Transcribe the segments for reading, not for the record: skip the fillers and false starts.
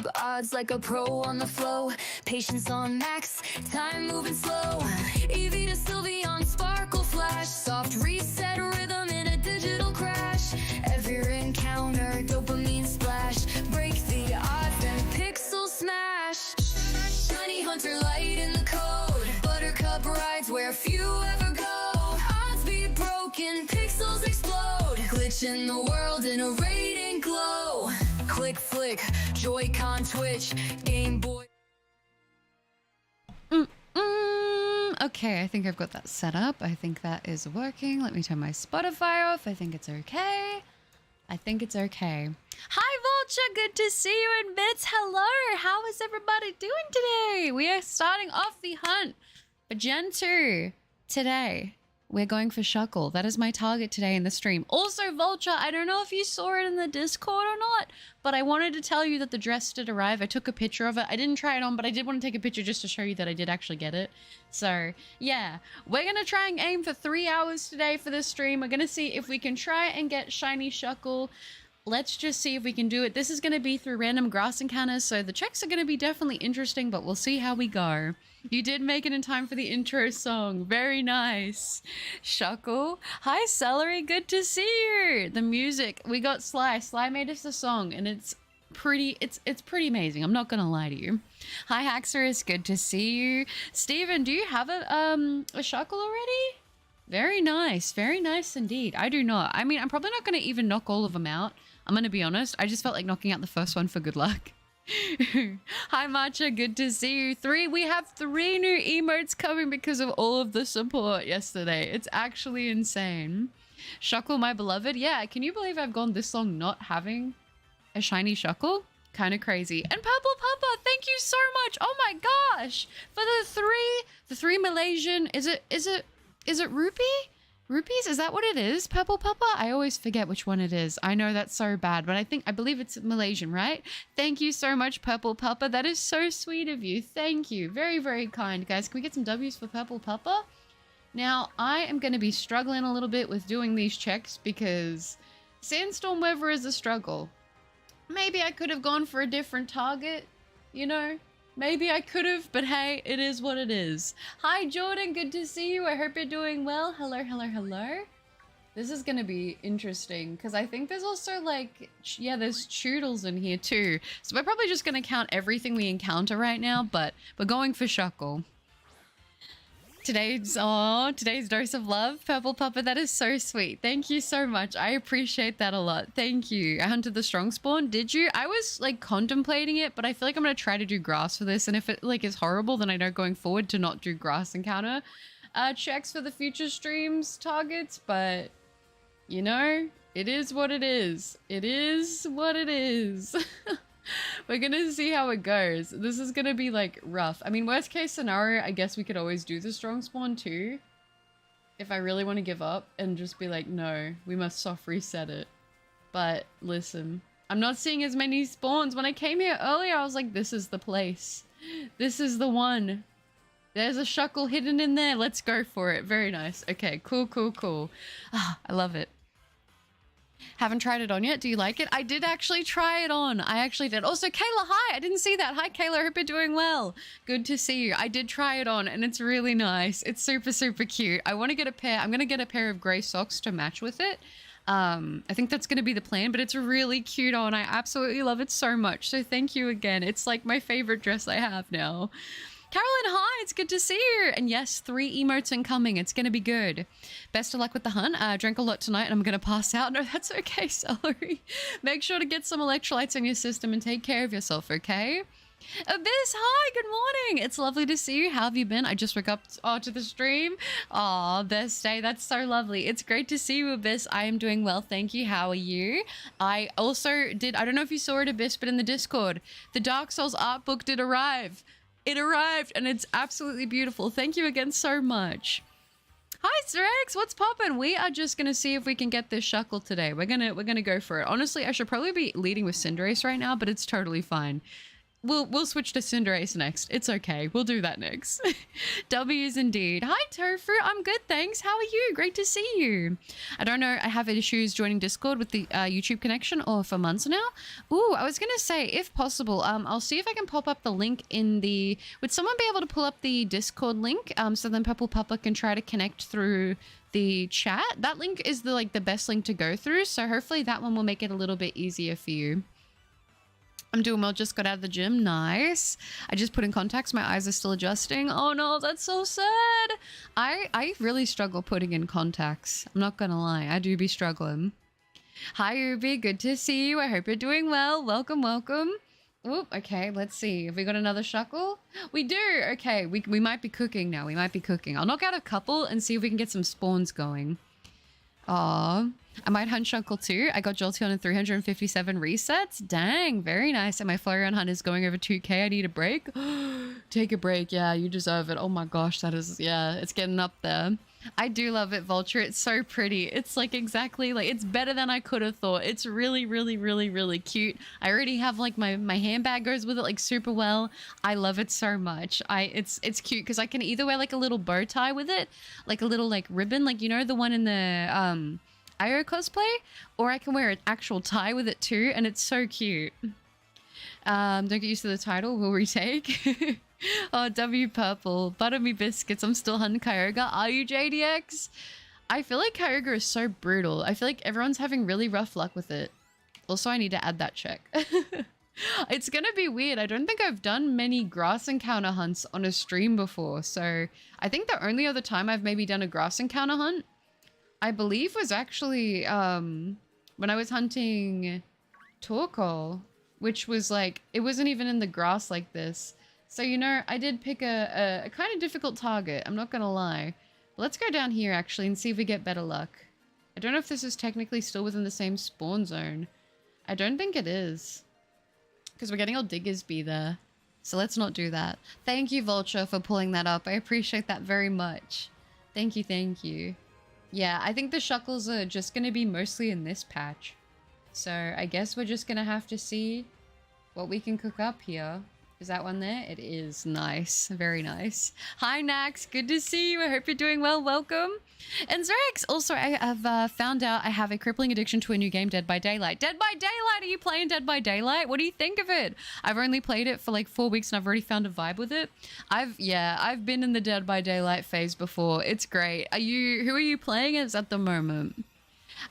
up odds like a pro on the flow. Patience on max, time moving slow. Eevee to Sylveon, sparkle flash. Soft reset rhythm in a digital crash. Every encounter, dopamine splash. Break the odds, then pixel smash. Shiny hunter light in the code. Buttercup rides where few ever go. Odds be broken, pixels explode. Glitch in the world in a radiant glow. Click, flick, Joy-Con twitch, Game Boy. Okay, I think I've got that set up. I think that is working. Let me turn my Spotify off. I think it's okay. I think it's okay. Hi, Vulture. Good to see you in bits. Hello. How is everybody doing today? We are starting off the hunt for Gen 2 today. We're going for Shuckle. That is my target today in the stream. Also, Vulture, I don't know if you saw it in the Discord or not, but I wanted to tell you that the dress did arrive. I took a picture of it. I didn't try it on, but I did want to take a picture just to show you that I did actually get it. So, yeah. We're going to try and aim for 3 hours today for this stream. We're going to see if we can try and get Shiny Shuckle. Let's just see if we can do it. This is going to be through random grass encounters, so the checks are going to be definitely interesting, but we'll see how we go. You did make it in time for the intro song. Very nice. Shuckle. Hi, Celery. Good to see you. The music. We got Sly. Sly made us the song, and it's pretty amazing. I'm not going to lie to you. Hi, Haxorus. Good to see you. Steven, do you have a Shuckle already? Very nice. Very nice indeed. I do not. I mean, I'm probably not going to even knock all of them out. I'm going to be honest. I just felt like knocking out the first one for good luck. Hi, Matcha. Good to see you. We have 3 new emotes coming because of all of the support yesterday. It's actually insane. Shuckle, my beloved. Yeah, can you believe I've gone this long not having a shiny Shuckle? Kind of crazy. And Purple Papa, thank you so much. Oh my gosh. For the three Malaysian, is it rupee? Rupees? Is that what it is? Purple Papa? I always forget which one it is. I know that's so bad, but I believe it's Malaysian, right? Thank you so much, Purple Papa. That is so sweet of you. Thank you. Very, very kind, guys. Can we get some W's for Purple Papa? Now, I am going to be struggling a little bit with doing these checks because Sandstorm Weather is a struggle. Maybe I could have gone for a different target, you know? Maybe I could have, but hey, it is what it is. Hi, Jordan. Good to see you. I hope you're doing well. Hello, hello, hello. This is going to be interesting because I think there's also like, yeah, there's Choodles in here too. So we're probably just going to count everything we encounter right now, but we're going for Shuckle. Today's dose of love, Purple Papa. That is so sweet. Thank you so much. I appreciate that a lot. Thank you. I hunted the strong spawn. Did you? I was like contemplating it, but I feel like I'm going to try to do grass for this. And if it like is horrible, then I know going forward to not do grass encounter checks for the future streams targets. But you know, it is what it is. It is what it is. We're gonna see how it goes. This is gonna be like rough. I mean, worst case scenario, I guess we could always do the strong spawn too. If I really want to give up and just be like, no, we must soft reset it. But listen, I'm not seeing as many spawns. When I came here earlier, I was like, this is the place. This is the one. There's a Shuckle hidden in there. Let's go for it. Very nice. Okay, cool, cool, cool. Ah, I love it. Haven't tried it on yet. Do you like it? I did actually try it on. I actually did. Also, Kayla, hi. I didn't see that. Hi, Kayla. I hope you're doing well. Good to see you. I did try it on and it's really nice. It's super, super cute. I want to get a pair. I'm going to get a pair of gray socks to match with it. I think that's going to be the plan, but it's really cute on. I absolutely love it so much. So thank you again. It's like my favorite dress I have now. Carolyn, hi, it's good to see you. And yes, 3 emotes incoming. It's going to be good. Best of luck with the hunt. Drank a lot tonight and I'm going to pass out. No, that's okay, Celery. Make sure to get some electrolytes in your system and take care of yourself, okay? Abyss, hi, good morning. It's lovely to see you. How have you been? I just woke up to the stream. Aw, best day. That's so lovely. It's great to see you, Abyss. I am doing well, thank you. How are you? I also did, I don't know if you saw it, Abyss, but in the Discord, the Dark Souls art book did arrive. It arrived and it's absolutely beautiful. Thank you again so much. Hi, Strex. What's poppin'? We are just gonna see if we can get this Shuckle today. We're gonna go for it. Honestly, I should probably be leading with Cinderace right now, but it's totally fine. we'll switch to Cinderace next. It's okay. We'll do that next. W's indeed. Hi Tofu, I'm good, thanks. How are you? Great to see you. I don't know. I have issues joining Discord with the YouTube connection or for months now. Ooh, I was gonna say, if possible, I'll see if I can pop up the link in the. Would someone be able to pull up the Discord link? So then Purple Public can try to connect through the chat. That link is the best link to go through. So hopefully that one will make it a little bit easier for you. I'm doing well, just got out of the gym. Nice. I just put in contacts. My eyes are still adjusting. Oh no, that's so sad. I really struggle putting in contacts. I'm not gonna lie. I do be struggling. Hi, Ruby. Good to see you. I hope you're doing well. Welcome, welcome. Oop, okay, let's see. Have we got another Shuckle? We do. Okay, we might be cooking now. We might be cooking. I'll knock out a couple and see if we can get some spawns going. Aw. I might hunt Shuckle too. I got Jolteon in 357 resets. Dang, very nice. And my Flareon hunt is going over 2k. I need a break. Take a break. Yeah, you deserve it. Oh my gosh, that is, yeah, it's getting up there. I do love it, Vulture. It's so pretty. It's like exactly like, it's better than I could have thought. It's really, really, really, really cute. I already have like my handbag goes with it like super well. I love it so much. It's cute because I can either wear like a little bow tie with it, like a little like ribbon, like, you know, the one in the, Io cosplay, or I can wear an actual tie with it too, and it's so cute. Don't get used to the title, we'll retake. Oh, W Purple, butter me biscuits, I'm still hunting Kyogre. Are you, JDX? I feel like Kyogre is so brutal. I feel like everyone's having really rough luck with it. Also, I need to add that check. It's gonna be weird. I don't think I've done many grass encounter hunts on a stream before, so I think the only other time I've maybe done a grass encounter hunt, I believe, was actually when I was hunting Torkoal, which was like, it wasn't even in the grass like this. So, you know, I did pick a kind of difficult target. I'm not going to lie. But let's go down here actually and see if we get better luck. I don't know if this is technically still within the same spawn zone. I don't think it is, because we're getting all Diggersby there. So let's not do that. Thank you, Vulture, for pulling that up. I appreciate that very much. Thank you, thank you. Yeah, I think the Shuckles are just going to be mostly in this patch. So I guess we're just going to have to see what we can cook up here. Is that one there? It is. Nice. Very nice. Hi, Nax. Good to see you. I hope you're doing well. Welcome. And Zerex, also, I have found out I have a crippling addiction to a new game, Dead by Daylight. Dead by Daylight? Are you playing Dead by Daylight? What do you think of it? I've only played it for like 4 weeks and I've already found a vibe with it. I've been in the Dead by Daylight phase before. It's great. Who are you playing as at the moment?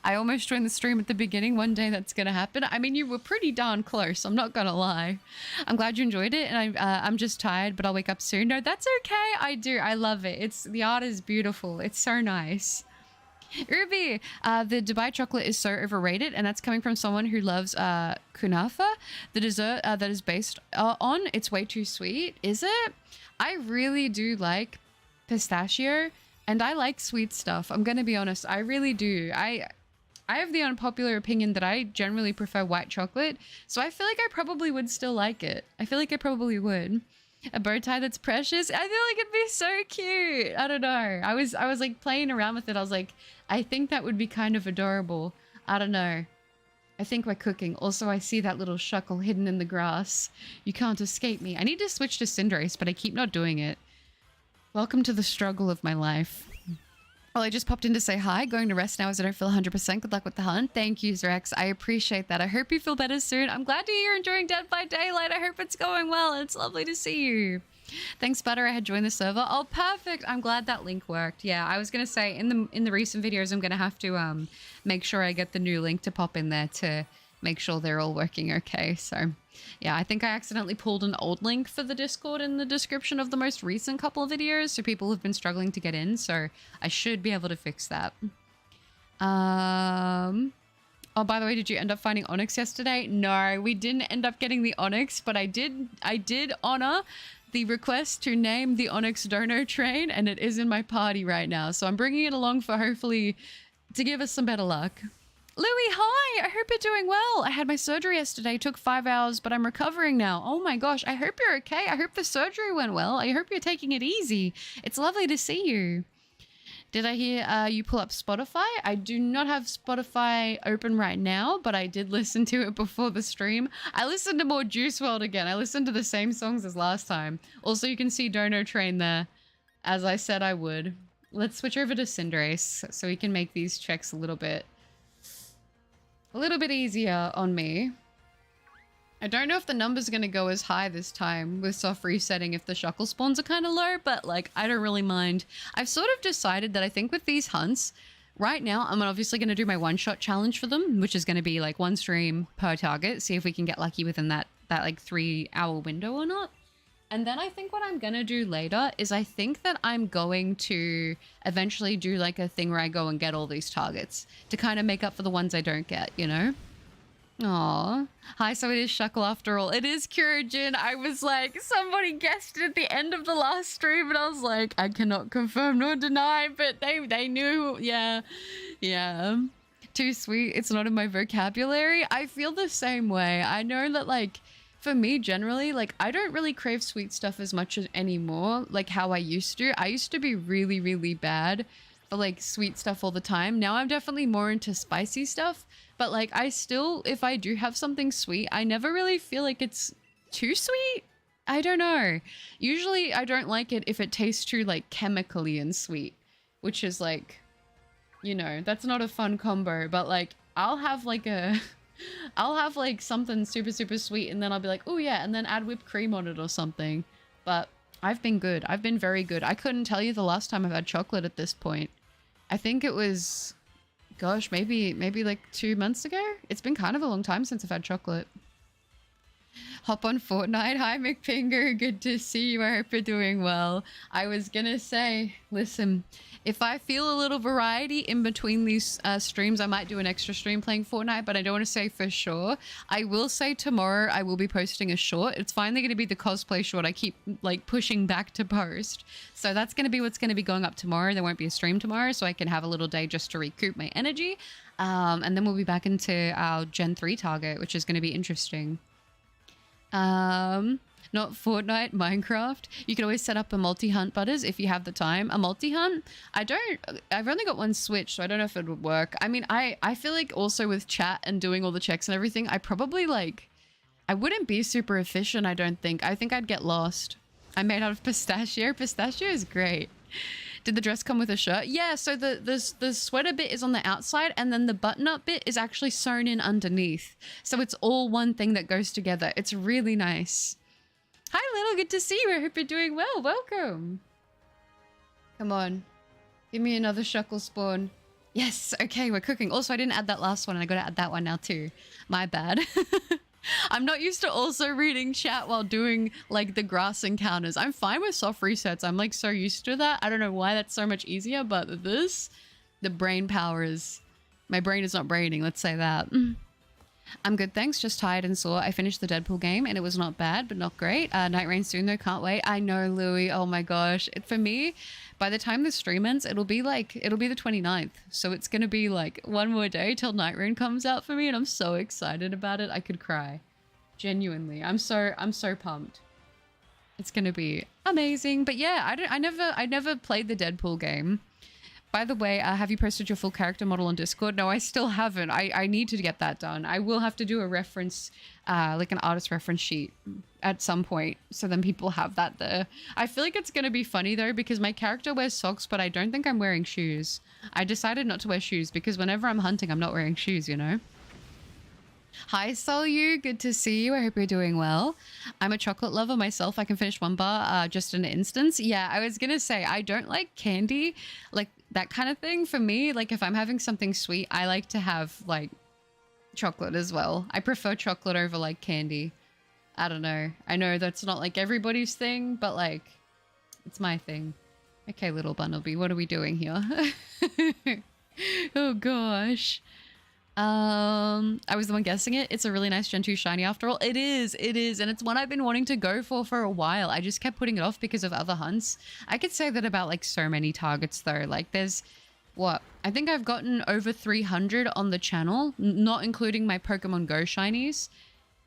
I almost joined the stream at the beginning. One day that's going to happen. I mean, you were pretty darn close. I'm not going to lie. I'm glad you enjoyed it. And I'm just tired, but I'll wake up soon. No, that's okay. I do. I love it. The art is beautiful. It's so nice. Ruby, the Dubai chocolate is so overrated, and that's coming from someone who loves kunafa, the dessert that is based on. It's way too sweet. Is it? I really do like pistachio, and I like sweet stuff. I'm going to be honest. I really do. I have the unpopular opinion that I generally prefer white chocolate, so I feel like I probably would still like it. I feel like I probably would. A bow tie that's precious. I feel like it'd be so cute. I don't know. I was like playing around with it. I was like, I think that would be kind of adorable. I don't know. I think we're cooking. Also, I see that little Shuckle hidden in the grass. You can't escape me. I need to switch to Cinderace, but I keep not doing it. Welcome to the struggle of my life. Well, I just popped in to say hi. Going to rest now as I don't feel 100%. Good luck with the hunt. Thank you, Rex. I appreciate that. I hope you feel better soon. I'm glad to hear you're enjoying Dead by Daylight. I hope it's going well. It's lovely to see you. Thanks, Butter. I had joined the server. Oh, perfect. I'm glad that link worked. Yeah, I was going to say in the recent videos, I'm going to have to make sure I get the new link to pop in there to make sure they're all working okay. So yeah, I think I accidentally pulled an old link for the Discord in the description of the most recent couple of videos, so people have been struggling to get in, so I should be able to fix that. Oh, by the way, did you end up finding Onyx yesterday? No, we didn't end up getting the Onyx, but I did honor the request to name the Onyx Dono train, and it is in my party right now, so I'm bringing it along for hopefully to give us some better luck. Louie, hi! I hope you're doing well. I had my surgery yesterday. Took 5 hours, but I'm recovering now. Oh my gosh, I hope you're okay. I hope the surgery went well. I hope you're taking it easy. It's lovely to see you. Did I hear you pull up Spotify? I do not have Spotify open right now, but I did listen to it before the stream. I listened to more Juice WRLD again. I listened to the same songs as last time. Also, you can see Dono Train there, as I said I would. Let's switch over to Cinderace so we can make these checks a little bit easier on me. I don't know if the number's going to go as high this time with soft resetting if the Shuckle spawns are kind of low, but like, I don't really mind. I've sort of decided that I think with these hunts, right now, I'm obviously going to do my one-shot challenge for them, which is going to be like 1 stream per target, see if we can get lucky within that like 3-hour window or not. And then I think what I'm going to do later is I think that I'm going to eventually do like a thing where I go and get all these targets to kind of make up for the ones I don't get, you know? Aw. Hi, so it is Shuckle after all. It is Kyojin. I was like, somebody guessed it at the end of the last stream, and I was like, I cannot confirm nor deny, but they knew. Yeah. Too sweet. It's not in my vocabulary. I feel the same way. I know that, like, for me, generally, like, I don't really crave sweet stuff as much anymore, like how I used to. I used to be really, really bad for, like, sweet stuff all the time. Now I'm definitely more into spicy stuff. But like, I still, if I do have something sweet, I never really feel like it's too sweet. I don't know. Usually I don't like it if it tastes too like chemically and sweet, which is like, you know, that's not a fun combo, but like I'll have like something super, super sweet and then I'll be like, oh yeah, and then add whipped cream on it or something. But I've been good. I've been very good. I couldn't tell you the last time I've had chocolate at this point. I think it was... gosh, maybe like 2 months ago? It's been kind of a long time since I've had chocolate. Hop on Fortnite. Hi, McFinger. Good to see you. I hope you're doing well. I was gonna say, listen, if I feel a little variety in between these streams, I might do an extra stream playing Fortnite, but I don't want to say for sure. I will say tomorrow I will be posting a short. It's finally going to be the cosplay short. I keep like pushing back to post. So that's going to be what's going to be going up tomorrow. There won't be a stream tomorrow, so I can have a little day just to recoup my energy. And then we'll be back into our Gen 3 target, which is going to be interesting. Not Fortnite, Minecraft. You can always set up a multi-hunt, Butters, if you have the time. A multi-hunt? I've only got one Switch, so I don't know if it would work. I mean, I feel like also with chat and doing all the checks and everything, I probably like, I wouldn't be super efficient, I don't think. I think I'd get lost. I'm made out of pistachio. Pistachio is great. Did the dress come with a shirt? Yeah, so the sweater bit is on the outside and then the button-up bit is actually sewn in underneath. So it's all one thing that goes together. It's really nice. Hi, Little. Good to see you. I hope you're doing well. Welcome. Come on. Give me another Shuckle spawn. Yes. Okay, we're cooking. Also, I didn't add that last one and I got to add that one now too. My bad. I'm not used to also reading chat while doing like the grass encounters. I'm fine with soft resets. I'm like so used to that. I don't know why that's so much easier, but this, the brain power is, my brain is not braining. Let's say that. I'm good, thanks. Just tired and sore. I finished the Deadpool game and it was not bad, but not great. Night Rain soon though. Can't wait. I know, Louie. Oh my gosh. For me, by the time the stream ends, it'll be the 29th. So it's going to be like one more day till Night Rain comes out for me. And I'm so excited about it. I could cry. Genuinely. I'm so pumped. It's going to be amazing. But yeah, I never played the Deadpool game. By the way, have you posted your full character model on Discord? No, I still haven't. I need to get that done. I will have to do a reference, like an artist reference sheet at some point. So then people have that there. I feel like it's going to be funny though, because my character wears socks, but I don't think I'm wearing shoes. I decided not to wear shoes because whenever I'm hunting, I'm not wearing shoes, you know? Hi, Solyu. Good to see you. I hope you're doing well. I'm a chocolate lover myself. I can finish one bar just in an instance. Yeah, I was going to say, I don't like candy, like that kind of thing. For me, like if I'm having something sweet, I like to have like chocolate as well. I prefer chocolate over like candy. I don't know. I know that's not like everybody's thing, but like it's my thing. Okay, little Bunnelby, what are we doing here? Oh gosh. I was the one guessing it. It's a really nice Gen 2 shiny after all. It is. And it's one I've been wanting to go for a while. I just kept putting it off because of other hunts. I could say that about like so many targets though. Like there's what? I think I've gotten over 300 on the channel, not including my Pokemon Go shinies.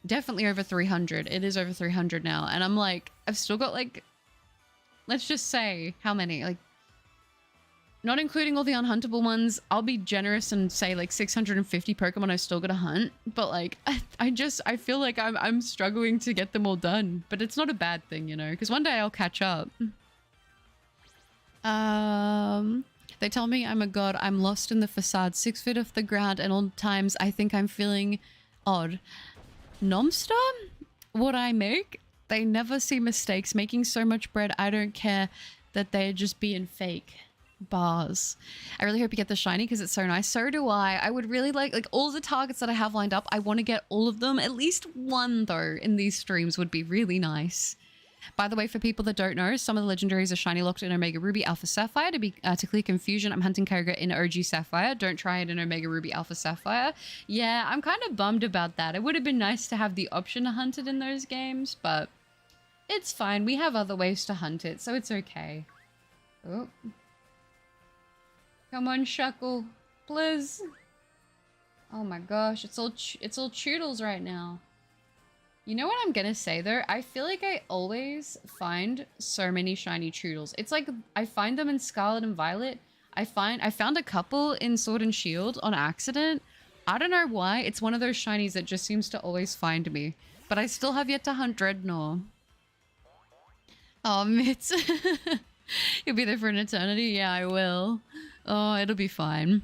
Definitely over 300. It is over 300 now. And I'm like, I've still got like, let's just say how many? Like not including all the unhuntable ones, I'll be generous and say like 650 Pokemon I still gotta hunt. But like, I feel like I'm struggling to get them all done. But it's not a bad thing, you know, because one day I'll catch up. They tell me I'm a god. I'm lost in the facade, 6 feet off the ground, and all times I think I'm feeling odd. Nomster? What I make? They never see mistakes. Making so much bread, I don't care that they're just being fake. Bars. I really hope you get the shiny because it's so nice. So do I. I would really like all the targets that I have lined up. I want to get all of them. At least one though in these streams would be really nice. By the way, for people that don't know, some of the legendaries are shiny locked in Omega Ruby Alpha Sapphire. To clear confusion, I'm hunting Kyogre in OG Sapphire. Don't try it in Omega Ruby Alpha Sapphire. Yeah, I'm kind of bummed about that. It would have been nice to have the option to hunt it in those games, but it's fine. We have other ways to hunt it, so it's okay. Oh. Come on, Shuckle, please. Oh my gosh, it's all Choodles right now. You know what I'm gonna say though? I feel like I always find so many shiny Choodles. It's like I find them in Scarlet and Violet. I found a couple in Sword and Shield on accident. I don't know why. It's one of those shinies that just seems to always find me. But I still have yet to hunt Dreadnought. Oh, Mitz. You'll be there for an eternity? Yeah, I will. Oh, it'll be fine.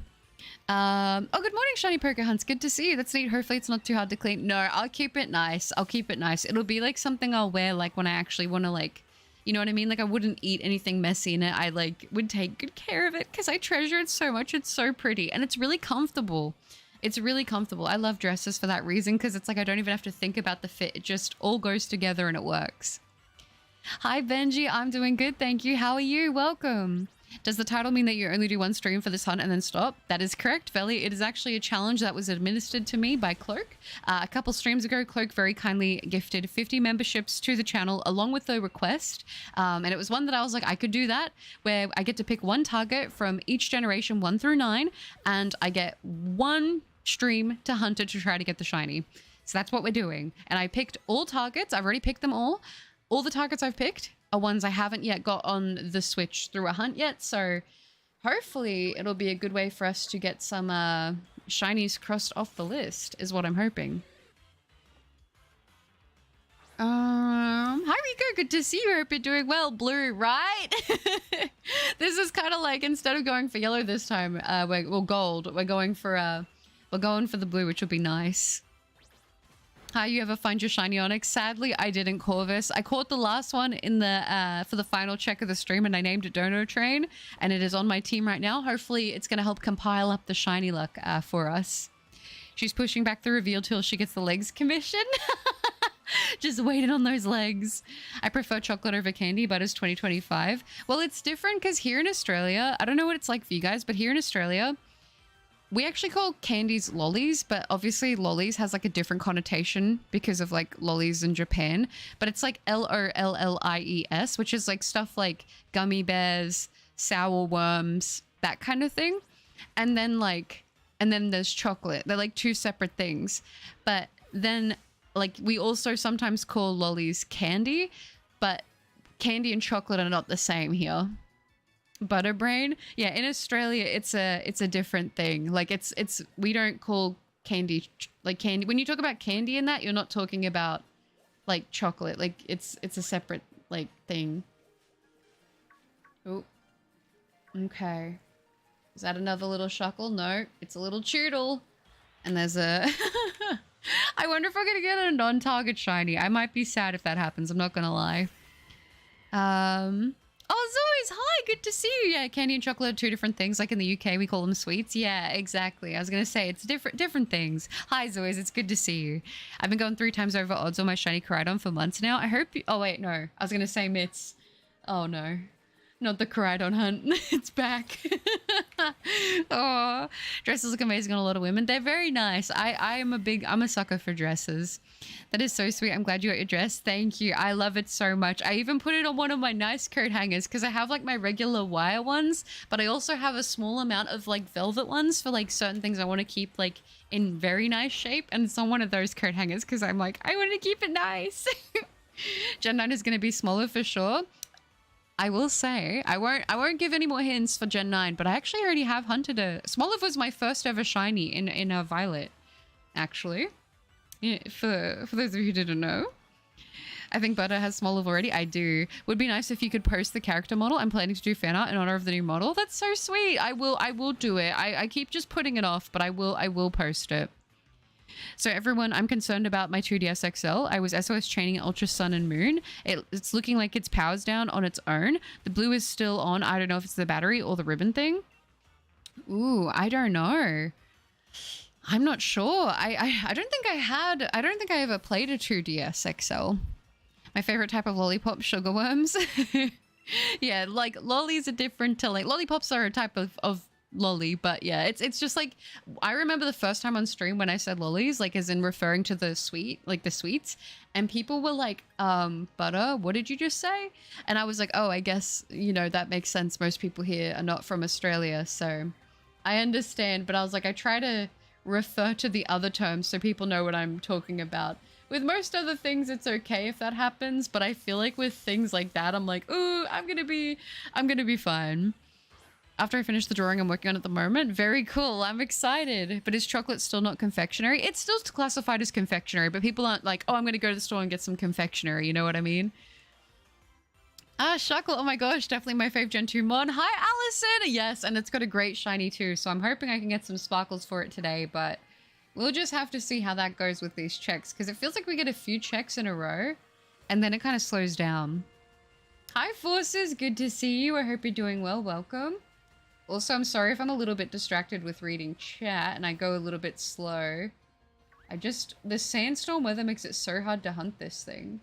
Oh, good morning, Shiny Poker Hunts. Good to see you. That's neat. Hopefully it's not too hard to clean. No, I'll keep it nice. I'll keep it nice. It'll be like something I'll wear like when I actually want to like, you know what I mean? Like I wouldn't eat anything messy in it. I like would take good care of it because I treasure it so much. It's so pretty and it's really comfortable. It's really comfortable. I love dresses for that reason because it's like I don't even have to think about the fit. It just all goes together and it works. Hi, Benji. I'm doing good. Thank you. How are you? Welcome. Does the title mean that you only do one stream for this hunt and then stop? That is correct, Velly. It is actually a challenge that was administered to me by Cloak. A couple streams ago, Cloak very kindly gifted 50 memberships to the channel along with the request. And it was one that I was like, I could do that, where I get to pick one target from each generation 1 through 9, and I get one stream to hunt it to try to get the shiny. So that's what we're doing. And I picked all targets. I've already picked them all. All the targets I've picked are ones I haven't yet got on the Switch through a hunt yet, so hopefully it'll be a good way for us to get some shinies crossed off the list, is what I'm hoping. Hi Rico, good to see you. Hope you're doing well. Blue, right? This is kind of like, instead of going for yellow this time, well, gold, we're going for the blue, which will be nice. How you ever find your shiny Onyx? Sadly, I didn't, Corvus. I caught the last one in the for the final check of the stream, and I named it Dono Train, and it is on my team right now. Hopefully, it's going to help compile up the shiny luck for us. She's pushing back the reveal till she gets the legs commission. Just waiting on those legs. I prefer chocolate over candy, but it's 2025. Well, it's different because here in Australia, I don't know what it's like for you guys, but here in Australia, we actually call candies lollies, but obviously lollies has like a different connotation because of like lollies in Japan. But it's like LOLLIES, which is like stuff like gummy bears, sour worms, that kind of thing. And then there's chocolate. They're like two separate things. But then like we also sometimes call lollies candy, but candy and chocolate are not the same here. Butterbrain, yeah, in Australia it's a different thing. Like it's we don't call candy like candy. When you talk about candy in that, you're not talking about like chocolate. Like it's a separate like thing. Oh, okay. Is that another little Shuckle? No, it's a little Choodle. And there's a I wonder if I'm gonna get a non-target shiny. I might be sad if that happens, I'm not gonna lie. Oh, Zoe's, hi, good to see you. Yeah, candy and chocolate are two different things. Like in the UK, we call them sweets. Yeah, exactly. I was going to say, it's different things. Hi, Zoe's, it's good to see you. I've been going 3 times over odds on my shiny Koraidon for months now. I hope you... Oh, wait, no. I was going to say Mitts. Oh, no. Not the Koraidon hunt. It's back. Oh, dresses look amazing on a lot of women. They're very nice. I'm a sucker for dresses. That is so sweet. I'm glad you got your dress. Thank you. I love it so much. I even put it on one of my nice coat hangers because I have like my regular wire ones, but I also have a small amount of like velvet ones for like certain things I want to keep like in very nice shape. And it's on one of those coat hangers because I'm like, I want to keep it nice. Gen 9 is going to be smaller for sure. I will say, I won't give any more hints for Gen 9, but I actually already have hunted a... Smoliv was my first ever shiny in a Violet, actually. Yeah, for those of you who didn't know. I think Butter has Smoliv already. I do. Would be nice if you could post the character model. I'm planning to do fan art in honor of the new model. That's so sweet. I will do it. I keep just putting it off, but I will post it. So everyone, I'm concerned about my 2DS XL. I was SOS chaining Ultra Sun and Moon. It's looking like its power's down on its own. The blue is still on. I don't know if it's the battery or the ribbon thing. Ooh, I don't know. I'm not sure. I don't think I ever played a 2DS XL. My favorite type of lollipop, sugar worms. Yeah, like lollies are different to like lollipops are a type of lolly, but yeah, it's just like I remember the first time on stream when I said lollies, like as in referring to the sweet, like the sweets, and people were like, butter, what did you just say? And I was like, oh, I guess, you know, that makes sense. Most people here are not from Australia, so I understand, but I was like, I try to refer to the other terms so people know what I'm talking about. With most other things, it's okay if that happens, but I feel like with things like that, I'm like, ooh, I'm gonna be fine. After I finish the drawing I'm working on at the moment. Very cool. I'm excited. But is chocolate still not confectionery? It's still classified as confectionery, but people aren't like, oh, I'm going to go to the store and get some confectionery. You know what I mean? Ah, Shuckle. Oh my gosh. Definitely my fave Gen 2 mod. Hi, Allison. Yes, and it's got a great shiny too. So I'm hoping I can get some sparkles for it today, but we'll just have to see how that goes with these checks because it feels like we get a few checks in a row and then it kind of slows down. Hi, Forces. Good to see you. I hope you're doing well. Welcome. Also, I'm sorry if I'm a little bit distracted with reading chat and I go a little bit slow. The sandstorm weather makes it so hard to hunt this thing.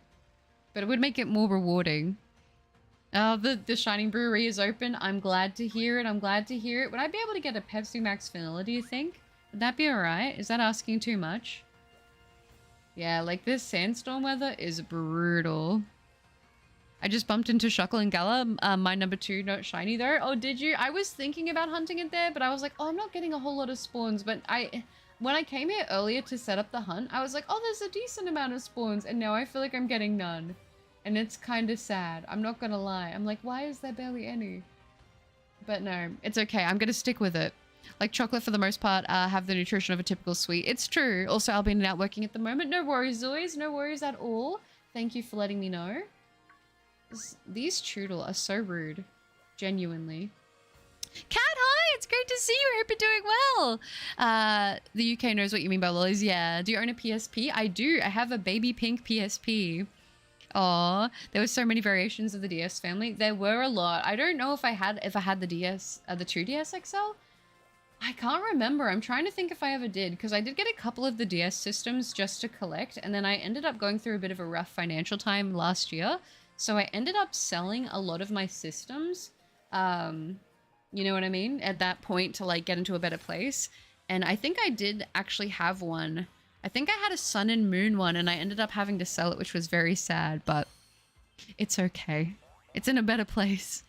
But it would make it more rewarding. The Shining Brewery is open. I'm glad to hear it. I'm glad to hear it. Would I be able to get a Pepsi Max vanilla, do you think? Would that be alright? Is that asking too much? Yeah, like this sandstorm weather is brutal. I just bumped into Shuckle and Gala, my number 2, not shiny though. Oh, did you? I was thinking about hunting it there, but I was like, oh, I'm not getting a whole lot of spawns. But when I came here earlier to set up the hunt, I was like, oh, there's a decent amount of spawns. And now I feel like I'm getting none. And it's kind of sad. I'm not going to lie. I'm like, why is there barely any? But no, it's okay. I'm going to stick with it. Like chocolate for the most part have the nutrition of a typical sweet. It's true. Also, I'll be in and out working at the moment. No worries, Zoes. No worries at all. Thank you for letting me know. These Choodle are so rude. Genuinely. Cat, hi! It's great to see you. I hope you're doing well. The UK knows what you mean by lollies. Yeah. Do you own a PSP? I do. I have a baby pink PSP. Aw. There were so many variations of the DS family. There were a lot. I don't know if I had the DS, the 2DS XL. I can't remember. I'm trying to think if I ever did, because I did get a couple of the DS systems just to collect, and then I ended up going through a bit of a rough financial time last year. So I ended up selling a lot of my systems, you know what I mean, at that point to like get into a better place. And I think I did actually have one. I think I had a Sun and Moon one and I ended up having to sell it, which was very sad, but it's okay. It's in a better place.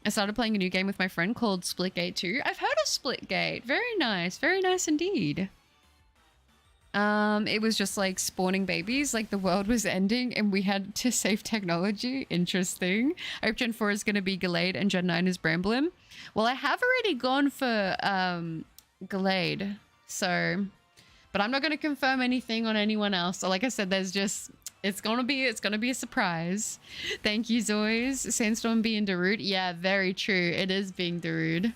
I started playing a new game with my friend called Splitgate 2. I've heard of Splitgate. Very nice indeed. It was just like spawning babies, like the world was ending and we had to save technology. Interesting. I hope Gen 4 is going to be Gallade and Gen 9 is Bramblin. Well, I have already gone for Gallade, so, but I'm not going to confirm anything on anyone else. So like I said, there's just, it's gonna be a surprise. Thank you, Zoys. Sandstorm being Darude. Yeah, very true. It is being Darude.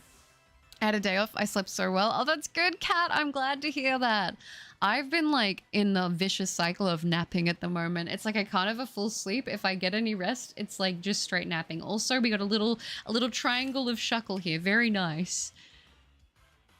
I had a day off. I slept so well. Oh, that's good, Kat. I'm glad to hear that. I've been like in the vicious cycle of napping at the moment. It's like I can't have a full sleep. If I get any rest, it's like just straight napping. Also, we got a little triangle of Shuckle here. Very nice.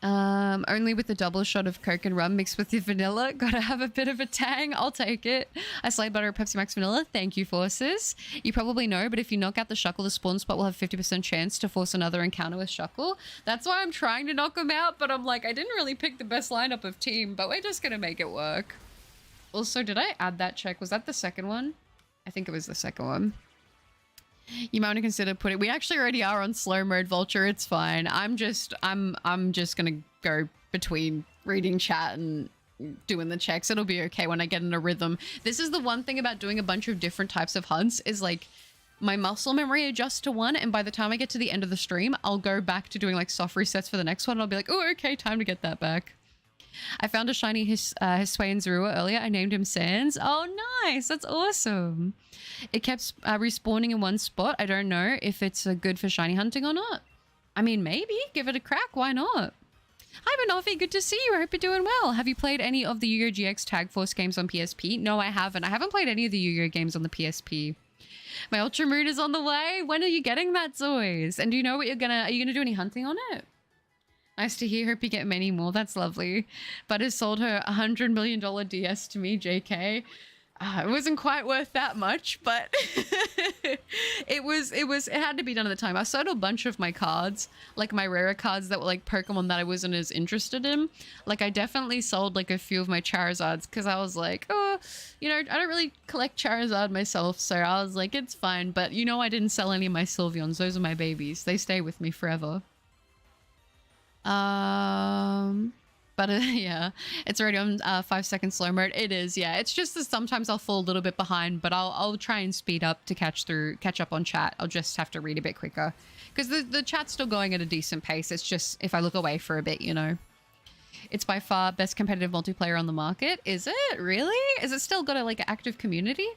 Only with the double shot of Coke and rum mixed with your vanilla. Gotta have a bit of a tang. I'll take it. I slide butter Pepsi Max vanilla. Thank you, Forces. You probably know, but if you knock out the Shuckle, the spawn spot will have 50% chance to force another encounter with Shuckle. That's why I'm trying to knock him out, but I'm like, I didn't really pick the best lineup of team, but we're just gonna make it work. Also, did I add that check? Was that the second one? I think it was the second one. You might want to consider putting... We actually already are on slow mode, Vulture. It's fine. I'm just gonna go between reading chat and doing the checks. It'll be okay when I get in a rhythm. This is the one thing about doing a bunch of different types of hunts is like my muscle memory adjusts to 1, and by the time I get to the end of the stream, I'll go back to doing like soft resets for the next one, and I'll be like, oh, okay, time to get that back. I found a shiny Hisway and Zorua earlier. I named him Sans. Oh, nice. That's awesome. It kept respawning in one spot. I don't know if it's good for shiny hunting or not. I mean, maybe. Give it a crack. Why not? Hi, Banoffee. Good to see you. I hope you're doing well. Have you played any of the Yu-Gi-Oh! GX Tag Force games on PSP? No, I haven't. I haven't played any of the Yu-Gi-Oh! Games on the PSP. My Ultra Moon is on the way. When are you getting that, Zoys? And do you know what are you gonna do any hunting on it? Nice to hear. Hope you get many more. That's lovely. But has sold her $100 million DS to me, JK. It wasn't quite worth that much, but it had to be done at the time. I sold a bunch of my cards, like my rarer cards that were like Pokemon that I wasn't as interested in. Like I definitely sold like a few of my Charizards because I was like, oh, you know, I don't really collect Charizard myself. So I was like, it's fine. But you know, I didn't sell any of my Sylveons. Those are my babies. They stay with me forever. But yeah, it's already on 5-second slow mode. It is, yeah. It's just that sometimes I'll fall a little bit behind, but I'll try and speed up to catch up on chat. I'll just have to read a bit quicker because the chat's still going at a decent pace. It's just if I look away for a bit, you know. It's by far best competitive multiplayer on the market. Is it really? Is it still got a like active community?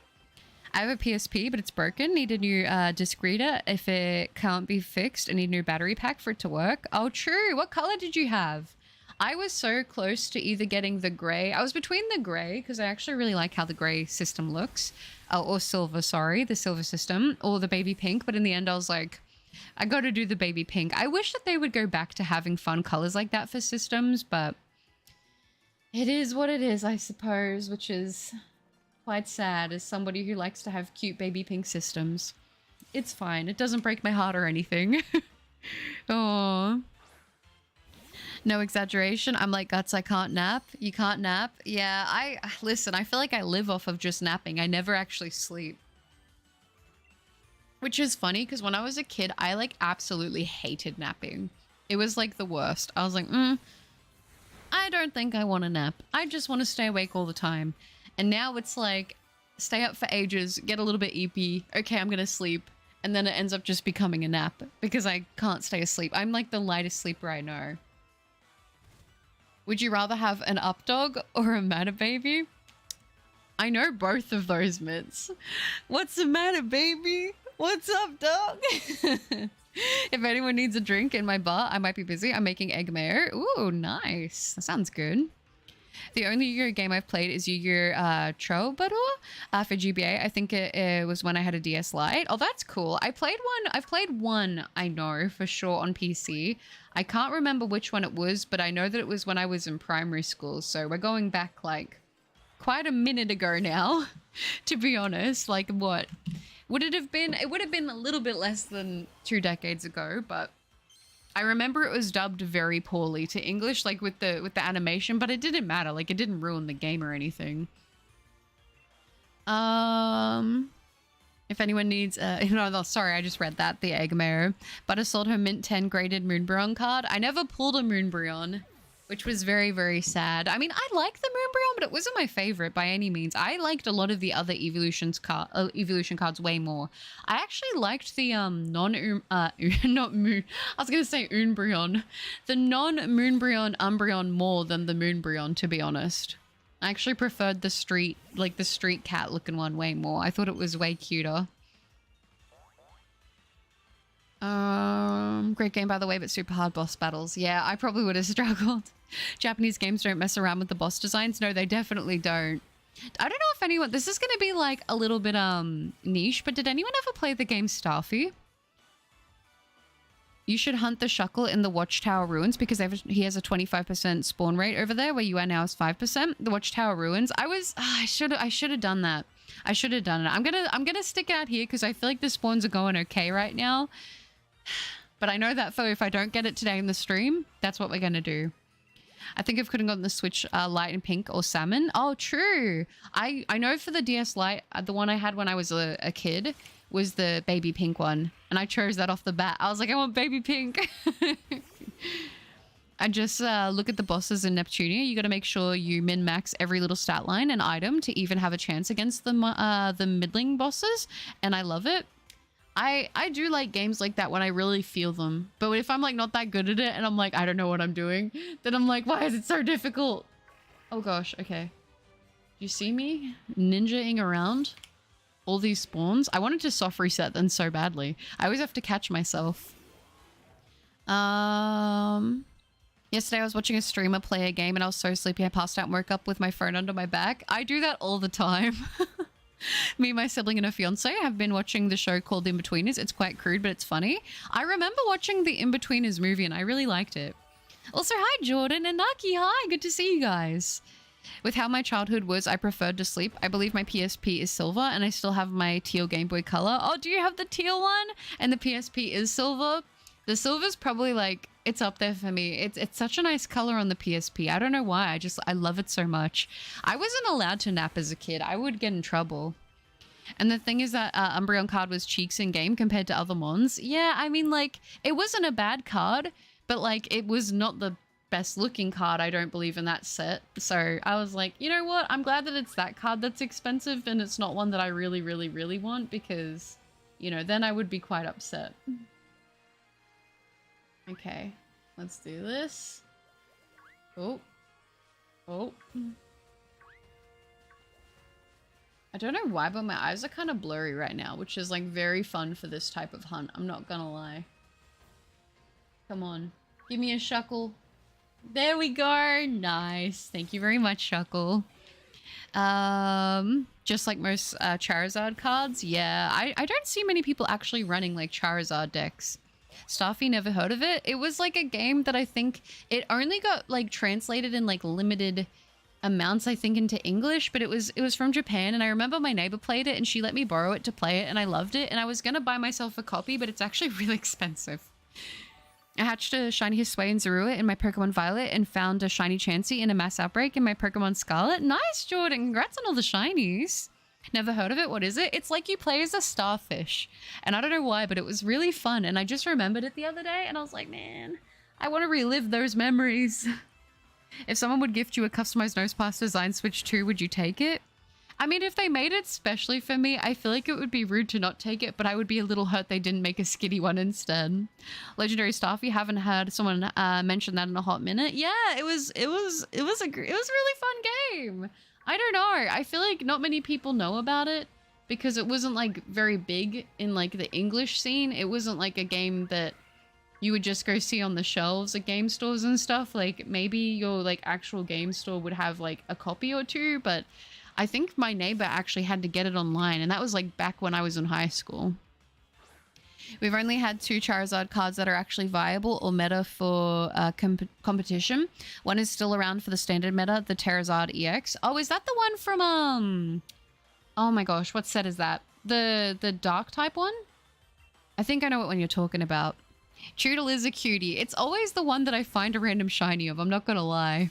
I have a PSP, but it's broken. Need a new disc reader. If it can't be fixed, I need a new battery pack for it to work. Oh, true. What color did you have? I was so close to either getting the gray. I was between the gray, because I actually really like how the gray system looks. Or silver, sorry. The silver system. Or the baby pink. But in the end, I was like, I got to do the baby pink. I wish that they would go back to having fun colors like that for systems, but it is what it is, I suppose, which is quite sad as somebody who likes to have cute baby pink systems. It's fine. It doesn't break my heart or anything. Oh. No exaggeration. I'm like, Guts, I can't nap. You can't nap? Yeah, listen, I feel like I live off of just napping. I never actually sleep. Which is funny because when I was a kid, I like absolutely hated napping. It was like the worst. I was like, I don't think I want to nap. I just want to stay awake all the time. And now it's like, stay up for ages, get a little bit eepy. Okay, I'm going to sleep. And then it ends up just becoming a nap because I can't stay asleep. I'm like the lightest sleeper I know. Would you rather have an up dog or a matter baby? I know both of those mitts. What's the matter, baby? What's up, dog? If anyone needs a drink in my bar, I might be busy. I'm making egg mayo. Ooh, nice. That sounds good. The only Yu-Gi-Oh game I've played is Yu-Gi-Oh! Troubadour for GBA. I think it was when I had a DS Lite. Oh, that's cool. I've played one, I know, for sure on PC. I can't remember which one it was, but I know that it was when I was in primary school. So we're going back like quite a minute ago now, to be honest. Like what? Would it have been? It would have been a little bit less than 2 decades ago, but I remember it was dubbed very poorly to English, like with the animation, but it didn't matter. Like it didn't ruin the game or anything. If anyone needs, no, sorry, I just read that, the egg mayo. Butter sold her mint 10 graded Moonbryon card. I never pulled a Moonbryon, which was very, very sad. I mean, I like the Moonbryon, but it wasn't my favorite by any means. I liked a lot of the other evolution cards way more. I actually liked the not Moon. I was gonna say Umbreon, the non-Moonbryon Umbreon more than the Moonbryon, to be honest. I actually preferred the street cat looking one way more. I thought it was way cuter. Great game, by the way, but super hard boss battles. Yeah, I probably would have struggled. Japanese games don't mess around with the boss designs. No, they definitely don't. I don't know if anyone... This is going to be like a little bit niche, but did anyone ever play the game Starfy? You should hunt the Shuckle in the Watchtower Ruins because he has a 25% spawn rate over there where you are now is 5%. The Watchtower Ruins. I should have done that. I should have done it. I'm gonna stick out here because I feel like the spawns are going okay right now. But I know that if I don't get it today in the stream, that's what we're gonna do. I think I could have gotten the Switch Light and Pink or Salmon. Oh, true. I know for the DS Lite, the one I had when I was a kid was the baby pink one. And I chose that off the bat. I was like, I want baby pink. I just look at the bosses in Neptunia. You got to make sure you min-max every little stat line and item to even have a chance against the middling bosses. And I love it. I do like games like that when I really feel them. But if I'm like not that good at it and I'm like, I don't know what I'm doing, then I'm like, why is it so difficult? Oh gosh, okay. Do you see me ninja-ing around all these spawns? I wanted to soft reset them so badly. I always have to catch myself. Yesterday I was watching a streamer play a game and I was so sleepy I passed out and woke up with my phone under my back. I do that all the time. Me, my sibling, and her fiance have been watching the show called The In-Betweeners. It's quite crude, but it's funny. I remember watching the In-Betweeners movie and I really liked it. Also, hi Jordan and Naki, hi, good to see you guys. With how my childhood was, I preferred to sleep. I believe my PSP is silver and I still have my teal Game Boy Color. Oh, do you have the teal one? And the PSP is silver? The silver's probably like, it's up there for me. It's such a nice color on the PSP. I don't know why. I love it so much. I wasn't allowed to nap as a kid. I would get in trouble. And the thing is that Umbreon card was cheeks in game compared to other mons. Yeah, I mean, like, it wasn't a bad card, but like, it was not the best looking card, I don't believe, in that set. So I was like, you know what? I'm glad that it's that card that's expensive and it's not one that I really, really, really want because, you know, then I would be quite upset. Okay, let's do this. Oh. Oh. I don't know why, but my eyes are kind of blurry right now, which is like very fun for this type of hunt. I'm not gonna lie. Come on. Give me a Shuckle. There we go. Nice. Thank you very much, Shuckle. Just like most Charizard cards. Yeah, I don't see many people actually running like Charizard decks. Starfy, never heard of it. It was like a game that I think it only got like translated in like limited amounts, I think, into English, but it was from Japan, and I remember my neighbor played it and she let me borrow it to play it and I loved it, and I was gonna buy myself a copy, but it's actually really expensive. I hatched a shiny Hisui and Zorua in my Pokemon Violet and found a shiny Chansey in a mass outbreak in my Pokemon Scarlet. Nice, Jordan. Congrats on all the shinies. Never heard of it. What is it? It's like you play as a starfish. And I don't know why, but it was really fun. And I just remembered it the other day and I was like, man, I want to relive those memories. If someone would gift you a customized Nosepass design Switch 2, would you take it? I mean, if they made it specially for me, I feel like it would be rude to not take it, but I would be a little hurt they didn't make a skitty one instead. Legendary Starfy, haven't heard someone mention that in a hot minute. Yeah, it was a really fun game. I don't know. I feel like not many people know about it because it wasn't like very big in like the English scene. It wasn't like a game that you would just go see on the shelves at game stores and stuff. Like maybe your like actual game store would have like a copy or two, but I think my neighbor actually had to get it online, and that was like back when I was in high school. We've only had 2 Charizard cards that are actually viable or meta for competition. One is still around for the standard meta, the Charizard EX. Oh, is that the one from, oh my gosh, what set is that? The dark type one? I think I know what one you're talking about. Choodle is a cutie. It's always the one that I find a random shiny of, I'm not gonna lie.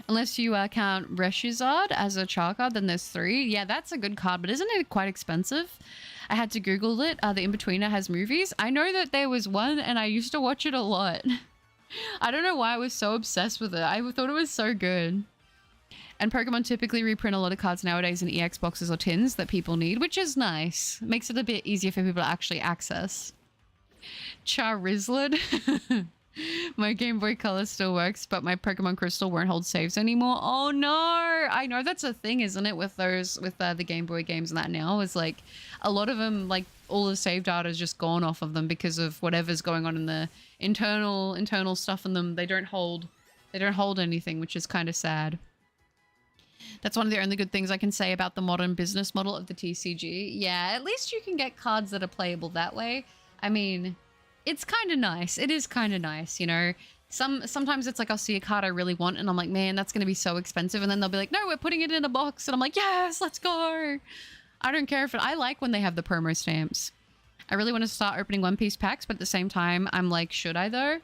Unless you count Reshizard as a char card, then there's 3. Yeah, that's a good card, but isn't it quite expensive? I had to Google it. The In-Betweener has movies. I know that there was one, and I used to watch it a lot. I don't know why I was so obsessed with it. I thought it was so good. And Pokemon typically reprint a lot of cards nowadays in EX boxes or tins that people need, which is nice. Makes it a bit easier for people to actually access. Charizard. My Game Boy Color still works, but my Pokemon Crystal won't hold saves anymore. Oh no! I know that's a thing, isn't it, with those, with the Game Boy games and that now, is like a lot of them, like all the save data is just gone off of them because of whatever's going on in the internal stuff in them. They don't hold anything, which is kind of sad. That's one of the only good things I can say about the modern business model of the TCG. Yeah, at least you can get cards that are playable that way. I mean, it's kind of nice. It is kind of nice, you know. Sometimes it's like I'll see a card I really want and I'm like, man, that's going to be so expensive. And then they'll be like, no, we're putting it in a box. And I'm like, yes, let's go. I don't care if I like when they have the promo stamps. I really want to start opening One Piece packs, but at the same time, I'm like, should I though?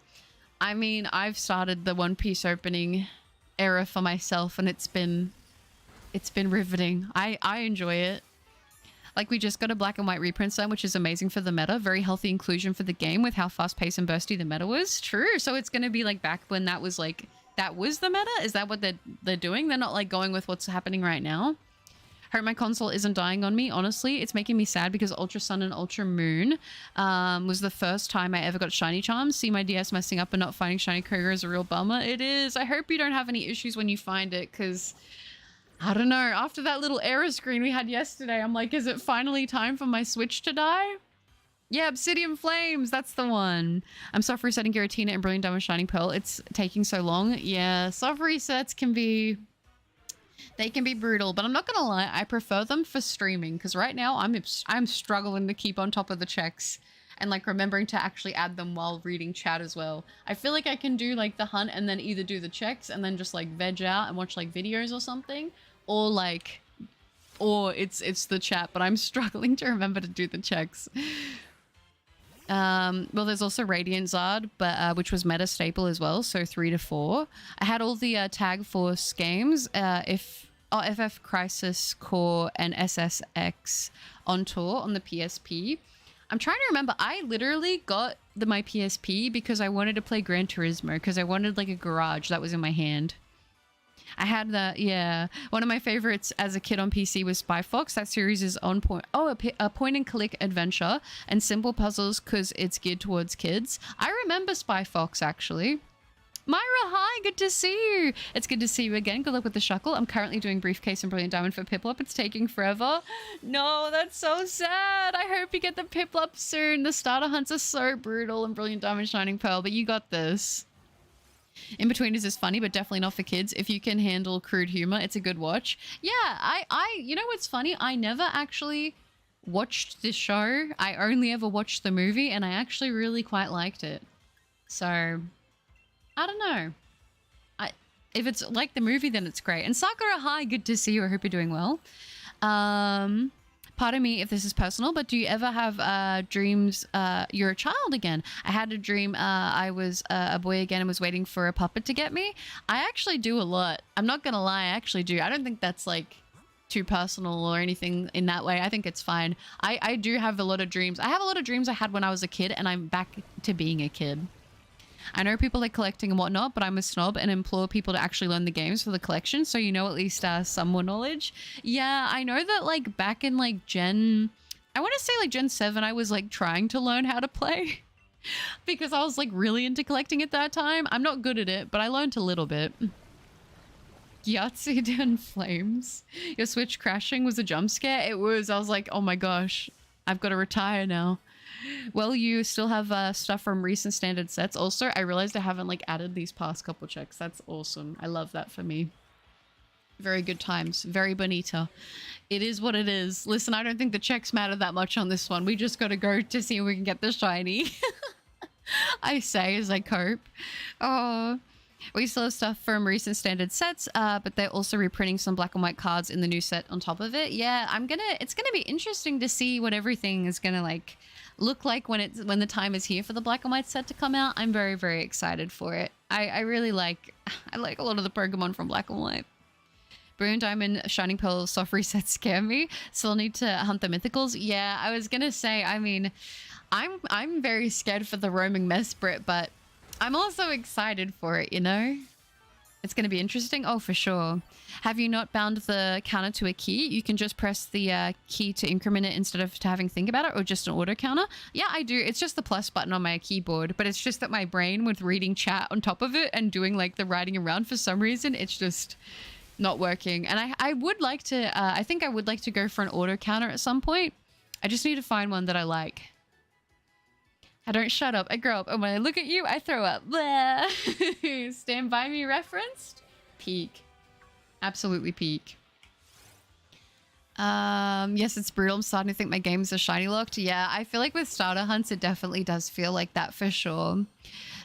I mean, I've started the One Piece opening era for myself and it's been riveting. I enjoy it. Like, we just got a black and white reprint set, which is amazing for the meta. Very healthy inclusion for the game with how fast-paced and bursty the meta was. True. So it's going to be like back when that was like, that was the meta? Is that what they're doing? They're not like going with what's happening right now? Hope my console isn't dying on me. Honestly, it's making me sad because Ultra Sun and Ultra Moon was the first time I ever got shiny charms. See my DS messing up and not finding shiny Koga is a real bummer. It is. I hope you don't have any issues when you find it, because I don't know. After that little error screen we had yesterday, I'm like, is it finally time for my Switch to die? Yeah, Obsidian Flames, that's the one. I'm soft resetting Giratina and Brilliant Diamond Shining Pearl. It's taking so long. Yeah, soft resets can be... They can be brutal, but I'm not gonna lie, I prefer them for streaming, because right now I'm struggling to keep on top of the checks and like remembering to actually add them while reading chat as well. I feel like I can do like the hunt and then either do the checks and then just like veg out and watch like videos or something, or like, or it's the chat, but I'm struggling to remember to do the checks. Well, there's also Radiant Zard, but which was meta staple as well, so 3 to 4. I had all the Tag Force games, FF Crisis Core and SSX on tour on the PSP. I'm trying to remember, I literally got my PSP because I wanted to play Gran Turismo, because I wanted like a garage that was in my hand. I had that, yeah. One of my favorites as a kid on PC was Spy Fox. That series is on point. Oh, a point and click adventure and simple puzzles because it's geared towards kids. I remember Spy Fox, actually. Myra, hi, good to see you. It's good to see you again. Good luck with the Shuckle. I'm currently doing Briefcase and Brilliant Diamond for Piplup. It's taking forever. No, that's so sad. I hope you get the Piplup soon. The starter hunts are so brutal in Brilliant Diamond Shining Pearl, but you got this. In Between is funny, but definitely not for kids. If you can handle crude humor, it's a good watch. Yeah, you know what's funny? I never actually watched this show. I only ever watched the movie, and I actually really quite liked it. So, I don't know. If it's like the movie, then it's great. And Sakura, hi, good to see you. I hope you're doing well. Pardon me if this is personal, but do you ever have dreams you're a child again? I had a dream I was a boy again and was waiting for a puppet to get me. I actually do a lot. I'm not gonna lie, I actually do. I don't think that's like too personal or anything in that way. I think it's fine. I do have a lot of dreams. I have a lot of dreams I had when I was a kid, and I'm back to being a kid. I know people like collecting and whatnot, but I'm a snob and implore people to actually learn the games for the collection, so you know at least some more knowledge. Yeah, I know that like back in like I want to say like Gen 7, I was like trying to learn how to play because I was like really into collecting at that time. I'm not good at it, but I learned a little bit. Yahtzee in flames. Your Switch crashing was a jump scare? It was. I was like, oh my gosh, I've got to retire now. Well, you still have stuff from recent standard sets. Also, I realized I haven't like added these past couple checks. That's awesome. I love that for me. Very good times. Very bonita. It is what it is. Listen, I don't think the checks matter that much on this one. We just got to go to see if we can get the shiny. I say as I cope. Oh, we still have stuff from recent standard sets, but they're also reprinting some black and white cards in the new set on top of it. Yeah, it's gonna be interesting to see what everything is gonna like look like when the time is here for the black and white set to come out. I'm very, very excited for it. I really like a lot of the Pokemon from black and white. Brilliant Diamond, Shining Pearl, soft reset scare me. Still need to hunt the mythicals. Yeah, I was gonna say, I mean, I'm very scared for the roaming Mesprit, but I'm also excited for it, you know? It's going to be interesting. Oh, for sure. Have you not bound the counter to a key? You can just press the key to increment it instead of having to think about it, or just an auto counter. Yeah, I do. It's just the plus button on my keyboard, but it's just that my brain with reading chat on top of it and doing like the writing around for some reason, it's just not working. And I would like to, I think I would like to go for an auto counter at some point. I just need to find one that I like. I don't shut up, I grow up, and when I look at you, I throw up. Blah. Stand By Me referenced? Peak. Absolutely peak. Yes, it's brutal. I'm starting to think my games are shiny locked. Yeah, I feel like with starter hunts, it definitely does feel like that for sure.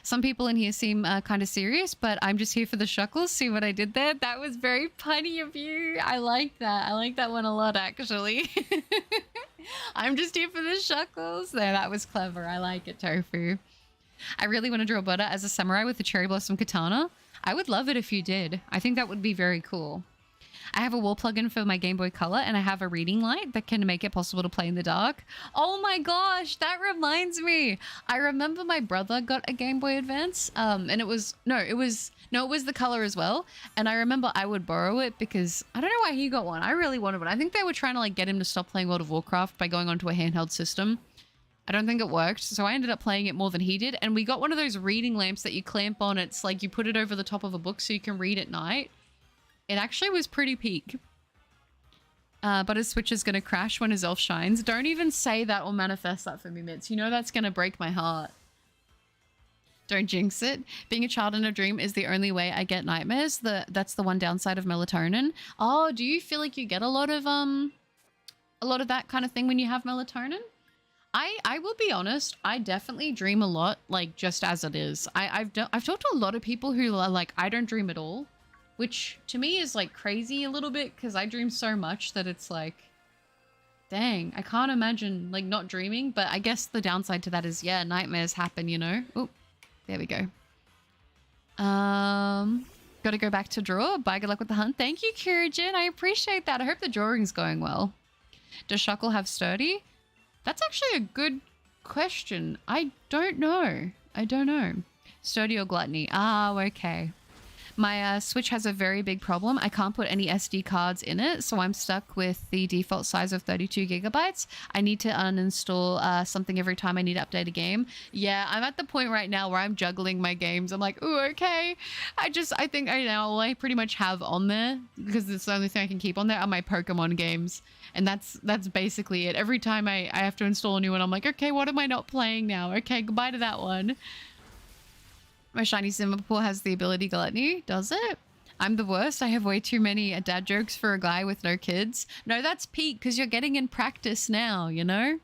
Some people in here seem kind of serious, but I'm just here for the Shuckles. See what I did there? That was very punny of you. I like that. I like that one a lot, actually. I'm just here for the Shuckles. There, that was clever. I like it, Tofu. I really want to draw Butter as a samurai with a cherry blossom katana. I would love it if you did. I think that would be very cool. I have a wall plugin for my Game Boy Color, and I have a reading light that can make it possible to play in the dark. Oh my gosh, that reminds me. I remember my brother got a Game Boy Advance, and it was the Color as well. And I remember I would borrow it because I don't know why he got one. I really wanted one. I think they were trying to like get him to stop playing World of Warcraft by going onto a handheld system. I don't think it worked, so I ended up playing it more than he did. And we got one of those reading lamps that you clamp on. It's like you put it over the top of a book so you can read at night. It actually was pretty peak. But his Switch is going to crash when his elf shines. Don't even say that or manifest that for me, Mitz. You know that's going to break my heart. Don't jinx it. Being a child in a dream is the only way I get nightmares. That's the one downside of melatonin. Oh, do you feel like you get a lot of that kind of thing when you have melatonin? I will be honest, I definitely dream a lot, like just as it is. I've talked to a lot of people who are like, I don't dream at all, which to me is like crazy a little bit because I dream so much that it's like, dang, I can't imagine like not dreaming. But I guess the downside to that is, yeah, nightmares happen, you know. Oh, there we go. Got to go back to draw. Bye, good luck with the hunt. Thank you, Kyrijin. I appreciate that. I hope the drawing's going well. Does Shuckle have sturdy? That's actually a good question. I don't know. Sturdy or gluttony? Ah, okay. My Switch has a very big problem. I can't put any SD cards in it, so I'm stuck with the default size of 32 gigabytes. I need to uninstall something every time I need to update a game. Yeah, I'm at the point right now where I'm juggling my games. I'm like, ooh, okay. I think all I pretty much have on there, because it's the only thing I can keep on there, are my Pokemon games. And that's basically it. Every time I have to install a new one, I'm like, okay, what am I not playing now? Okay, goodbye to that one. My shiny Singapore has the ability gluttony. Does it? I'm the worst. I have way too many dad jokes for a guy with no kids. No, that's peak because you're getting in practice now, you know?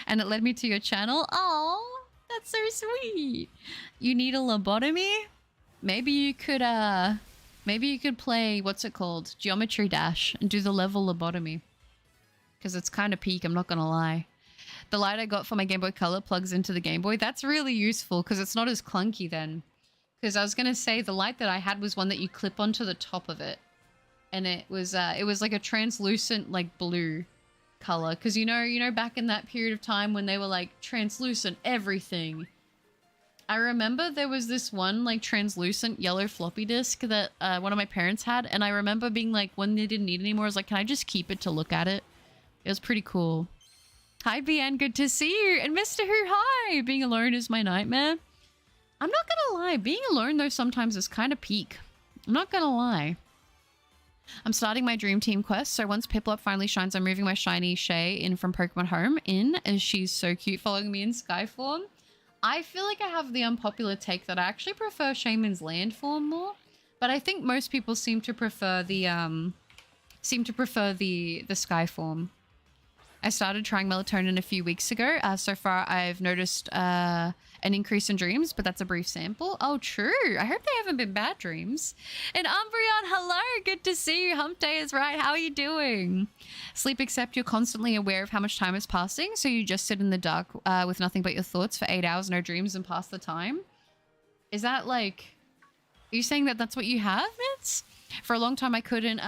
And it led me to your channel. Oh, that's so sweet. You need a lobotomy? Maybe you could play, what's it called? Geometry Dash and do the level lobotomy. Because it's kind of peak, I'm not going to lie. The light I got for my Game Boy Color plugs into the Game Boy. That's really useful because it's not as clunky then. Because I was going to say the light that I had was one that you clip onto the top of it. And it was like a translucent like blue color. Because you know back in that period of time when they were like translucent everything. I remember there was this one like translucent yellow floppy disk that one of my parents had. And I remember being like, when they didn't need it anymore, I was like, can I just keep it to look at it? It was pretty cool. Hi, BN. Good to see you. And Mr. Who, hi. Being alone is my nightmare. I'm not gonna lie. Being alone, though, sometimes is kind of peak. I'm not gonna lie. I'm starting my Dream Team quest. So once Piplup finally shines, I'm moving my shiny Shay in from Pokemon Home in, as she's so cute following me in Sky form. I feel like I have the unpopular take that I actually prefer Shaman's Land form more. But I think most people seem to prefer the Sky form. I started trying melatonin a few weeks ago. So far, I've noticed an increase in dreams, but that's a brief sample. Oh, true. I hope they haven't been bad dreams. And Umbreon, hello. Good to see you. Hump day is right. How are you doing? Sleep, except you're constantly aware of how much time is passing. So you just sit in the dark with nothing but your thoughts for 8 hours, no dreams, and pass the time. Is that like... Are you saying that that's what you have, Mitz? For a long time, I couldn't...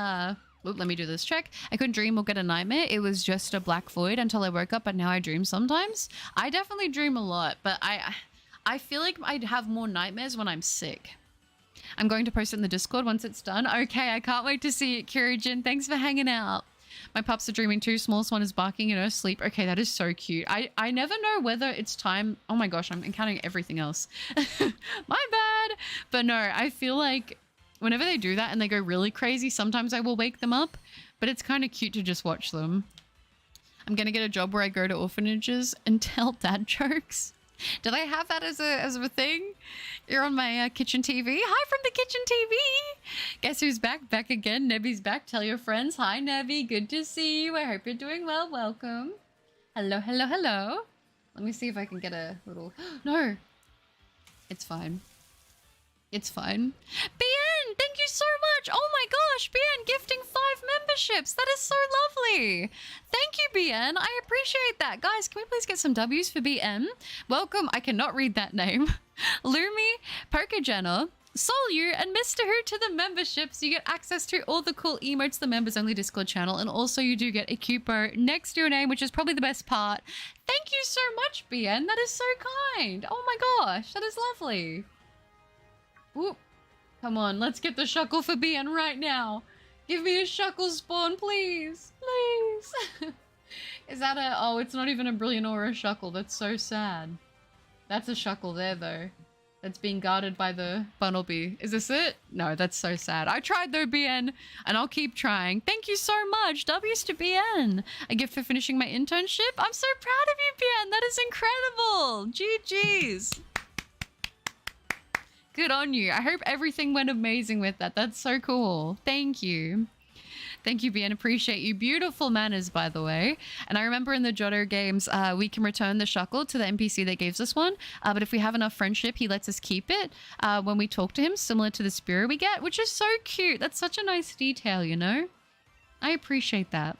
let me do this check. I couldn't dream or get a nightmare. It was just a black void until I woke up, but now I dream sometimes. I definitely dream a lot, but I feel like I'd have more nightmares when I'm sick. I'm going to post it in the Discord once it's done. Okay, I can't wait to see it, Kyrijin. Thanks for hanging out. My pups are dreaming too. Smallest one is barking in her sleep. Okay, that is so cute. I never know whether it's time. Oh my gosh, I'm encountering everything else. My bad. But no, I feel like whenever they do that and they go really crazy, sometimes I will wake them up, but it's kind of cute to just watch them. I'm going to get a job where I go to orphanages and tell dad jokes. Did I have that as a thing? You're on my kitchen TV. Hi from the kitchen TV. Guess who's back? Back again. Nebby's back. Tell your friends. Hi, Nebby. Good to see you. I hope you're doing well. Welcome. Hello, hello, hello. Let me see if I can get a little... No. It's fine. It's fine. BN, thank you so much. Oh my gosh, BN gifting 5 memberships. That is so lovely. Thank you, BN. I appreciate that. Guys, can we please get some W's for BN? Welcome. I cannot read that name. Lumi, Pokejenna, Solyu and Mr. Who to the memberships. You get access to all the cool emotes, the members only Discord channel, and also you do get a cupo next to your name, which is probably the best part. Thank you so much, BN. That is so kind. Oh my gosh, that is lovely. Whoop. Come on, let's get the Shuckle for BN right now. Give me a Shuckle spawn, please. Please. Is that a... Oh, it's not even a Brilliant or a Shuckle. That's so sad. That's a Shuckle there, though. That's being guarded by the Bunnelby. Is this it? No, that's so sad. I tried though, BN, and I'll keep trying. Thank you so much. W's to BN. A gift for finishing my internship. I'm so proud of you, BN. That is incredible. GG's. Good on you. I hope everything went amazing with that. That's so cool. Thank you. Thank you, BN. Appreciate you. Beautiful manners, by the way. And I remember in the Johto games, we can return the Shuckle to the NPC that gives us one. But if we have enough friendship, he lets us keep it when we talk to him, similar to the Spearow we get, which is so cute. That's such a nice detail, you know? I appreciate that.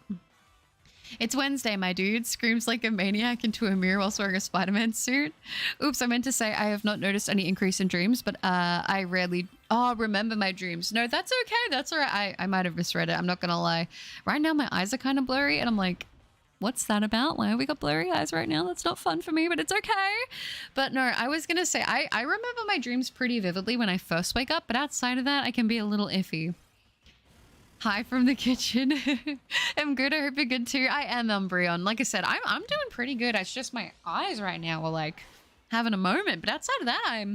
It's Wednesday, my dude. Screams like a maniac into a mirror whilst wearing a Spider-Man suit. Oops, I meant to say I have not noticed any increase in dreams, but I rarely... Oh, remember my dreams. No, that's okay. That's all right. I might have misread it. I'm not going to lie. Right now, my eyes are kind of blurry, and I'm like, what's that about? Why have we got blurry eyes right now? That's not fun for me, but it's okay. But no, I was going to say, I remember my dreams pretty vividly when I first wake up, but outside of that, I can be a little iffy. Hi from the kitchen. I'm good. I hope you're good too. I am Umbreon. Like I said, I'm doing pretty good. It's just my eyes right now are like having a moment. But outside of that,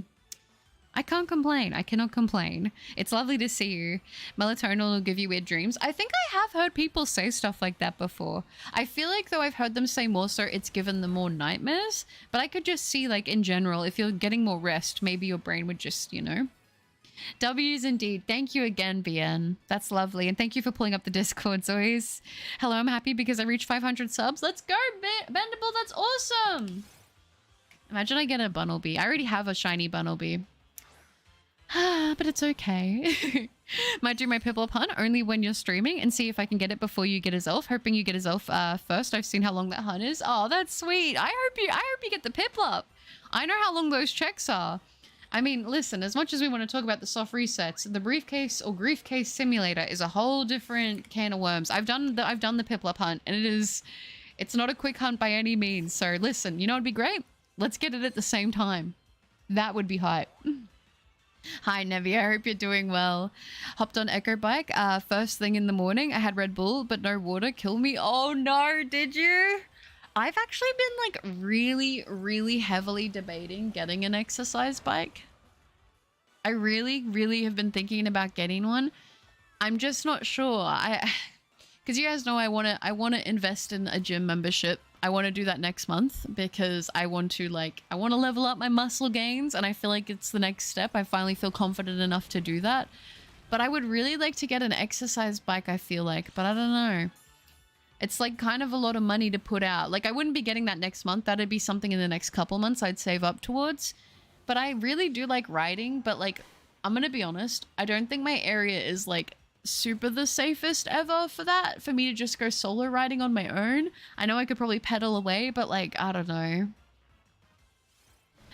I can't complain. I cannot complain. It's lovely to see you. Melatonin will give you weird dreams. I think I have heard people say stuff like that before. I feel like though I've heard them say more so it's given them more nightmares. But I could just see like in general, if you're getting more rest, maybe your brain would just, you know. W's indeed. Thank you again, BN. That's lovely. And thank you for pulling up the Discord, Zoes. Hello, I'm happy because I reached 500 subs. Let's go, Bendable. That's awesome. Imagine I get a Bunnelby. I already have a shiny Bunnelby. But it's okay. Might do my Piplup hunt only when you're streaming and see if I can get it before you get a Zelf. Hoping you get a Zelf first. I've seen how long that hunt is. Oh, that's sweet. I hope you get the Piplup. I know how long those checks are. I mean, listen, as much as we want to talk about the soft resets, the briefcase or griefcase simulator is a whole different can of worms. I've done the Piplup hunt, and it's not a quick hunt by any means. So listen, you know what'd be great? Let's get it at the same time. That would be hype. Hi, Nevi. I hope you're doing well. Hopped on Echo Bike. First thing in the morning, I had Red Bull, but no water. Kill me. Oh no, did you? I've actually been like really, really heavily debating getting an exercise bike. I really, really have been thinking about getting one. I'm just not sure. Because you guys know I want to invest in a gym membership. I want to do that next month because I want to level up my muscle gains, and I feel like it's the next step. I finally feel confident enough to do that. But I would really like to get an exercise bike, I feel like, but I don't know. It's like kind of a lot of money to put out. Like I wouldn't be getting that next month. That'd be something in the next couple months I'd save up towards. But I really do like riding. But like, I'm going to be honest. I don't think my area is like super the safest ever for that. For me to just go solo riding on my own. I know I could probably pedal away, but like, I don't know.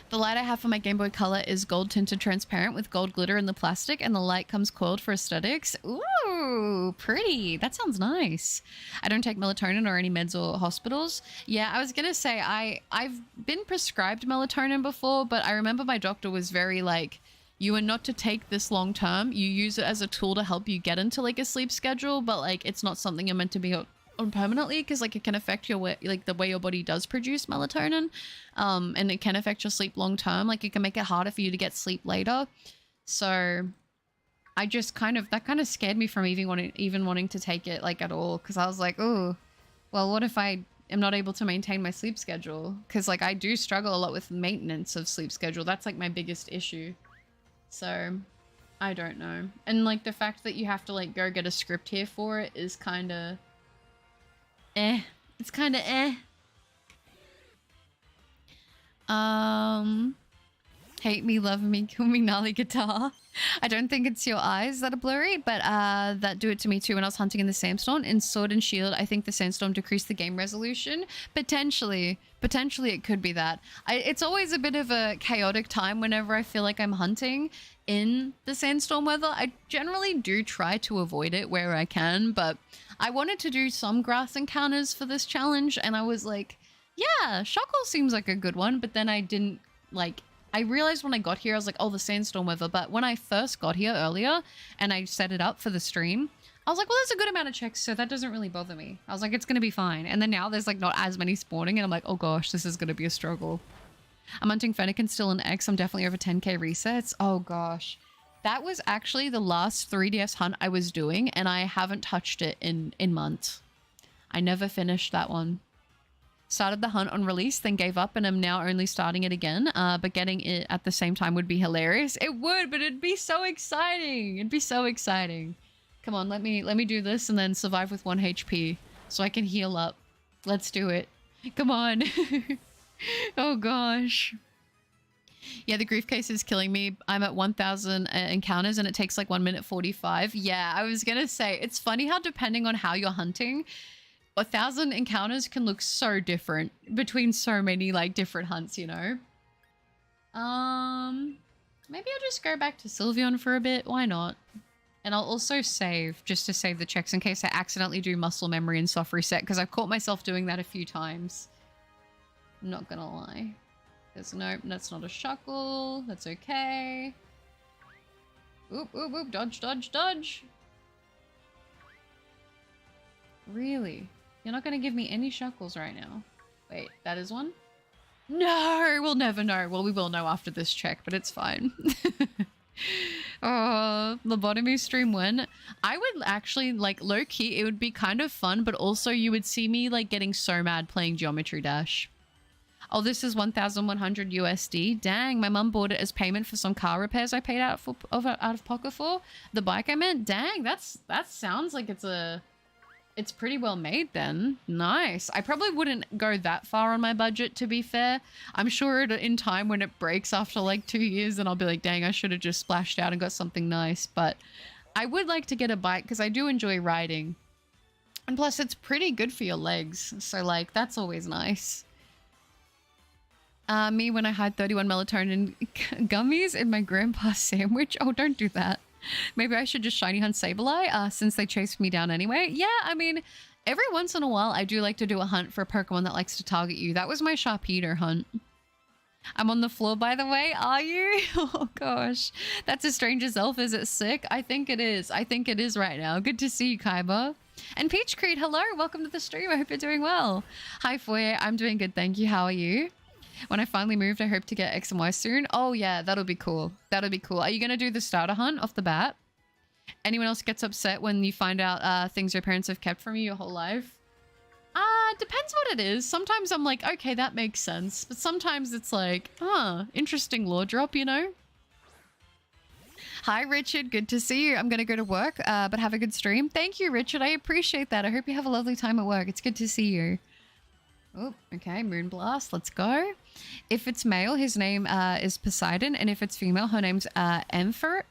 The light I have for my Game Boy Color is gold tinted transparent with gold glitter in the plastic, and the light comes coiled for aesthetics. Ooh, pretty. That sounds nice. I don't take melatonin or any meds or hospitals. Yeah, I was gonna say I've been prescribed melatonin before, but I remember my doctor was very like, you are not to take this long term. You use it as a tool to help you get into like a sleep schedule, but like it's not something you're meant to be on permanently, because like it can affect your way, like the way your body does produce melatonin, and it can affect your sleep long term. Like it can make it harder for you to get sleep later. So I just that kind of scared me from even wanting to take it like at all, because I was like, oh, well, what if I am not able to maintain my sleep schedule? Because like I do struggle a lot with maintenance of sleep schedule. That's like my biggest issue. So I don't know. And like the fact that you have to like go get a script here for it is kind of it's kind of Hate me, love me, kill me, gnarly guitar. I don't think it's your eyes that are blurry, but that do it to me too when I was hunting in the sandstorm. In Sword and Shield, I think the sandstorm decreased the game resolution. Potentially it could be that. It's always a bit of a chaotic time whenever I feel like I'm hunting in the sandstorm weather. I generally do try to avoid it where I can, but I wanted to do some grass encounters for this challenge, and I was like, yeah, Shuckle seems like a good one, but then I didn't like... I realized when I got here, I was like, oh, the sandstorm weather. But when I first got here earlier and I set it up for the stream, I was like, well, there's a good amount of checks, so that doesn't really bother me. I was like, it's going to be fine. And then now there's like not as many spawning and I'm like, oh gosh, this is going to be a struggle. I'm hunting Fennekin still in X. I'm definitely over 10k resets. Oh gosh. That was actually the last 3DS hunt I was doing and I haven't touched it in months. I never finished that one. Started the hunt on release, then gave up and I'm now only starting it again. But getting it at the same time would be hilarious. It would, but it'd be so exciting. It'd be so exciting. Come on, let me do this and then survive with 1 HP so I can heal up. Let's do it. Come on. Oh gosh. Yeah, the grief case is killing me. I'm at 1,000 encounters and it takes like 1 minute 45. Yeah, I was gonna say, it's funny how depending on how you're hunting, 1,000 encounters can look so different between so many like different hunts, you know? Maybe I'll just go back to Sylveon for a bit. Why not? And I'll also save just to save the checks in case I accidentally do muscle memory and soft reset because I've caught myself doing that a few times. I'm not gonna lie. There's no, that's not a Shuckle. That's okay. Oop, oop, oop. Dodge, dodge, dodge. Really? You're not going to give me any Shuckles right now. Wait, that is one? No, we'll never know. Well, we will know after this check, but it's fine. Oh, lobotomy stream when? I would actually, like, low-key, it would be kind of fun, but also you would see me, like, getting so mad playing Geometry Dash. Oh, this is 1,100 USD. Dang, my mum bought it as payment for some car repairs I paid out of pocket for. The bike I meant? Dang, that sounds like it's pretty well made then. Nice. I probably wouldn't go that far on my budget, to be fair. I'm sure in time when it breaks after like 2 years, then I'll be like, dang, I should have just splashed out and got something nice. But I would like to get a bike because I do enjoy riding. And plus, it's pretty good for your legs. So like, that's always nice. Me when I had 31 melatonin gummies in my grandpa's sandwich. Oh, don't do that. Maybe I should just shiny hunt Sableye since they chased me down anyway. Yeah, I mean, every once in a while I do like to do a hunt for a Pokemon that likes to target you. That was my Sharpedo hunt. I'm on the floor, by the way. Are you? Oh gosh. That's as strange as Elf. Is it sick? I think it is. I think it is right now. Good to see you, Kaiba. And Peach Creed, hello. Welcome to the stream. I hope you're doing well. Hi, Foyer. I'm doing good, thank you. How are you? When I finally moved, I hope to get X and Y soon. Oh yeah, that'll be cool. That'll be cool. Are you going to do the starter hunt off the bat? Anyone else gets upset when you find out things your parents have kept from you your whole life? Depends what it is. Sometimes I'm like, okay, that makes sense. But sometimes it's like, interesting lore drop, you know? Hi, Richard. Good to see you. I'm going to go to work, but have a good stream. Thank you, Richard. I appreciate that. I hope you have a lovely time at work. It's good to see you. Oh, okay. Moonblast. Let's go. If it's male, his name is Poseidon. And if it's female, her name's Amphitrite.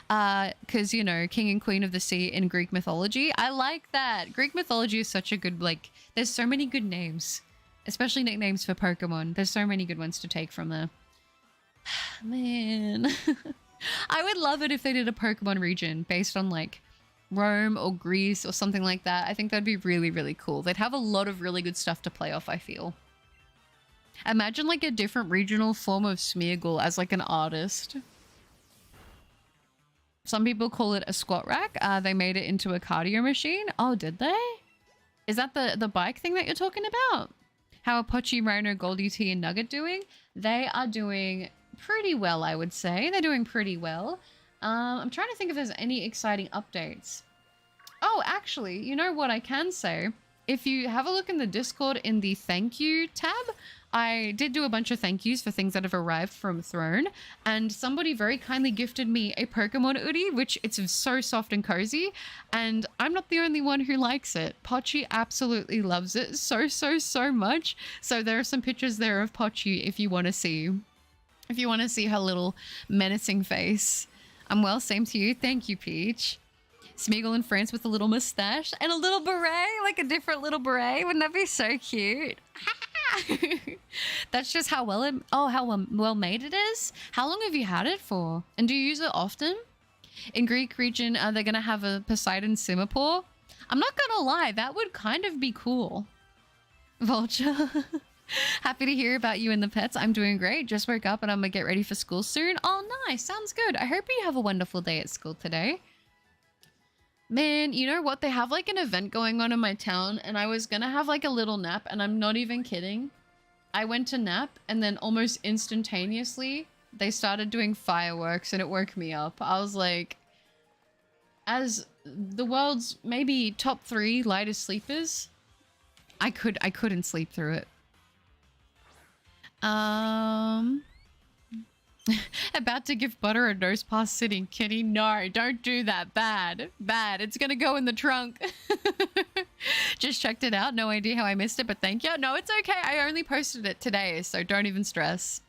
Because, you know, king and queen of the sea in Greek mythology. I like that. Greek mythology is such a good, like, there's so many good names. Especially nicknames for Pokemon. There's so many good ones to take from there. Man. I would love it if they did a Pokemon region based on, like, Rome or Greece or something like that. I think that'd be really, really cool. They'd have a lot of really good stuff to play off, I feel. Imagine like a different regional form of Smeargle as like an artist. Some people call it a squat rack. They made it into a cardio machine. Oh, did they? Is that the bike thing that you're talking about? How are Pochi, Rhino, Goldie T, and Nugget doing? They are doing pretty well, I would say. They're doing pretty well. I'm trying to think if there's any exciting updates. Oh, actually, you know what I can say? If you have a look in the Discord in the thank you tab, I did do a bunch of thank yous for things that have arrived from Throne, and somebody very kindly gifted me a Pokemon hoodie, which it's so soft and cozy, and I'm not the only one who likes it. Pochi absolutely loves it so much. So there are some pictures there of Pochi if you want to see. If you want to see her little menacing face. I'm well, same to you. Thank you, Peach. Smeagol in France with a little mustache and a little beret, like a different little beret. Wouldn't that be so cute? That's just how well made it is. How long have you had it for? And do you use it often? In Greek region, they're gonna have a Poseidon Singapore. I'm not gonna lie, that would kind of be cool. Vulture. Happy to hear about you and the pets. I'm doing great. Just woke up and I'm gonna get ready for school soon. Oh, nice. Sounds good. I hope you have a wonderful day at school today. Man, you know what? They have like an event going on in my town and I was gonna have like a little nap and I'm not even kidding. I went to nap and then almost instantaneously they started doing fireworks and it woke me up. I was like, as the world's maybe top 3 lightest sleepers, I couldn't sleep through it. About to give Butter a nose pass sitting kitty. No, don't do that. Bad. It's gonna go in the trunk. Just checked it out. No idea how I missed it, but thank you. No, it's okay. I only posted it today, so don't even stress.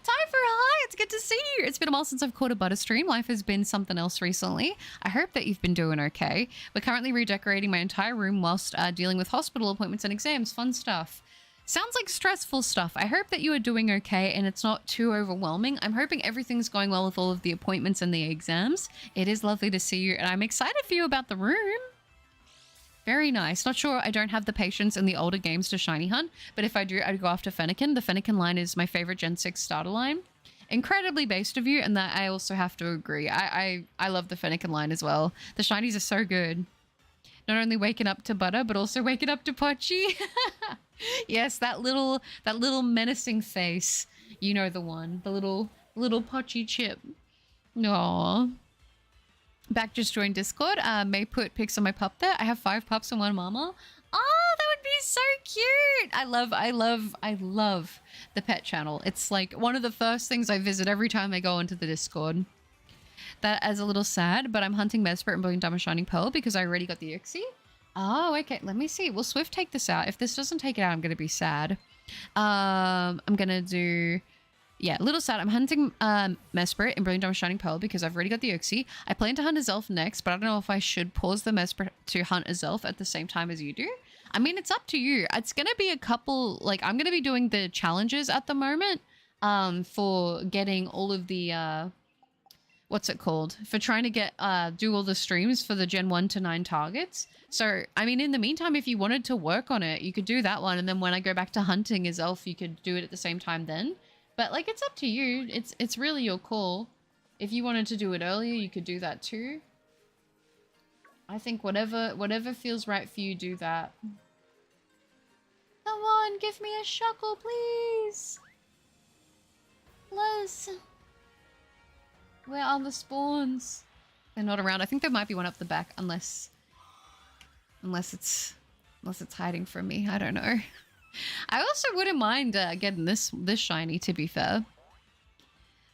Time for a hi. It's good to see you. It's been a while since I've caught a Butter stream. Life has been something else recently. I hope that you've been doing okay. We're currently redecorating my entire room whilst dealing with hospital appointments and exams. Fun stuff. Sounds like stressful stuff. I hope that you are doing okay and it's not too overwhelming. I'm hoping everything's going well with all of the appointments and the exams. It is lovely to see you and I'm excited for you about the room. Very nice. Not sure I don't have the patience in the older games to shiny hunt, but if I do, I'd go after Fennekin. The Fennekin line is my favorite Gen 6 starter line. Incredibly based of you, and that I also have to agree. I love the Fennekin line as well. The shinies are so good. Not only waking up to Butter, but also waking up to Pochi. Yes, that little menacing face. You know the one. The little Pochi chip. Aww. Back just joined Discord. May put pics of my pup there. I have 5 pups and 1 mama. Oh, that would be so cute. I love the pet channel. It's like one of the first things I visit every time I go into the Discord. That is a little sad, but I'm hunting Mesprit and Brilliant Diamond Shining Pearl because I already got the Ixie. Oh, okay. Let me see. Will Swift take this out? If this doesn't take it out, I'm going to be sad. I'm going to do... Yeah, a little sad. I'm hunting Mesprit and Brilliant Diamond Shining Pearl because I've already got the Ixie. I plan to hunt a Zelf next, but I don't know if I should pause the Mesprit to hunt a Zelf at the same time as you do. I mean, it's up to you. It's going to be a couple... Like, I'm going to be doing the challenges at the moment for getting all of the... what's it called? For trying to get do all the streams for the Gen 1 to 9 targets. So, I mean, in the meantime, if you wanted to work on it, you could do that one. And then when I go back to hunting as elf, you could do it at the same time then. But, like, it's up to you. It's really your call. If you wanted to do it earlier, you could do that too. I think whatever feels right for you, do that. Come on, give me a Shuckle, please. Liz. Where are the spawns? They're not around. I think there might be one up the back, unless it's hiding from me. I don't know. I also wouldn't mind getting this shiny, to be fair.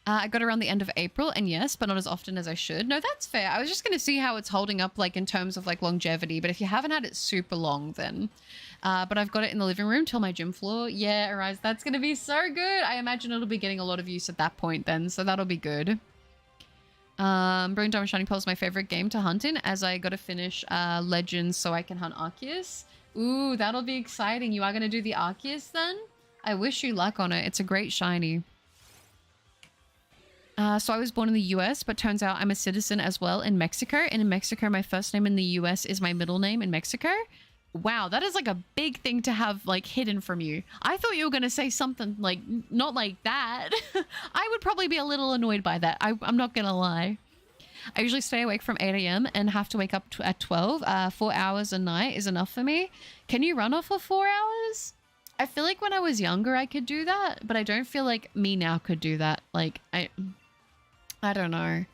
I got around the end of April, and yes, but not as often as I should. No, that's fair. I was just going to see how it's holding up, like, in terms of, like, longevity. But if you haven't had it super long, then... but I've got it in the living room till my gym floor. Yeah, Arise, that's going to be so good. I imagine it'll be getting a lot of use at that point then, so that'll be good. Brilliant Diamond Shining Pearl is my favorite game to hunt in, as I got to finish Legends so I can hunt Arceus. Ooh, that'll be exciting. You are going to do the Arceus then? I wish you luck on it. It's a great shiny. So I was born in the US, but turns out I'm a citizen as well in Mexico. And in Mexico, my first name in the US is my middle name in Mexico. Wow, that is like a big thing to have like hidden from you. I thought you were going to say something like, not like that. I would probably be a little annoyed by that. I'm not going to lie. I usually stay awake from 8 a.m. and have to wake up at 12. 4 hours a night is enough for me. Can you run off for 4 hours? I feel like when I was younger, I could do that, but I don't feel like me now could do that. Like, I don't know.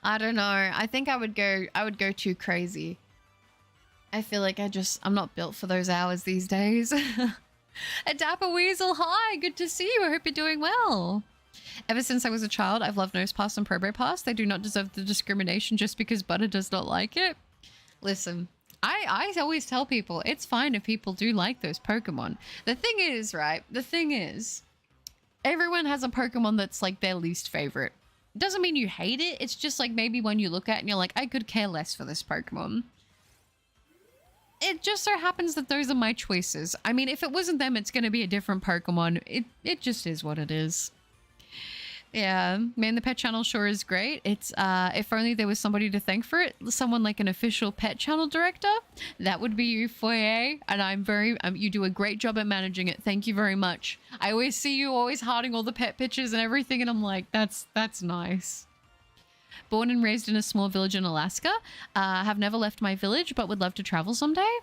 I think I would go too crazy. I feel like I'm not built for those hours these days. A Dapper Weasel, hi, good to see you. I hope you're doing well. Ever since I was a child, I've loved Nose Pass and Probo Pass. They do not deserve the discrimination just because Butter does not like it. Listen, I always tell people it's fine if people do like those Pokemon. The thing is, right? The thing is, Everyone has a Pokemon that's like their least favorite. Doesn't mean you hate it. It's just like maybe when you look at it and you're like, I could care less for this Pokemon. It just so happens that those are my choices. I mean, if it wasn't them, it's going to be a different Pokemon. It just is what it is. Yeah, man, the pet channel sure is great. It's if only there was somebody to thank for it, someone like an official pet channel director. That would be you, Foyer, and I'm very you do a great job at managing it. Thank you very much. I always see you always hearting all the pet pictures and everything, and I'm like, that's nice. Born and raised in a small village in Alaska. Have never left my village, but would love to travel someday.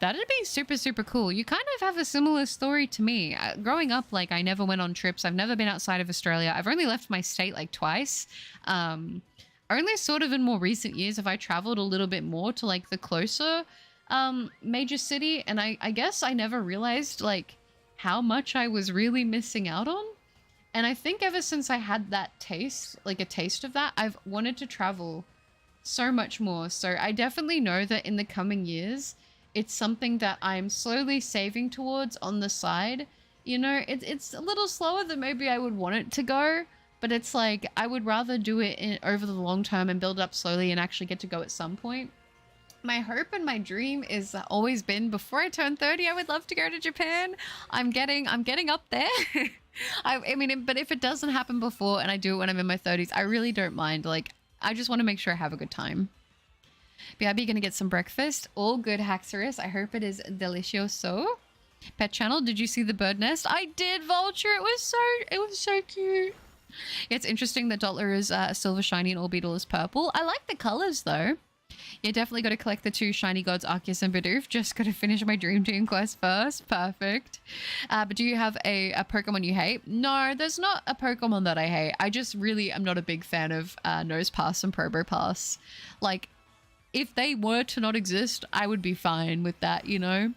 That'd be super, super cool. You kind of have a similar story to me. Growing up, like, I never went on trips. I've never been outside of Australia. I've only left my state like twice. Only sort of in more recent years have I traveled a little bit more to like the closer major city. And I guess I never realized like how much I was really missing out on. And I think ever since I had that taste, like a taste of that, I've wanted to travel so much more. So I definitely know that in the coming years, it's something that I'm slowly saving towards on the side. You know, it's a little slower than maybe I would want it to go, but it's like I would rather do it over the long term and build up slowly and actually get to go at some point. My hope and my dream is always been before I turn 30, I would love to go to Japan. I'm getting up there. I mean, but if it doesn't happen before and I do it when I'm in my 30s, I really don't mind. Like, I just want to make sure I have a good time. BRB gonna get some breakfast. All good, Haxorus. I hope it is delicioso. Pet channel, did you see the bird nest? I did, Vulture. It was so cute. It's interesting that Dottler is silver shiny and Orbeetle is purple. I like the colors though. Yeah, definitely got to collect the 2 shiny gods, Arceus and Bidoof. Just got to finish my Dream Team quest first. Perfect. But do you have a Pokemon you hate? No, there's not a Pokemon that I hate. I just really am not a big fan of Nosepass and Probopass. Like, if they were to not exist, I would be fine with that, you know?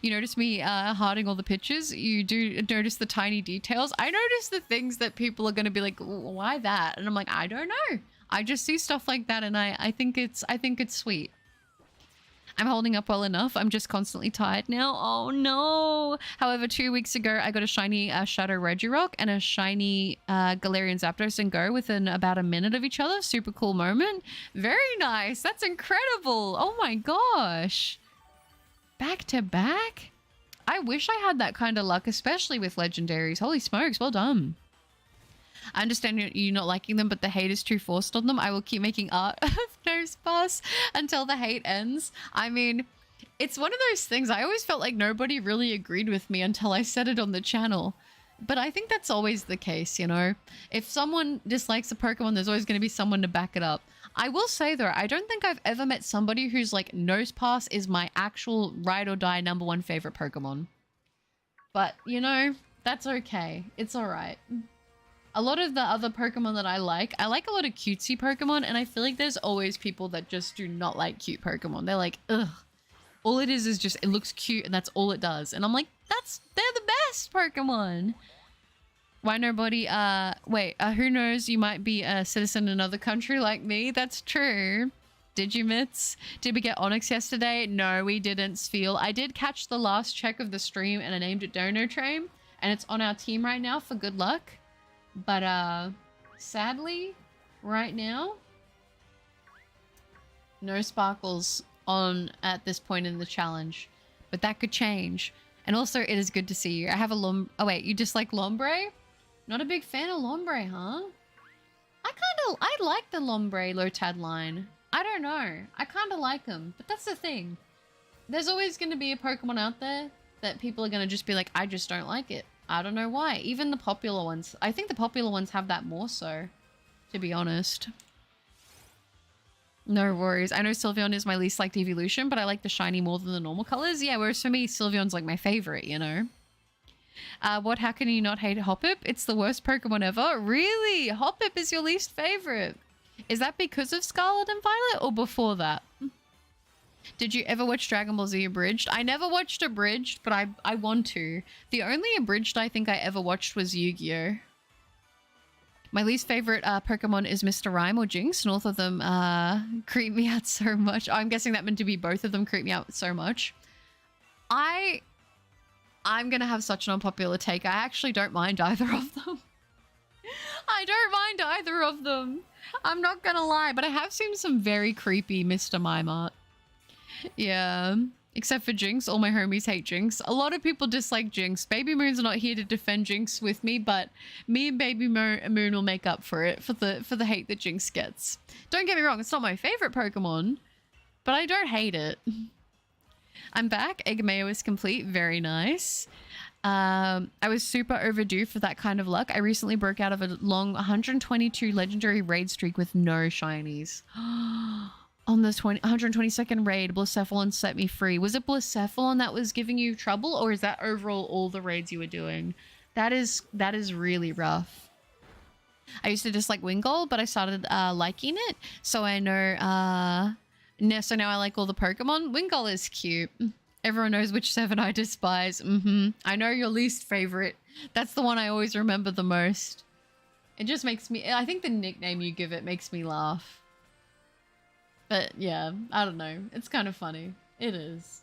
You notice me hearting all the pictures. You do notice the tiny details. I notice the things that people are going to be like, why that? And I'm like, I don't know. I just see stuff like that and I think it's sweet. I'm holding up well enough. I'm just constantly tired now. Oh no. However, 2 weeks ago, I got a shiny Shadow Regirock and a shiny Galarian Zapdos and Go within about a minute of each other. Super cool moment. Very nice. That's incredible. Oh my gosh. Back to back? I wish I had that kind of luck, especially with legendaries. Holy smokes, well done. I understand you not liking them, but the hate is too forced on them. I will keep making art of Nosepass until the hate ends. I mean, it's one of those things. I always felt like nobody really agreed with me until I said it on the channel. But I think that's always the case, you know? If someone dislikes a Pokemon, there's always going to be someone to back it up. I will say, though, I don't think I've ever met somebody who's like, Nosepass is my actual ride or die #1 favorite Pokemon. But, you know, that's okay. It's all right. A lot of the other Pokemon that I like a lot of cutesy Pokemon, and I feel like there's always people that just do not like cute Pokemon. They're like, ugh. All it is just, it looks cute and that's all it does. And I'm like, they're the best Pokemon. Why nobody, who knows, you might be a citizen in another country like me. That's true. Digimits. Did we get Onyx yesterday? No, we didn't, Sfeel. I did catch the last check of the stream and I named it Dono Train, and it's on our team right now for good luck. But, sadly, right now, no sparkles on at this point in the challenge. But that could change. And also, it is good to see you. I have a oh wait, you dislike Lombre? Not a big fan of Lombre, huh? I like the Lombre Lotad line. I don't know. I kind of like them. But that's the thing. There's always going to be a Pokemon out there that people are going to just be like, I just don't like it. I don't know why. Even the popular ones. I think the popular ones have that more so, to be honest. No worries. I know Sylveon is my least liked evolution, but I like the shiny more than the normal colors. Yeah, whereas for me, Sylveon's like my favorite, you know? How can you not hate Hoppip? It's the worst Pokemon ever. Really? Hoppip is your least favorite? Is that because of Scarlet and Violet or before that? Did you ever watch Dragon Ball Z Abridged? I never watched Abridged, but I want to. The only Abridged I think I ever watched was Yu-Gi-Oh! My least favorite Pokemon is Mr. Rhyme or Jinx. North of them creep me out so much. I'm guessing that meant to be both of them creep me out so much. I I'm gonna have such an unpopular take. I actually don't mind either of them. I don't mind either of them. I'm not gonna lie, but I have seen some very creepy Mr. Mime art. Yeah. Except for Jinx. All my homies hate Jinx. A lot of people dislike Jinx. Baby Moon's not here to defend Jinx with me, but me and Baby Moon will make up for it, for the hate that Jinx gets. Don't get me wrong, it's not my favorite Pokemon, but I don't hate it. I'm back. Egg Mayo is complete. Very nice. I was super overdue for that kind of luck. I recently broke out of a long 122 legendary raid streak with no shinies. On the 122nd raid, Blacephalon set me free. Was it Blacephalon that was giving you trouble, or is that overall all the raids you were doing? That is really rough. I used to dislike Wingull, but I started liking it, so I know so now I like all the Pokemon. Wingull is cute. Everyone knows which 7 I despise. I know your least favorite. That's the one I always remember the most. It just makes me... I think the nickname you give it makes me laugh. But yeah, I don't know. It's kind of funny. It is.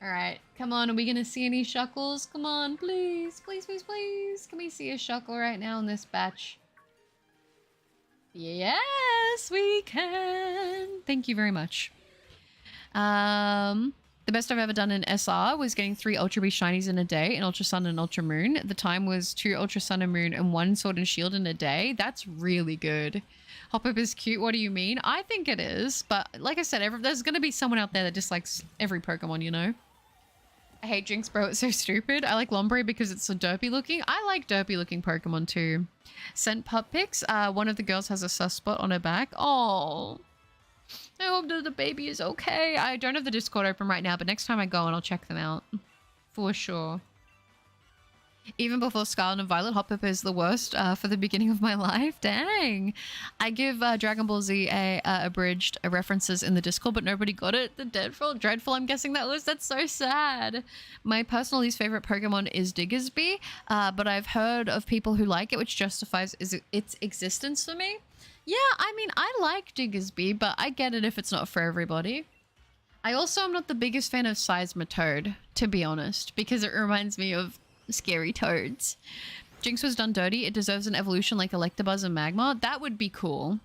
Alright, come on. Are we going to see any Shuckles? Come on, please. Please, please, please. Can we see a Shuckle right now in this batch? Yes, we can. Thank you very much. The best I've ever done in SR was getting 3 Ultra Beast shinies in a day in Ultra Sun and Ultra Moon. The time was 2 Ultra Sun and Moon and 1 Sword and Shield in a day. That's really good. Hop-Up is cute. What do you mean? I think it is, but like I said, there's going to be someone out there that dislikes every Pokemon, you know? I hate Jinx, bro. It's so stupid. I like Lombre because it's so derpy looking. I like derpy looking Pokemon too. Sent pup pics. One of the girls has a sus spot on her back. Oh, I hope that the baby is okay. I don't have the Discord open right now, but next time I go and I'll check them out. For sure. Even before Scarlet and Violet, Hop-Up is the worst for the beginning of my life. Dang. I give Dragon Ball Z abridged references in the Discord, but nobody got it. The Dreadful, I'm guessing that was. That's so sad. My personal least favorite Pokemon is Diggersby, but I've heard of people who like it, which justifies its existence for me. Yeah, I mean, I like Diggersby, but I get it if it's not for everybody. I also am not the biggest fan of Seismitoad, to be honest, because it reminds me of scary toads. Jinx was done dirty. It deserves an evolution like Electabuzz and Magmar. That would be cool.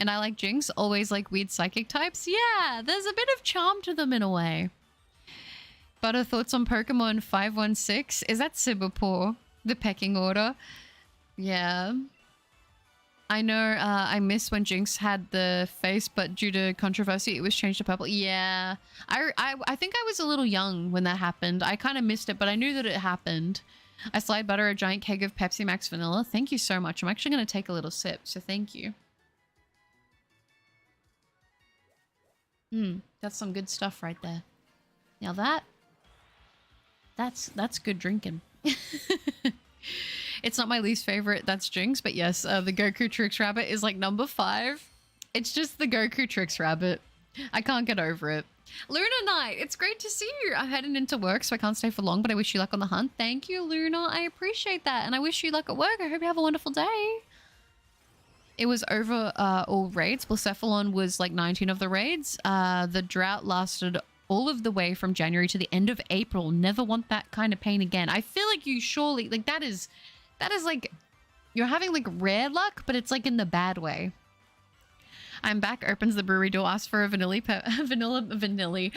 And I like Jinx, always like weird psychic types. Yeah, there's a bit of charm to them in a way. Butter, thoughts on Pokemon 516? Is that Sibapore? The pecking order? Yeah. I know I miss when Jinx had the face, but due to controversy, it was changed to purple. Yeah. I think I was a little young when that happened. I kind of missed it, but I knew that it happened. I slide butter a giant keg of Pepsi Max Vanilla. Thank you so much. I'm actually going to take a little sip, so thank you. That's some good stuff right there. Now that's good drinking. It's not my least favorite, that's Jinx, but yes, the Goku Tricks Rabbit is like number 5. It's just the Goku Tricks Rabbit. I can't get over it. Luna Knight, it's great to see you. I'm heading into work, so I can't stay for long, but I wish you luck on the hunt. Thank you, Luna. I appreciate that, and I wish you luck at work. I hope you have a wonderful day. It was over all raids. Blacephalon was like 19 of the raids. The drought lasted all of the way from January to the end of April. Never want that kind of pain again. I feel like you surely, like that is like, you're having like rare luck, but it's like in the bad way. I'm back, opens the brewery door, asks for a vanilla Pepsi.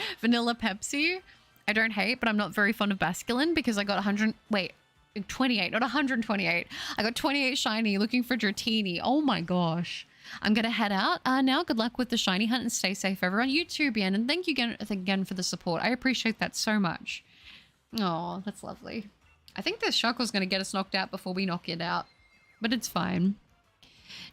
I don't hate, but I'm not very fond of Basculin because I got 28, not 128. I got 28 shiny looking for Dratini. Oh my gosh. I'm going to head out now. Good luck with the shiny hunt and stay safe, everyone. You too, Bien, and thank you again for the support. I appreciate that so much. Oh, that's lovely. I think this Shuckle's going to get us knocked out before we knock it out, but it's fine.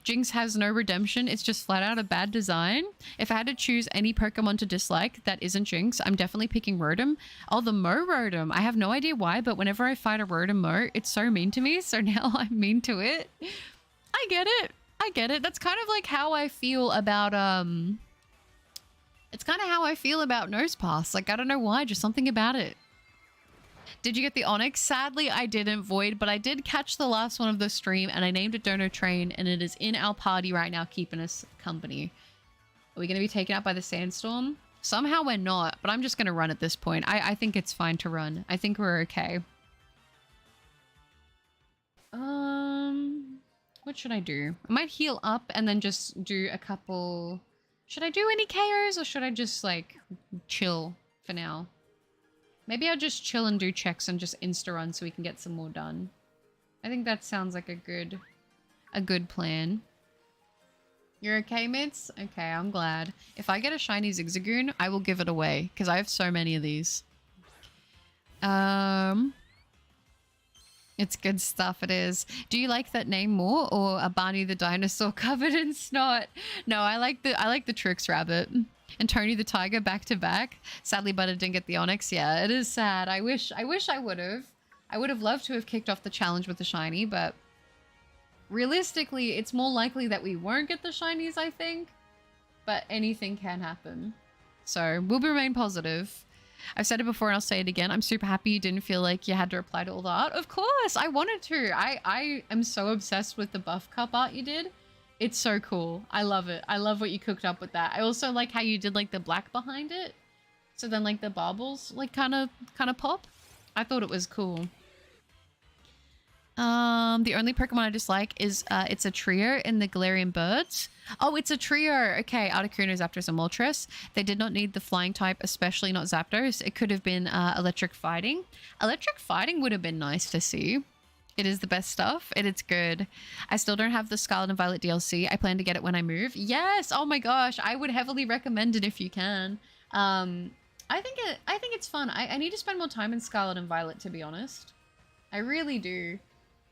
Jinx has no redemption. It's just flat out a bad design. If I had to choose any Pokemon to dislike that isn't Jinx, I'm definitely picking Rotom. Oh, the Mo Rotom. I have no idea why, but whenever I fight a Rotom Mo, it's so mean to me, so now I'm mean to it. I get it. I get it. That's kind of like how I feel about, it's kind of how I feel about Nosepass. Like, I don't know why, just something about it. Did you get the Onyx? Sadly, I didn't, Void, but I did catch the last one of the stream, and I named it Dono Train, and it is in our party right now, keeping us company. Are we going to be taken out by the sandstorm? Somehow we're not, but I'm just going to run at this point. I think it's fine to run. I think we're okay. What should I do? I might heal up and then just do a couple... Should I do any KOs or should I just, like, chill for now? Maybe I'll just chill and do checks and just insta-run so we can get some more done. I think that sounds like a good plan. You're okay, mates? Okay, I'm glad. If I get a shiny Zigzagoon, I will give it away because I have so many of these. It's good stuff, it is. Do you like that name more or a Barney the dinosaur covered in snot? No, I like the Trix rabbit. And Tony the tiger back to back. Sadly, Butter didn't get the Onyx. Yeah, it is sad. I wish I would have. I would have loved to have kicked off the challenge with the shiny, but realistically, it's more likely that we won't get the shinies, I think. But anything can happen. So we'll remain positive. I've said it before and I'll say it again. I'm super happy you didn't feel like you had to reply to all the art. Of course, I wanted to. I am so obsessed with the buff cup art you did. It's so cool. I love it. I love what you cooked up with that. I also like how you did like the black behind it. So then like the baubles like kind of pop. I thought it was cool. The only Pokemon I dislike is it's a trio in the Galarian birds. Oh, it's a trio. Okay, Articuno, Zapdos, and Moltres. They did not need the flying type, especially not Zapdos. It could have been electric fighting. Electric fighting would have been nice to see. It is the best stuff. It's good. I still don't have the Scarlet and Violet DLC. I plan to get it when I move. Yes. Oh my gosh. I would heavily recommend it if you can. I think it's fun. I need to spend more time in Scarlet and Violet, to be honest. I really do.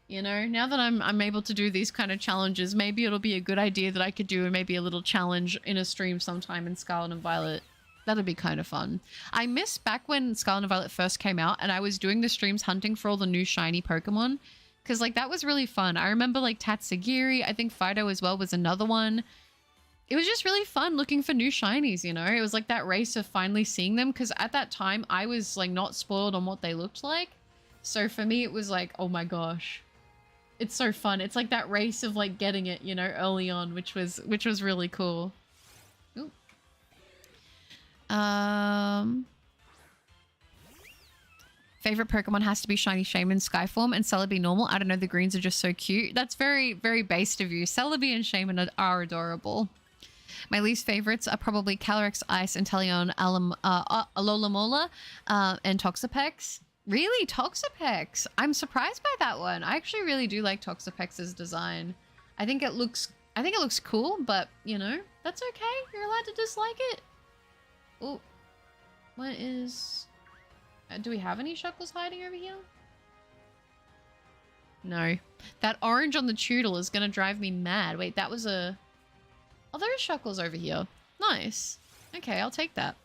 You know, now that I'm able to do these kind of challenges, maybe it'll be a good idea that I could do maybe a little challenge in a stream sometime in Scarlet and Violet. That'd be kind of fun. I miss back when Scarlet and Violet first came out and I was doing the streams hunting for all the new shiny Pokemon. Because, like, that was really fun. I remember, like, Tatsugiri, I think Fido as well was another one. It was just really fun looking for new shinies, you know? It was like that race of finally seeing them. Because at that time, I was, like, not spoiled on what they looked like. So for me, it was like, oh my gosh. It's so fun. It's like that race of, like, getting it, you know, early on, which was really cool. Ooh. Favorite Pokemon has to be Shiny Shaman Skyform and Celebi normal. I don't know, the greens are just so cute. That's very, very based of you. Celebi and Shaman are adorable. My least favorites are probably Calyrex, Ice, Inteleon, Alola, and Toxapex. Really? Toxapex? I'm surprised by that one. I actually really do like Toxapex's design. I think it looks cool, but, you know, that's okay. You're allowed to dislike it. Oh, what is... do we have any Shuckles hiding over here? No. That orange on the Choodle is going to drive me mad. Wait, that was a... Oh, there are Shuckles over here. Nice. Okay, I'll take that.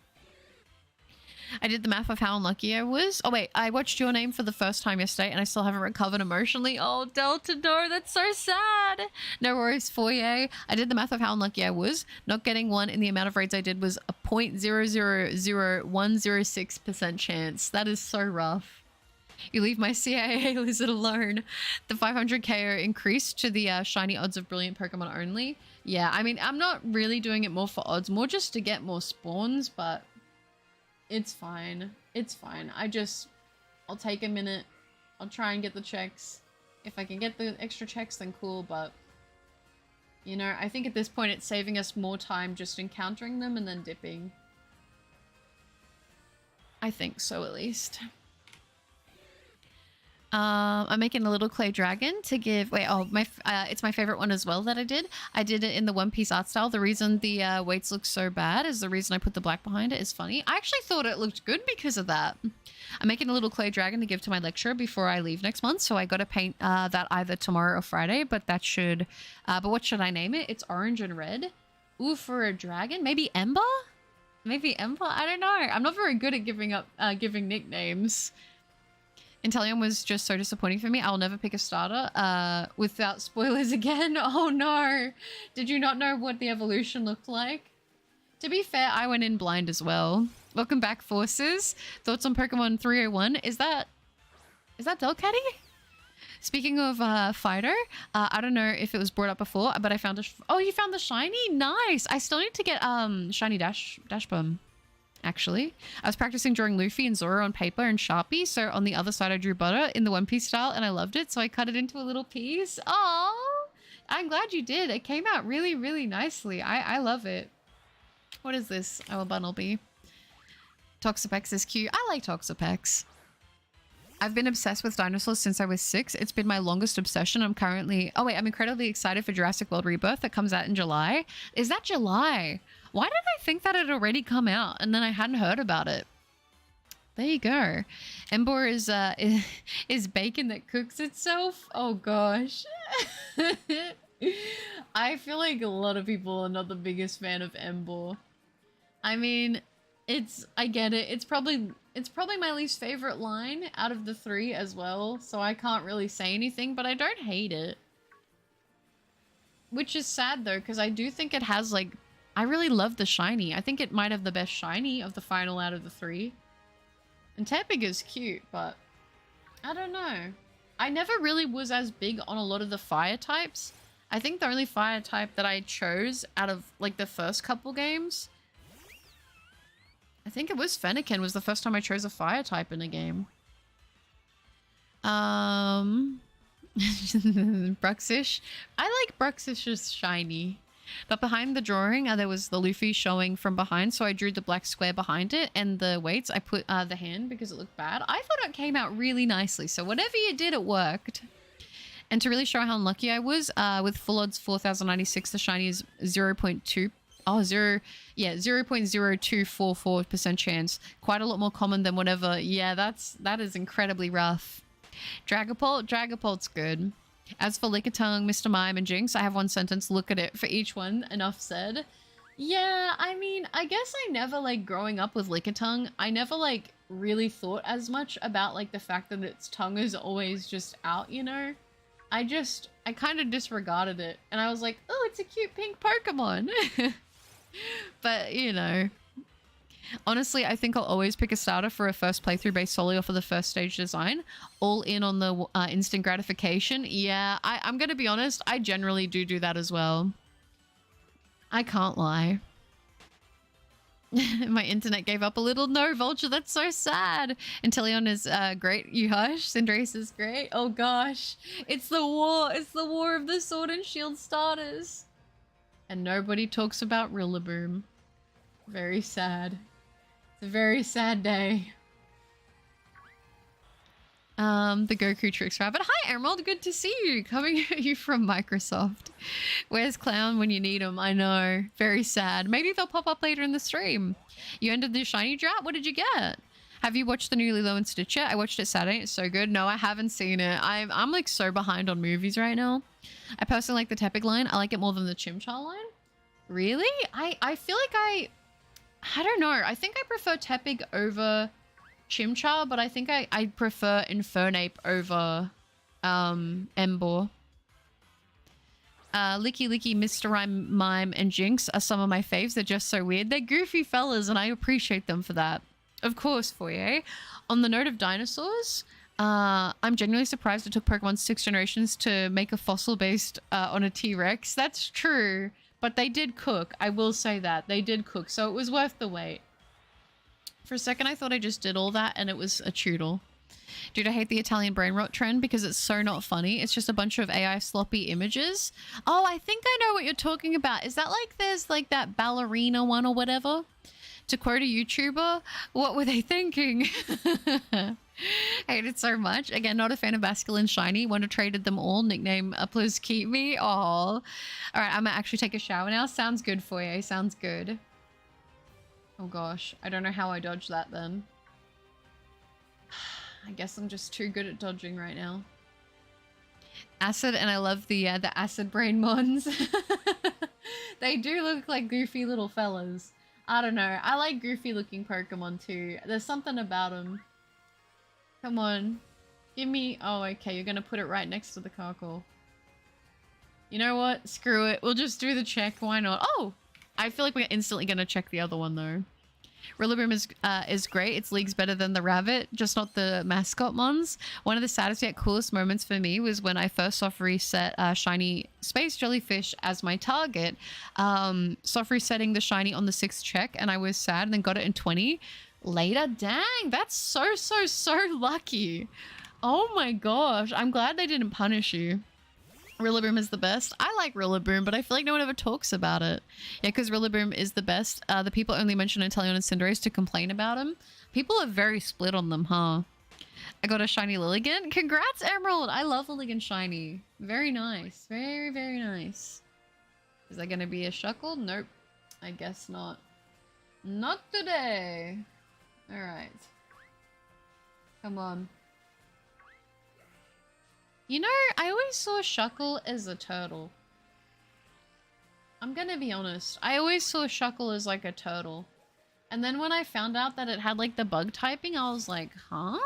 I did the math of how unlucky I was. Oh, wait. I watched Your Name for the first time yesterday, and I still haven't recovered emotionally. Oh, Delta, no. That's so sad. No worries, Foyer. I did the math of how unlucky I was. Not getting one in the amount of raids I did was a 0.000106% chance. That is so rough. You leave my CIA lizard alone. The 500 KO increase to the shiny odds of brilliant Pokemon only. Yeah, I mean, I'm not really doing it more for odds, more just to get more spawns, but... It's fine. It's fine. I'll take a minute. I'll try and get the checks. If I can get the extra checks, then cool, but... You know, I think at this point it's saving us more time just encountering them and then dipping. I think so, at least. I'm making a little clay dragon to give... Wait, oh, it's my favorite one as well that I did. I did it in the One Piece art style. The reason the weights look so bad is the reason I put the black behind it is funny. I actually thought it looked good because of that. I'm making a little clay dragon to give to my lecturer before I leave next month, so I got to paint that either tomorrow or Friday, but that should... but what should I name it? It's orange and red. Ooh, for a dragon? Maybe Ember? Maybe Ember? I don't know. I'm not very good at giving nicknames. Inteleon was just so disappointing for me. I'll never pick a starter without spoilers again. Oh no. Did you not know what the evolution looked like? To be fair, I went in blind as well. Welcome back, Forces. Thoughts on Pokemon 301? Is that Delcatty? Speaking of Fido, I don't know if it was brought up before, but I found oh, you found the shiny? Nice. I still need to get shiny Dashbum. actually. I was practicing drawing Luffy and Zoro on paper and Sharpie, so on the other side I drew butter in the One Piece style, and I loved it, so I cut it into a little piece. Oh, I'm glad you did. It came out really, really nicely. I love it. What is this? Our Bunnelby. Toxapex is cute. I like Toxapex. I've been obsessed with dinosaurs since I was 6. It's been my longest obsession. I'm currently... Oh wait, I'm incredibly excited for Jurassic World Rebirth that comes out in July. Is that July? Why did I think that it had already come out and then I hadn't heard about it? There you go. Embor is bacon that cooks itself. Oh gosh. I feel like a lot of people are not the biggest fan of Embor. I mean, I get it. It's probably my least favorite line out of the 3 as well, so I can't really say anything, but I don't hate it. Which is sad though, because I do think it has like, I really love the shiny. I think it might have the best shiny of the final out of the 3. And Tepig is cute, but I don't know. I never really was as big on a lot of the fire types. I think the only fire type that I chose out of like the first couple games, I think it was Fennekin was the first time I chose a fire type in a game. Bruxish. I like Bruxish's shiny. But behind the drawing, there was the Luffy showing from behind, so I drew the black square behind it, and the weights, I put the hand because it looked bad. I thought it came out really nicely, so whatever you did, it worked. And to really show how unlucky I was, with full odds 4096, the shiny is 0.2. Oh, 0.0244% chance. Quite a lot more common than whatever. Yeah, that is incredibly rough. Dragapult's good. As for Lickitung, Mr. Mime, and Jinx, I have one sentence. Look at it for each one. Enough said. Yeah, I mean, I guess I never, like, growing up with Lickitung, I never, like, really thought as much about, like, the fact that its tongue is always just out, you know? I kind of disregarded it. And I was like, oh, it's a cute pink Pokemon. But, you know. Honestly, I think I'll always pick a starter for a first playthrough based solely off of the first stage design. All in on the instant gratification. Yeah, I'm going to be honest. I generally do that as well. I can't lie. My internet gave up a little. No, Vulture, that's so sad. Inteleon is great. You hush. Cinderace is great. Oh gosh. It's the war. It's the war of the Sword and Shield starters. And nobody talks about Rillaboom. Very sad. It's a very sad day. The Goku Tricks Rabbit. Hi, Emerald. Good to see you. Coming at you from Microsoft. Where's Clown when you need him? I know. Very sad. Maybe they'll pop up later in the stream. You ended the shiny drought? What did you get? Have you watched the new Lilo and Stitch yet? I watched it Saturday. It's so good. No, I haven't seen it. I'm like so behind on movies right now. I personally like the Tepig line. I like it more than the Chimchar line. Really? I feel like I don't know. I think I prefer Tepig over Chimchar, but I think I prefer Infernape over Embor. Licky, Mr. Mime, and Jinx are some of my faves. They're just so weird. They're goofy fellas, and I appreciate them for that. Of course, Foyer. On the note of dinosaurs, I'm genuinely surprised it took Pokemon 6 generations to make a fossil based on a T-Rex. That's true, but they did cook. I will say that. They did cook, so it was worth the wait. For a second, I thought I just did all that and it was a Choodle. Dude, I hate the Italian brain rot trend because it's so not funny. It's just a bunch of AI sloppy images. Oh, I think I know what you're talking about. Is that like there's like that ballerina one or whatever? To quote a YouTuber, what were they thinking? Hate it so much. Again, not a fan of Basculin Shiny. Wonder traded them all. Nickname, please keep me. Oh. All right, I'm gonna actually take a shower now. Sounds good for you. Sounds good. Oh gosh, I don't know how I dodged that then. I guess I'm just too good at dodging right now. Acid, and I love the acid brain mons. They do look like goofy little fellas. I don't know. I like goofy looking Pokemon too. There's something about them. Come on. Give me... Oh, okay. You're going to put it right next to the Carkle. You know what? Screw it. We'll just do the check. Why not? Oh! I feel like we're instantly going to check the other one though. Rillaboom is great. Its league's better than the rabbit, just not the mascot ones. One of the saddest yet coolest moments for me was when I first soft reset shiny space jellyfish as my target. Soft resetting the shiny on the 6th check, and I was sad, and then got it in 20 later. Dang, that's so lucky. Oh my gosh, I'm glad they didn't punish you. Rillaboom is the best. I like Rillaboom, but I feel like no one ever talks about it. Yeah, because Rillaboom is the best. The people only mention Inteleon and Cinderace to complain about him. People are very split on them, huh? I got a shiny Lilligant. Congrats, Emerald! I love Lilligant shiny. Very nice. Very nice. Is that going to be a Shuckle? Nope. I guess not. Not today. Alright. Come on. You know, I always saw Shuckle as a turtle. I'm gonna be honest. I always saw Shuckle as like a turtle. And then when I found out that it had like the bug typing, I was like, huh?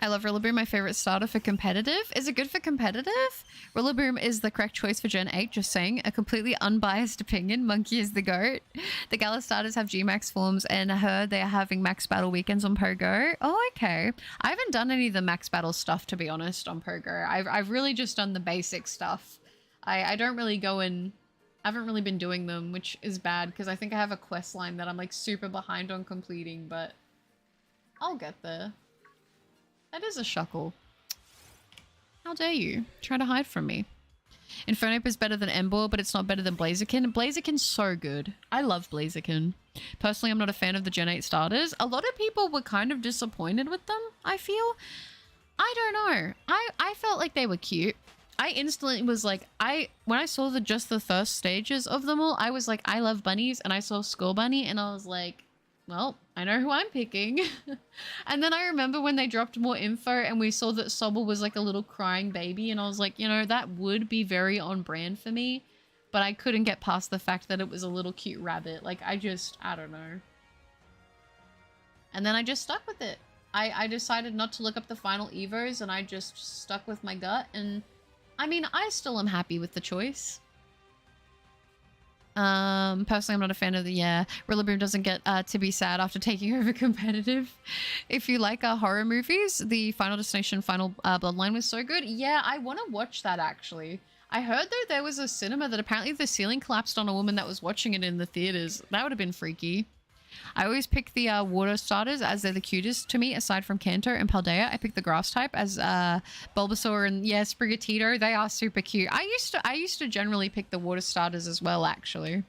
I love Rillaboom, my favorite starter for competitive. Is it good for competitive? Rillaboom is the correct choice for Gen 8, just saying. A completely unbiased opinion. Monkey is the GOAT. The Gala starters have G-Max forms, and I heard they are having max battle weekends on Pogo. Oh, okay. I haven't done any of the max battle stuff, to be honest, on Pogo. I've really just done the basic stuff. I don't really go in... I haven't really been doing them, which is bad, because I think I have a quest line that I'm like super behind on completing, but I'll get there. That is a Shuckle. How dare you? Try to hide from me. Infernape is better than Emboar, but it's not better than Blaziken. Blaziken's so good. I love Blaziken. Personally, I'm not a fan of the Gen 8 starters. A lot of people were kind of disappointed with them, I feel. I don't know. I felt like they were cute. I instantly was like, when I saw just the first stages of them all, I was like, I love bunnies, and I saw Skull Bunny, and I was like, well, I know who I'm picking. And then I remember when they dropped more info and we saw that Sobble was like a little crying baby, and I was like, you know, that would be very on brand for me, but I couldn't get past the fact that it was a little cute rabbit. Like, I don't know. And then I just stuck with it. I decided not to look up the final Evos, and I just stuck with my gut, and I mean, I still am happy with the choice. Personally, I'm not a fan of the, Rillaboom doesn't get to be sad after taking over competitive. If you like horror movies, the Final Destination Final Bloodline was so good. Yeah, I want to watch that, actually. I heard though there was a cinema that apparently the ceiling collapsed on a woman that was watching it in the theaters. That would have been freaky. I always pick the water starters as they're the cutest to me, aside from Kanto and Paldea. I pick the grass type as Bulbasaur and Sprigatito. They are super cute. I used to generally pick the water starters as well, actually.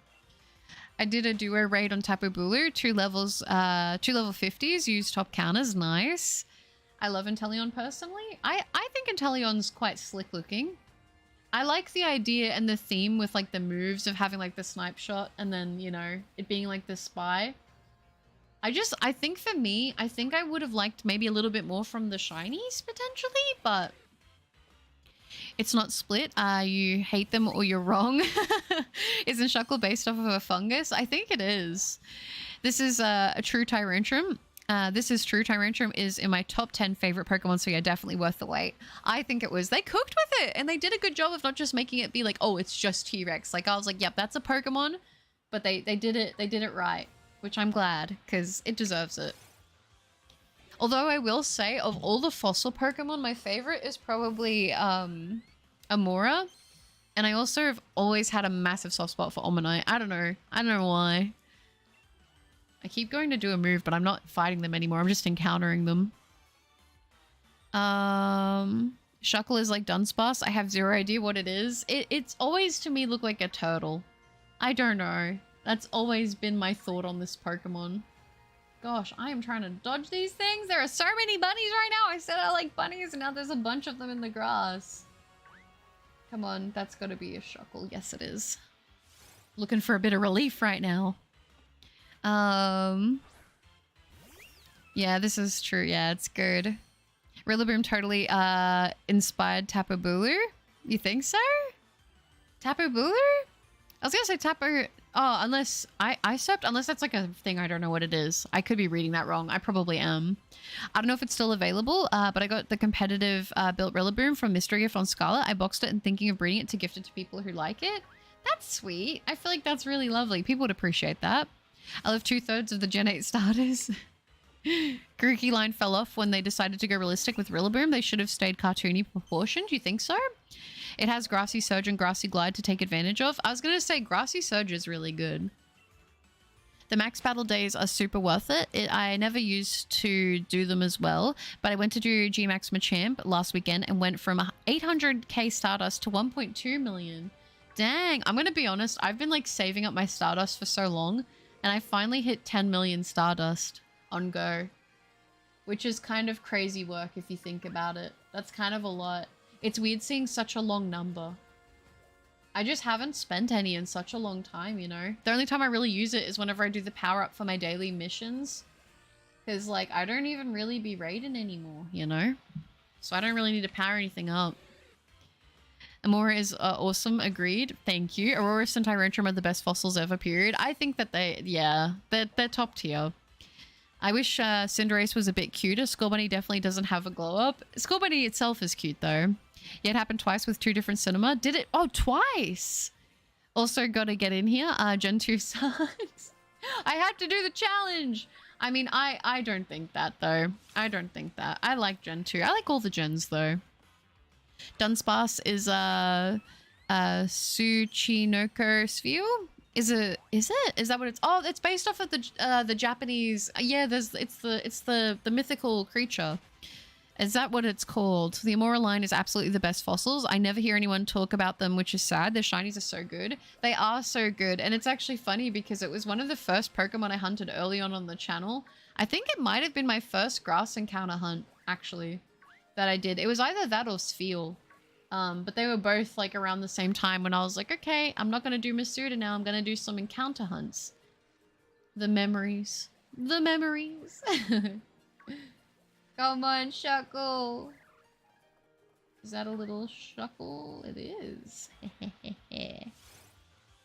I did a duo raid on Tapu Bulu, 2 level 50s, used top counters. Nice. I love Inteleon personally. I think Inteleon's quite slick looking. I like the idea and the theme with like the moves of having like the snipe shot and then, you know, it being like the spy. I think for me, I think I would have liked maybe a little bit more from the shinies potentially, but it's not split. You hate them or you're wrong. Isn't Shuckle based off of a fungus? I think it is. This is a true Tyrantrum. This is true. Tyrantrum is in my top 10 favorite Pokemon, so yeah, definitely worth the wait. I think it was. They cooked with it, and they did a good job of not just making it be like, oh, it's just T-Rex. Like, I was like, yep, that's a Pokemon, but they did it right, which I'm glad, because it deserves it. Although I will say, of all the fossil Pokemon, my favorite is probably Amora, and I also have always had a massive soft spot for Omanyte. I don't know why. I keep going to do a move, but I'm not fighting them anymore. I'm just encountering them. Shuckle is like Dunsparce. I have zero idea what it is. It's always to me look like a turtle. I don't know. That's always been my thought on this Pokemon. Gosh, I am trying to dodge these things. There are so many bunnies right now. I said I like bunnies, and now there's a bunch of them in the grass. Come on, that's got to be a Shuckle. Yes, it is. Looking for a bit of relief right now. Yeah, this is true. Yeah, it's good. Rillaboom totally inspired Tapu Bulu. You think so? Tapu Bulu? I was gonna say Tapu... Oh, unless... unless that's like a thing, I don't know what it is. I could be reading that wrong. I probably am. I don't know if it's still available, but I got the competitive built Rillaboom from Mystery Gift on Scarlet. I boxed it and thinking of breeding it to gift it to people who like it. That's sweet. I feel like that's really lovely. People would appreciate that. I love 2/3 of the Gen 8 starters. Grookey line fell off when they decided to go realistic with Rillaboom. They should have stayed cartoony proportioned. Do you think so? It has Grassy Surge and Grassy Glide to take advantage of. I was going to say Grassy Surge is really good. The max battle days are super worth it. I never used to do them as well, but I went to do Gmax Machamp last weekend and went from 800k Stardust to 1.2 million. Dang, I'm going to be honest. I've been like saving up my Stardust for so long, and I finally hit 10 million Stardust on Go, which is kind of crazy work if you think about it. That's kind of a lot. It's weird seeing such a long number. I just haven't spent any in such a long time, you know? The only time I really use it is whenever I do the power up for my daily missions. Because, like, I don't even really be raiding anymore, you know? So I don't really need to power anything up. Aurora is awesome. Agreed. Thank you. Aurora and Tyrantrum are the best fossils ever, period. I think that they're top tier. I wish Cinderace was a bit cuter. Scorbunny definitely doesn't have a glow up. Scorbunny itself is cute, though. Yeah, it happened twice with 2 different cinema. Did it? Oh, twice! Also, gotta get in here. Gen 2 sucks. I had to do the challenge! I mean, I don't think that, though. I don't think that. I like Gen 2. I like all the gens, though. Dunsparce is Tsuchinoko Sphere? Is it? Is that what it's? Oh, it's based off of the Japanese. Yeah, it's the mythical creature. Is that what it's called? The Amora line is absolutely the best fossils. I never hear anyone talk about them, which is sad. Their shinies are so good. They are so good. And it's actually funny because it was one of the first Pokemon I hunted early on the channel. I think it might have been my first grass encounter hunt, actually, that I did. It was either that or Spheal. But they were both like around the same time when I was like, okay, I'm not going to do Masuda now. I'm going to do some encounter hunts. The memories. The memories. Come on, Shuckle. Is that a little Shuckle? It is.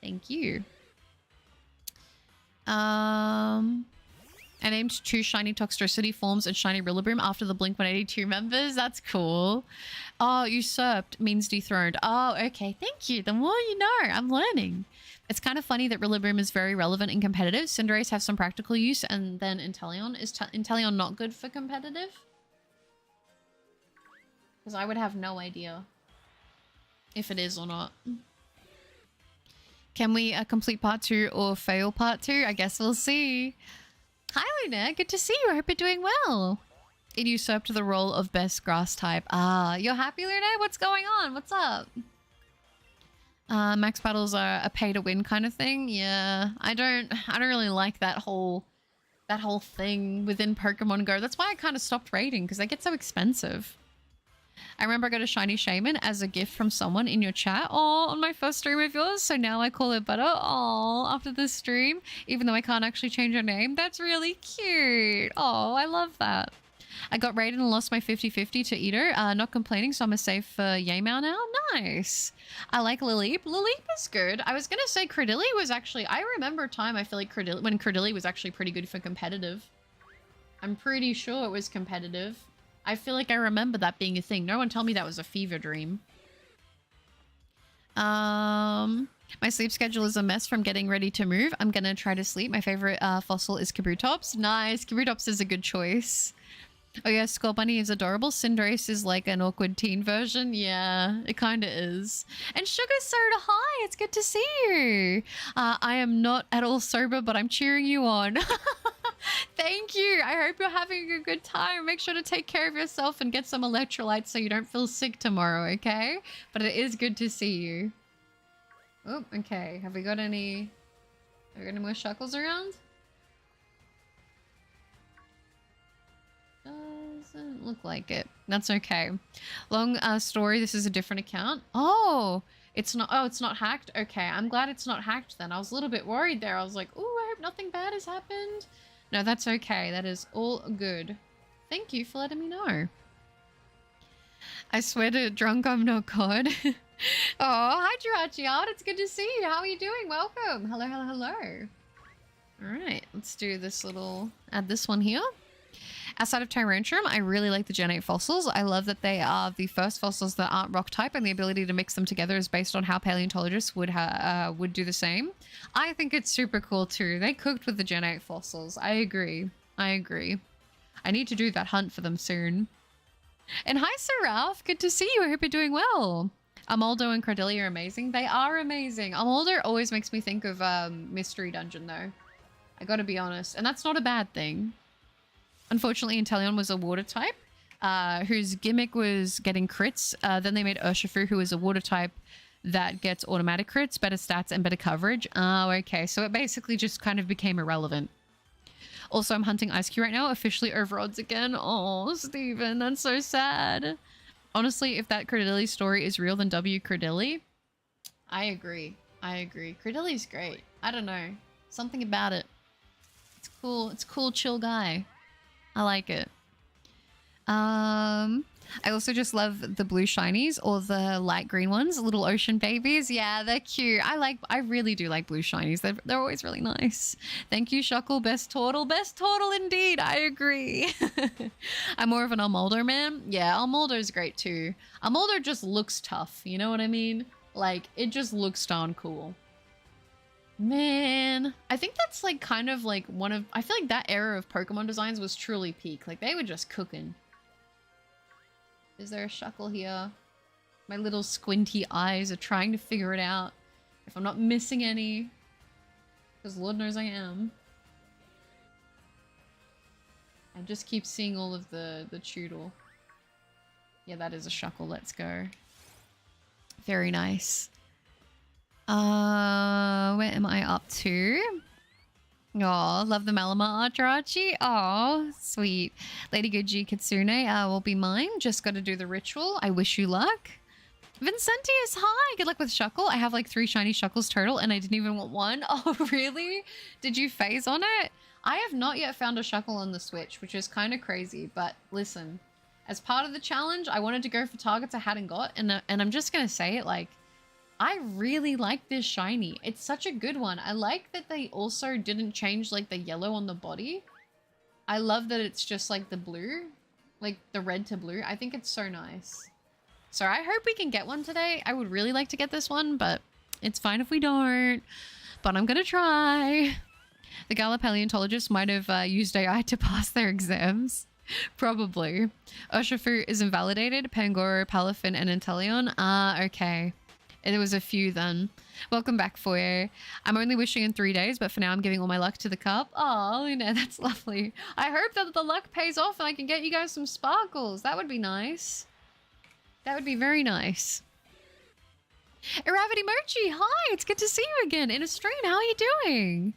Thank you. I named 2 shiny Toxtricity forms and shiny Rillaboom after the Blink-182 members. That's cool. Oh, usurped means dethroned. Oh, okay. Thank you. The more you know. I'm learning. It's kind of funny that Rillaboom is very relevant in competitive. Cinderace have some practical use, and then Inteleon. Is Inteleon not good for competitive? Because I would have no idea if it is or not. Can we complete part 2 or fail part 2? I guess we'll see. Hi, Luna. Good to see you. I hope you're doing well. It usurped the role of best grass type. Ah, you're happy, Luna? What's going on? What's up? Max battles are a pay to win kind of thing. Yeah, I don't really like that whole thing within Pokemon Go. That's why I kind of stopped raiding, because they get so expensive. I remember I got a shiny Shaman as a gift from someone in your chat. Oh, on my first stream of yours. So now I call it Butter. Oh, after this stream, even though I can't actually change her name. That's really cute. Oh, I love that. I got raided and lost my 50-50 to Ito. Not complaining, so I'm a safe Yaymao now. Nice. I like Lileep. Lileep is good. I was going to say Credilli was actually... I remember a time I feel like when Credilli was actually pretty good for competitive. I'm pretty sure it was competitive. I feel like I remember that being a thing. No one tell me that was a fever dream. My sleep schedule is a mess from getting ready to move. I'm going to try to sleep. My favorite fossil is Kabutops. Nice. Kabutops is a good choice. Oh yeah, Scorbunny is adorable. Cinderace is like an awkward teen version. Yeah, it kind of is. And Sugar Soda, hi, it's good to see you. I am not at all sober, but I'm cheering you on. Thank you. I hope you're having a good time. Make sure to take care of yourself and get some electrolytes so you don't feel sick tomorrow, okay? But it is good to see you. Oh, okay. Have we got any more Shuckles around? Doesn't look like it. That's okay. Long story. This is a different account. Oh, it's not. Oh, it's not hacked. Okay, I'm glad it's not hacked then. I was a little bit worried there. I was like, oh, I hope nothing bad has happened. No, that's okay. That is all good. Thank you for letting me know. I swear to drunk, I'm not God. Oh, hi, Jirachi. It's good to see you. How are you doing? Welcome. Hello, hello, hello. All right, let's do this little. Add this one here. Outside of Tyrantrum, I really like the Gen 8 fossils. I love that they are the first fossils that aren't rock type, and the ability to mix them together is based on how paleontologists would do the same. I think it's super cool too. They cooked with the Gen 8 fossils. I agree. I agree. I need to do that hunt for them soon. And hi, Sir Ralph. Good to see you. I hope you're doing well. Amoldo and Cradilli are amazing. They are amazing. Amoldo always makes me think of Mystery Dungeon, though. I gotta be honest. And that's not a bad thing. Unfortunately, Inteleon was a water type, whose gimmick was getting crits. Then they made Urshifu, who is a water type that gets automatic crits, better stats, and better coverage. Oh, okay. So it basically just kind of became irrelevant. Also, I'm hunting Ice Cube right now, officially over odds again. Oh, Steven, that's so sad. Honestly, if that Cradilli story is real, then W Cradilli. I agree. I agree. Cradilli's great. I don't know. Something about it. It's cool. It's cool, chill guy. I like it. I also just love the blue shinies or the light green ones, little ocean babies. Yeah, they're cute. I really do like blue shinies. They're always really nice. Thank you, Shuckle. Best turtle. Best turtle indeed. I agree. I'm more of an Almolder man. Yeah, Almolder's great too. Almolder just looks tough. You know what I mean? Like, it just looks darn cool. Man, I think that's like kind of like I feel like that era of Pokemon designs was truly peak. Like, they were just cooking. Is there a Shuckle here? My little squinty eyes are trying to figure it out. If I'm not missing any. Because Lord knows I am. I just keep seeing all of the Choodle. Yeah, that is a Shuckle. Let's go. Very nice. Where am I up to? Oh, love the Malamar Archie. Oh, sweet. Lady Guji Kitsune will be mine. Just got to do the ritual. I wish you luck. Vincentius, hi. Good luck with Shuckle. I have like 3 shiny Shuckles total and I didn't even want one. Oh, really? Did you phase on it? I have not yet found a Shuckle on the Switch, which is kind of crazy. But listen, as part of the challenge, I wanted to go for targets I hadn't got. And I'm just going to say it, like, I really like this shiny. It's such a good one. I like that they also didn't change like the yellow on the body. I love that it's just like the blue, like the red to blue. I think it's so nice. So I hope we can get one today. I would really like to get this one, but it's fine if we don't. But I'm gonna try. The Gala paleontologist might have used AI to pass their exams. Probably. Urshifu is invalidated. Pangoro, Palafin, and Inteleon. Okay. There was a few then. Welcome back, Foyer. I'm only wishing in 3 days, but for now I'm giving all my luck to the cup. Oh, Luna, that's lovely. I hope that the luck pays off and I can get you guys some sparkles. That would be nice. That would be very nice. Iravity Mochi, hi! It's good to see you again in a stream. How are you doing?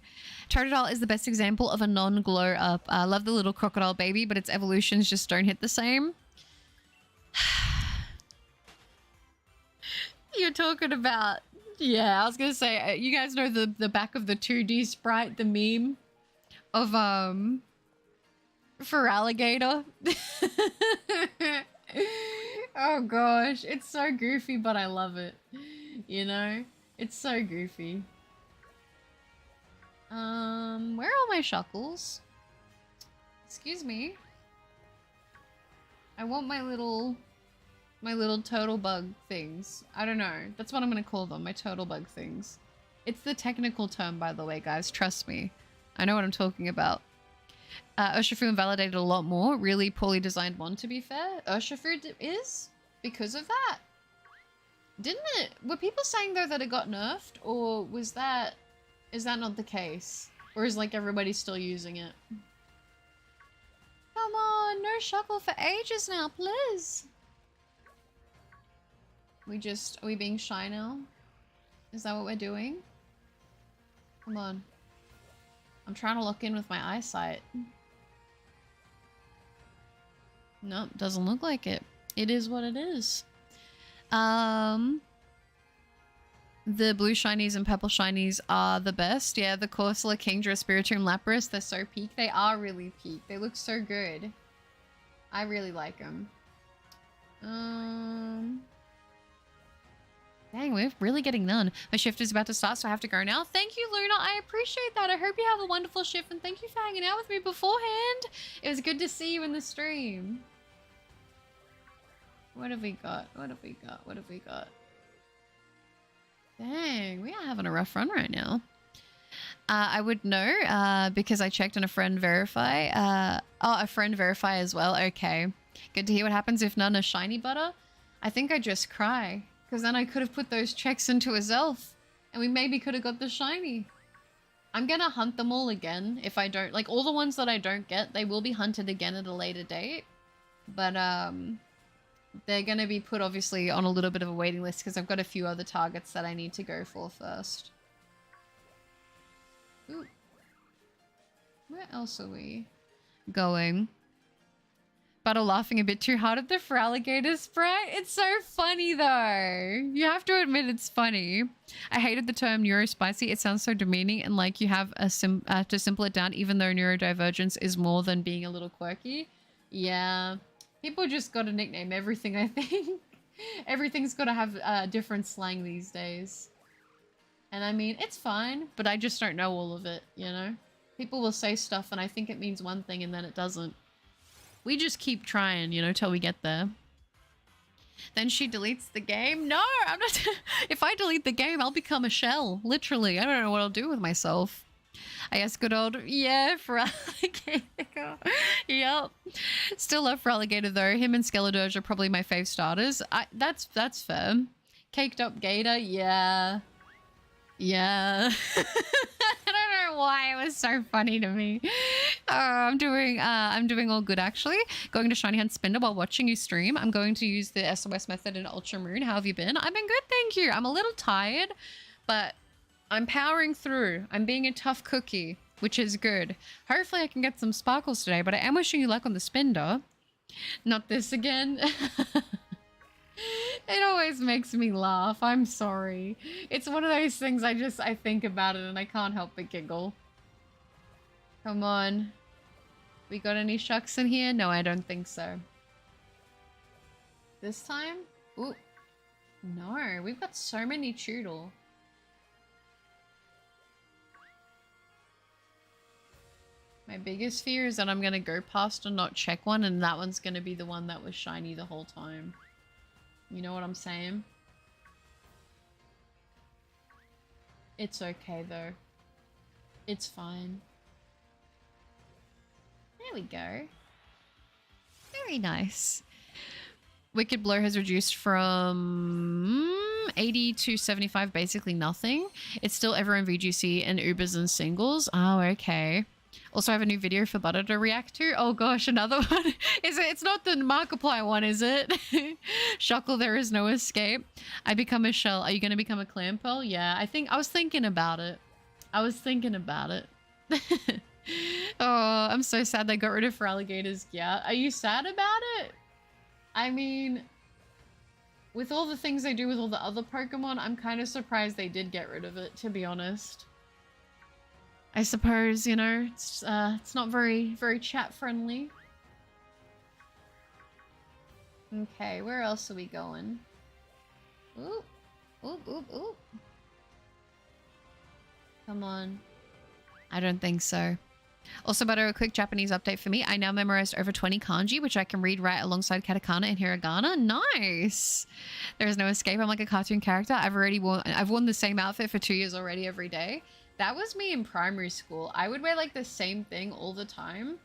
Totodile is the best example of a non-glow up. I love the little crocodile baby, but its evolutions just don't hit the same. You're talking about, yeah, I was gonna say, you guys know the back of the 2D sprite, the meme of for alligator. Oh gosh, it's so goofy, but I love it. You know, it's so goofy. Where are all my Shuckles? Excuse me. I want my little turtle bug things. I don't know. That's what I'm gonna call them, my turtle bug things. It's the technical term, by the way, guys. Trust me. I know what I'm talking about. Urshifu invalidated a lot more. Really poorly designed one, to be fair. Urshifu is? Because of that? Didn't it? Were people saying, though, that it got nerfed? Or was that... Is that not the case? Or is, like, everybody still using it? Come on, no Shuckle for ages now, please. Are we being shy now? Is that what we're doing? Come on. I'm trying to lock in with my eyesight. Nope, doesn't look like it. It is what it is. The blue shinies and purple shinies are the best. Yeah, the Corsola, Kingdra, Spiritomb, Lapras, they're so peak. They are really peak. They look so good. I really like them. Dang, Dang, we're really getting none. My shift is about to start, so I have to go now. Thank you, Luna. I appreciate that. I hope you have a wonderful shift, and thank you for hanging out with me beforehand. It was good to see you in the stream. What have we got? What have we got? What have we got? Dang, we are having a rough run right now. I would know because I checked on a friend verify. A friend verify as well. Okay. Good to hear. What happens if none are shiny butter? I think I just cry. Because then I could have put those checks into a Zelf. And we maybe could have got the shiny. I'm going to hunt them all again if I don't... Like, all the ones that I don't get, they will be hunted again at a later date. But, they're going to be put, obviously, on a little bit of a waiting list because I've got a few other targets that I need to go for first. Ooh. Where else are we going? Battle laughing a bit too hard at the Feraligatr sprite. It's so funny though. You have to admit it's funny. I hated the term neurospicy. It sounds so demeaning and like you have to simple it down even though neurodivergence is more than being a little quirky. Yeah. People just got to nickname everything, I think. Everything's got to have different slang these days. And I mean, it's fine, but I just don't know all of it, you know? People will say stuff and I think it means one thing and then it doesn't. We just keep trying, you know, till we get there. Then she deletes the game. No, I'm not. If I delete the game, I'll become a shell. Literally. I don't know what I'll do with myself. I guess good old, yeah, Feraligatr. Yep. Still love Feraligatr though. Him and Skeledirge are probably my fave starters. That's fair. Caked up Gator, yeah. Yeah. I don't know why it was so funny to me. I'm doing all good actually. Going to Shiny Hunt Spinda while watching you stream. I'm going to use the SOS method in Ultra Moon. How have you been? I've been good, thank you. I'm a little tired, but I'm powering through. I'm being a tough cookie, which is good. Hopefully I can get some sparkles today, but I am wishing you luck on the Spinda. Not this again. It always makes me laugh. I'm sorry. It's one of those things I think about it and I can't help but giggle. Come on. We got any shucks in here? No, I don't think so. This time? Ooh. No, we've got so many Choodle. My biggest fear is that I'm going to go past and not check one and that one's going to be the one that was shiny the whole time. You know what I'm saying? It's okay though. It's fine. There we go. Very nice. Wicked Blow has reduced from 80 to 75, basically nothing. It's still everyone VGC and Ubers and singles. Oh, okay. Also, I have a new video for Butter to react to. Oh gosh, another one. Is it? It's not the Markiplier one, is it? Shuckle, there is no escape. I become a shell. Are you going to become a clam pearl? Yeah, I was thinking about it. Oh, I'm so sad they got rid of Feraligatrs. Yeah, are you sad about it? I mean, with all the things they do with all the other Pokemon, I'm kind of surprised they did get rid of it, to be honest. I suppose, you know, it's not very chat friendly. Okay, where else are we going? Ooh, ooh, ooh, ooh. Come on. I don't think so. Also, Butter, a quick Japanese update for me. I now memorized over 20 kanji, which I can read right alongside katakana and hiragana. Nice. There is no escape. I'm like a cartoon character. I've worn the same outfit for 2 years already every day. That was me in primary school. I would wear like the same thing all the time.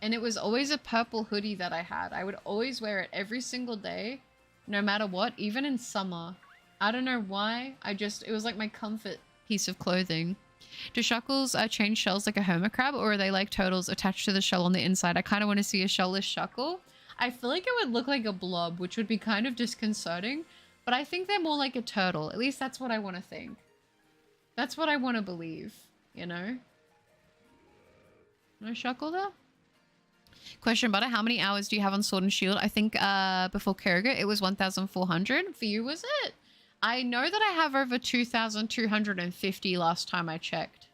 And it was always a purple hoodie that I had. I would always wear it every single day, no matter what, even in summer. I don't know why. It was like my comfort piece of clothing. Do Shuckles change shells like a hermit crab, or are they like turtles attached to the shell on the inside? I kind of want to see a shellless Shuckle. I feel like it would look like a blob, which would be kind of disconcerting, but I think they're more like a turtle. At least that's what I want to think. That's what I want to believe, you know? No Shuckle there? Question, Butter, how many hours do you have on Sword and Shield? I think before Kerrigan it was 1,400. For you, was it? I know that I have over 2,250 last time I checked.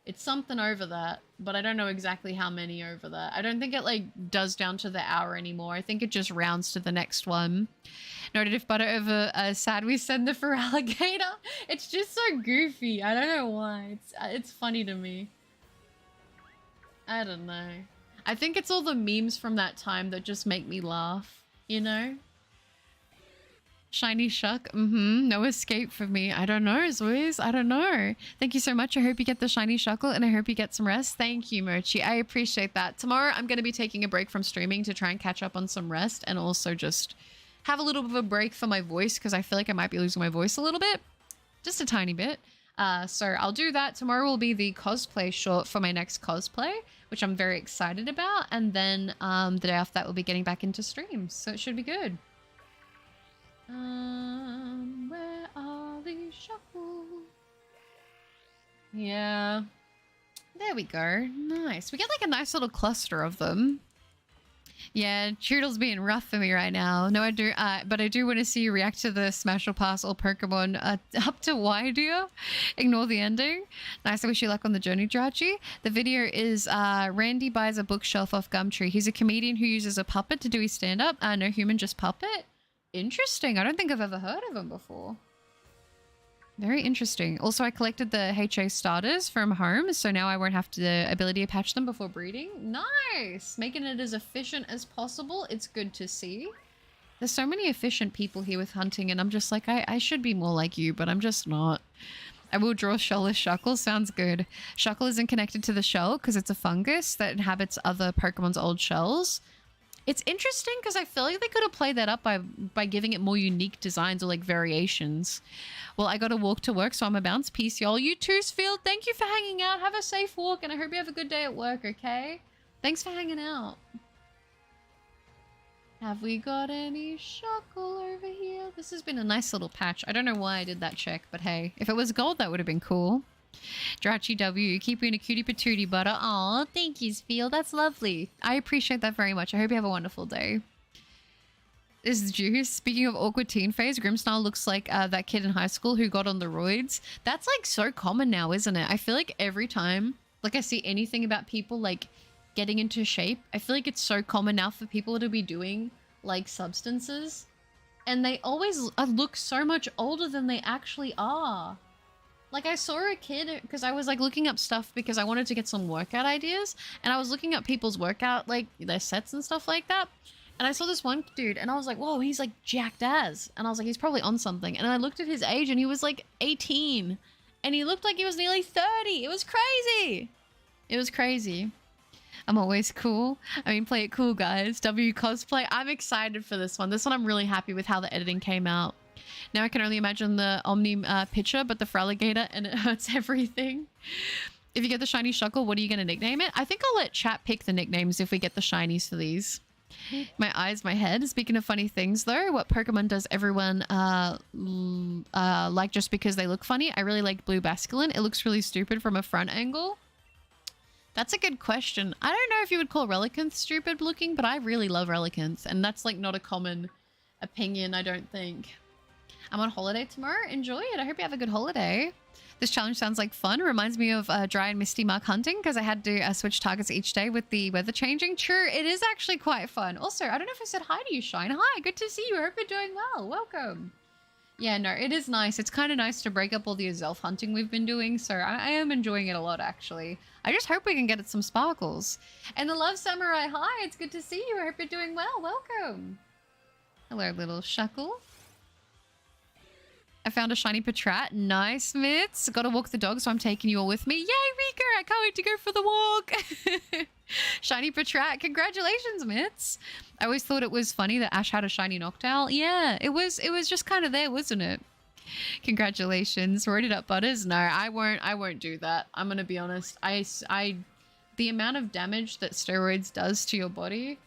It's something over that, but I don't know exactly how many over that. I don't think it like does down to the hour anymore. I think it just rounds to the next one. Noted if butter over sad, we send the for alligator. It's just so goofy. I don't know why. It's funny to me. I don't know. I think it's all the memes from that time that just make me laugh, you know? Shiny Shuck. No escape for me. I don't know, Zoiz. I don't know. Thank you so much. I hope you get the Shiny Shuckle and I hope you get some rest. Thank you, Mochi. I appreciate that. Tomorrow, I'm going to be taking a break from streaming to try and catch up on some rest and also just have a little bit of a break for my voice because I feel like I might be losing my voice a little bit. Just a tiny bit. So I'll do that. Tomorrow will be the cosplay short for my next cosplay, which I'm very excited about. And then the day after that, we'll be getting back into streams. So it should be good. Where are these Shuckle? Yeah. There we go. Nice. We get like a nice little cluster of them. Yeah, Toodle's being rough for me right now. No, I do, but I do want to see you react to the Smash or Pass all Pokemon up to Y, dear. Ignore the ending. Nice, I wish you luck on the journey, Jirachi. The video is Randy buys a bookshelf off Gumtree. He's a comedian who uses a puppet to do his stand-up. No human, just puppet. Interesting. I don't think I've ever heard of him before. Very interesting. Also, I collected the HA starters from home, so now I won't have the ability to patch them before breeding. Nice! Making it as efficient as possible. It's good to see. There's so many efficient people here with hunting, and I'm just like, I should be more like you, but I'm just not. I will draw shellless Shuckle. Sounds good. Shuckle isn't connected to the shell because it's a fungus that inhabits other Pokemon's old shells. It's interesting because I feel like they could have played that up by giving it more unique designs or like variations. Well, I got to walk to work, so I'm a bounce. Peace, y'all. You too, Field. Thank you for hanging out. Have a safe walk, and I hope you have a good day at work, okay? Thanks for hanging out. Have we got any Shuckle over here? This has been a nice little patch. I don't know why I did that check, but hey, if it was gold, that would have been cool. Drachi W, keep being a cutie patootie butter. Aw, thank you, Field. That's lovely. I appreciate that very much. I hope you have a wonderful day. This is Juice. Speaking of awkward teen phase, Grimstyle looks like that kid in high school who got on the roids. That's like so common now, isn't it? I feel like every time like I see anything about people like getting into shape, I feel like it's so common now for people to be doing like substances. And they always look so much older than they actually are. Like, I saw a kid, because I was, like, looking up stuff because I wanted to get some workout ideas. And I was looking up people's workout, like, their sets and stuff like that. And I saw this one dude, and I was like, whoa, he's, like, jacked as. And I was like, he's probably on something. And I looked at his age, and he was, like, 18. And he looked like he was nearly 30. It was crazy. It was crazy. I'm always cool. I mean, play it cool, guys. W cosplay. I'm excited for this one. This one I'm really happy with how the editing came out. Now I can only imagine the Omni picture, but the Feraligatr, and it hurts everything. If you get the shiny Shuckle, what are you going to nickname it? I think I'll let chat pick the nicknames if we get the shinies for these. My eyes, my head. Speaking of funny things, though, what Pokemon does everyone like just because they look funny? I really like Blue Basculin. It looks really stupid from a front angle. That's a good question. I don't know if you would call Relicanth stupid looking, but I really love Relicanth, and that's like not a common opinion, I don't think. I'm on holiday tomorrow. Enjoy it. I hope you have a good holiday. This challenge sounds like fun. Reminds me of dry and misty mark hunting because I had to switch targets each day with the weather changing. True, it is actually quite fun. Also, I don't know if I said hi to you, Shine. Hi, good to see you. I hope you're doing well. Welcome. Yeah, no, it is nice. It's kind of nice to break up all the Azelf hunting we've been doing, so I am enjoying it a lot, actually. I just hope we can get it some sparkles. And the Love Samurai, hi, it's good to see you. I hope you're doing well. Welcome. Hello, little Shuckle. I found a shiny Patrat. Nice, Mitts. Gotta walk the dog, so I'm taking you all with me. Yay, Rika! I can't wait to go for the walk. Shiny Patrat. Congratulations, Mitts. I always thought it was funny that Ash had a shiny Noctowl. Yeah, it was just kind of there, wasn't it? Congratulations. Wrote it up, Butters. No, I won't do that. I'm gonna be honest. The amount of damage that steroids does to your body,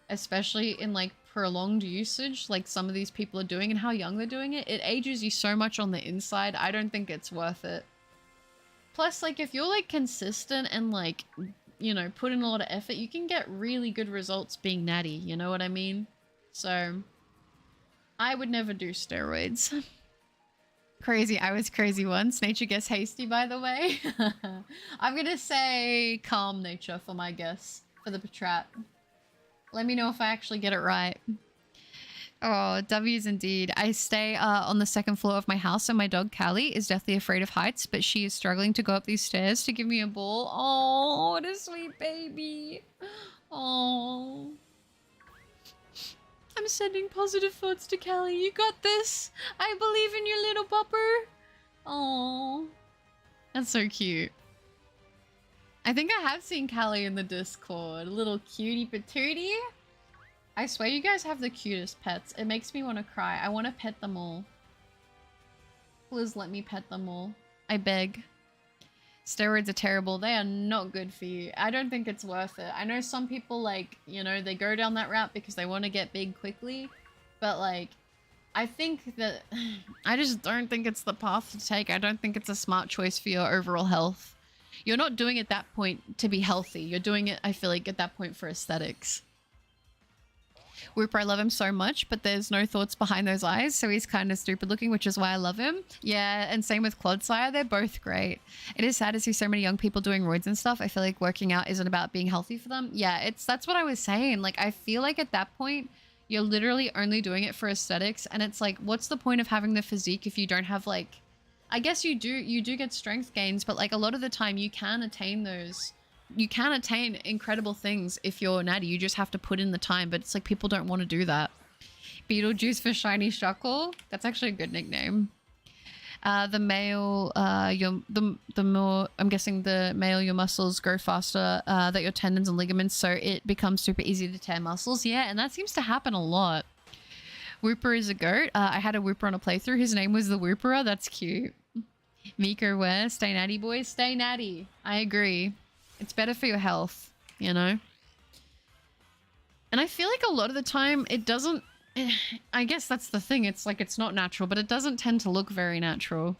especially in like prolonged usage like some of these people are doing and how young they're doing it, it ages you so much on the inside. I don't think it's worth it. Plus, like, if you're like consistent and like, you know, put in a lot of effort, you can get really good results being natty, you know what I mean? So I would never do steroids. Crazy. I was crazy once. Nature gets hasty, by the way. I'm gonna say calm nature for my guess for the trap. Let me know if I actually get it right. Oh, W's indeed. I stay on the second floor of my house, and my dog Callie is deathly afraid of heights, but she is struggling to go up these stairs to give me a ball. Oh, what a sweet baby. Oh. I'm sending positive thoughts to Callie. You got this. I believe in your little bupper. Oh, that's so cute. I think I have seen Callie in the Discord. A little cutie patootie. I swear you guys have the cutest pets. It makes me want to cry. I want to pet them all. Please let me pet them all. I beg. Steroids are terrible. They are not good for you. I don't think it's worth it. I know some people, like, you know, they go down that route because they want to get big quickly. But, like, I think that... I just don't think it's the path to take. I don't think it's a smart choice for your overall health. You're not doing it at that point to be healthy. You're doing it, I feel like, at that point for aesthetics. Whooper, I love him so much, but there's no thoughts behind those eyes, so he's kind of stupid looking, which is why I love him. Yeah, and same with Clodsire, they're both great. It is sad to see so many young people doing roids and stuff. I feel like working out isn't about being healthy for them. Yeah, that's what I was saying. Like, I feel like at that point, you're literally only doing it for aesthetics, and it's like, what's the point of having the physique if you don't have, like... I guess you do get strength gains, but, like, a lot of the time you can attain those... You can attain incredible things if you're natty. You just have to put in the time, but it's like people don't want to do that. Beetlejuice for shiny Shuckle. That's actually a good nickname. The male, the more, I'm guessing the male, your muscles grow faster than your tendons and ligaments, so it becomes super easy to tear muscles. Yeah, and that seems to happen a lot. Whooper is a goat. I had a Whooper on a playthrough. His name was the Whooperer. That's cute. Miko where? Stay natty, boys. Stay natty. I agree. It's better for your health, you know? And I feel like a lot of the time it doesn't... I guess that's the thing. It's like it's not natural, but it doesn't tend to look very natural.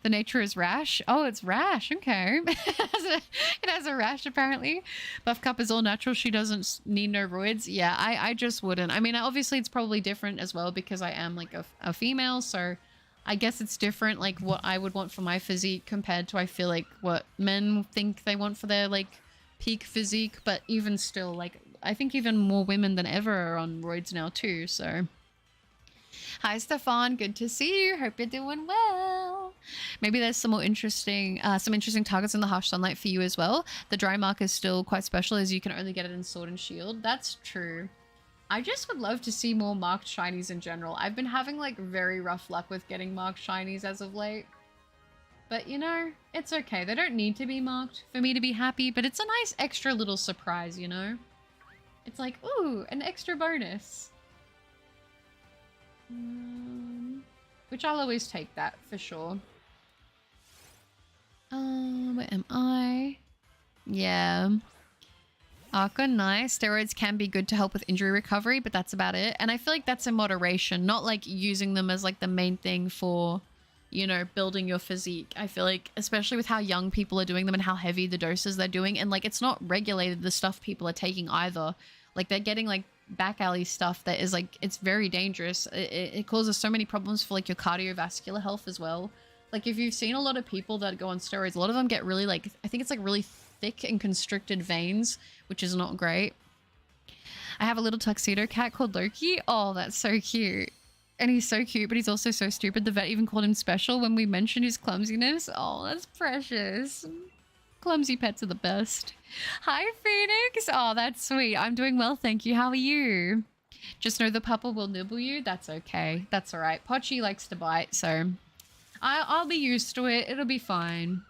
The nature is rash. Oh, it's rash. Okay. It has a rash, apparently. Buff Cup is all natural. She doesn't need no roids. Yeah, I just wouldn't. I mean, obviously it's probably different as well because I am like a female, so... I guess it's different, like, what I would want for my physique compared to, I feel like, what men think they want for their, like, peak physique. But even still, like, I think even more women than ever are on roids now, too, so. Hi, Stefan. Good to see you. Hope you're doing well. Maybe there's some more interesting targets in the harsh sunlight for you as well. The dry mark is still quite special as you can only get it in Sword and Shield. That's true. I just would love to see more marked shinies in general. I've been having, like, very rough luck with getting marked shinies as of late. But, you know, it's okay. They don't need to be marked for me to be happy, but it's a nice extra little surprise, you know? It's like, ooh, an extra bonus. Which I'll always take that, for sure. Where am I? Yeah. Arca, nice. Steroids can be good to help with injury recovery, but that's about it. And I feel like that's in moderation, not like using them as like the main thing for, you know, building your physique. I feel like, especially with how young people are doing them and how heavy the doses they're doing. And like, it's not regulated, the stuff people are taking either. Like they're getting like back alley stuff that is like, it's very dangerous. It causes so many problems for like your cardiovascular health as well. Like if you've seen a lot of people that go on steroids, a lot of them get really like, I think it's like really thick and constricted veins, which is not great. I have a little tuxedo cat called Loki. Oh, that's so cute. And he's so cute, but he's also so stupid. The vet even called him special when we mentioned his clumsiness. Oh, that's precious. Clumsy pets are the best. Hi, Phoenix. Oh, that's sweet. I'm doing well, thank you. How are you? Just know the puppa will nibble you. That's okay. That's all right. Pochi likes to bite, so I'll be used to it. It'll be fine.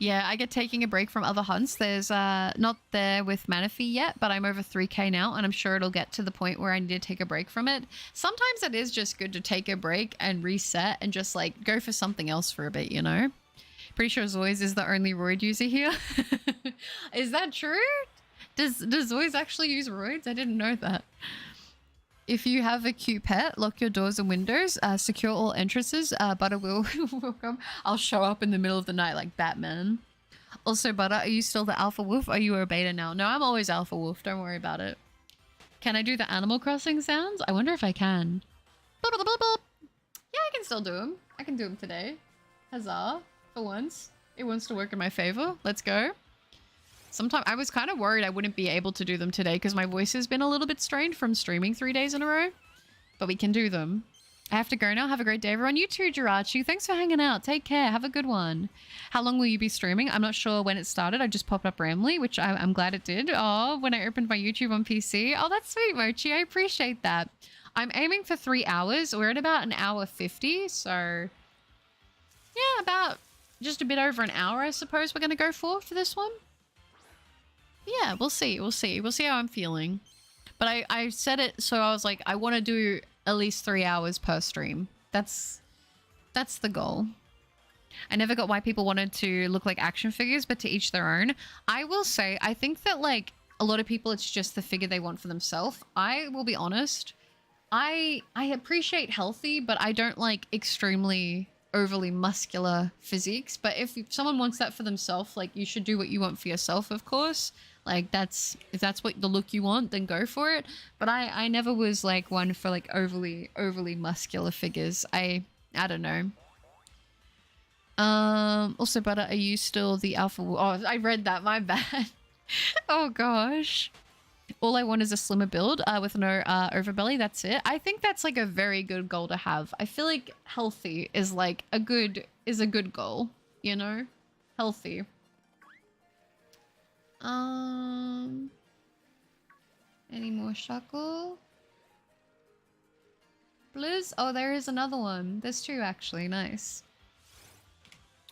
Yeah, I get taking a break from other hunts. There's not there with Manaphy yet, but I'm over 3k now, and I'm sure it'll get to the point where I need to take a break from it. Sometimes it is just good to take a break and reset and just like go for something else for a bit, you know? Pretty sure Zoids is the only roid user here. Is that true? Does Zoids actually use roids? I didn't know that. If you have a cute pet, lock your doors and windows, secure all entrances. Butter will come. I'll show up in the middle of the night like Batman. Also, Butter, are you still the alpha wolf? Or are you a beta now? No, I'm always alpha wolf. Don't worry about it. Can I do the Animal Crossing sounds? I wonder if I can. Yeah, I can can still do them. I can do them today. Huzzah. For once. It wants to work in my favor. Let's go. Sometimes I was kind of worried I wouldn't be able to do them today because my voice has been a little bit strained from streaming 3 days in a row. But we can do them. I have to go now. Have a great day, everyone. You too, Jirachi. Thanks for hanging out. Take care. Have a good one. How long will you be streaming? I'm not sure when it started. I just popped up randomly, which I'm glad it did. Oh, when I opened my YouTube on PC. Oh, that's sweet, Mochi. I appreciate that. I'm aiming for 3 hours. We're at about an hour 50. So, yeah, about just a bit over an hour, I suppose we're going to go for this one. Yeah, we'll see. We'll see. We'll see how I'm feeling. But I said it, so I was like, I want to do at least 3 hours per stream. That's the goal. I never got why people wanted to look like action figures, but to each their own. I will say, I think that like a lot of people, it's just the figure they want for themselves. I will be honest. I appreciate healthy, but I don't like extremely overly muscular physiques. But if someone wants that for themselves, like you should do what you want for yourself, of course. Like if that's what the look you want, then go for it. But I never was like one for like overly muscular figures. I don't know. Also, Butter, are you still the alpha? Oh, I read that. My bad. Oh gosh. All I want is a slimmer build with no overbelly. That's it. I think that's like a very good goal to have. I feel like healthy is like a good goal, you know? Healthy. Any more Shuckle? Blizz? Oh, there is another one. There's 2 actually. Nice.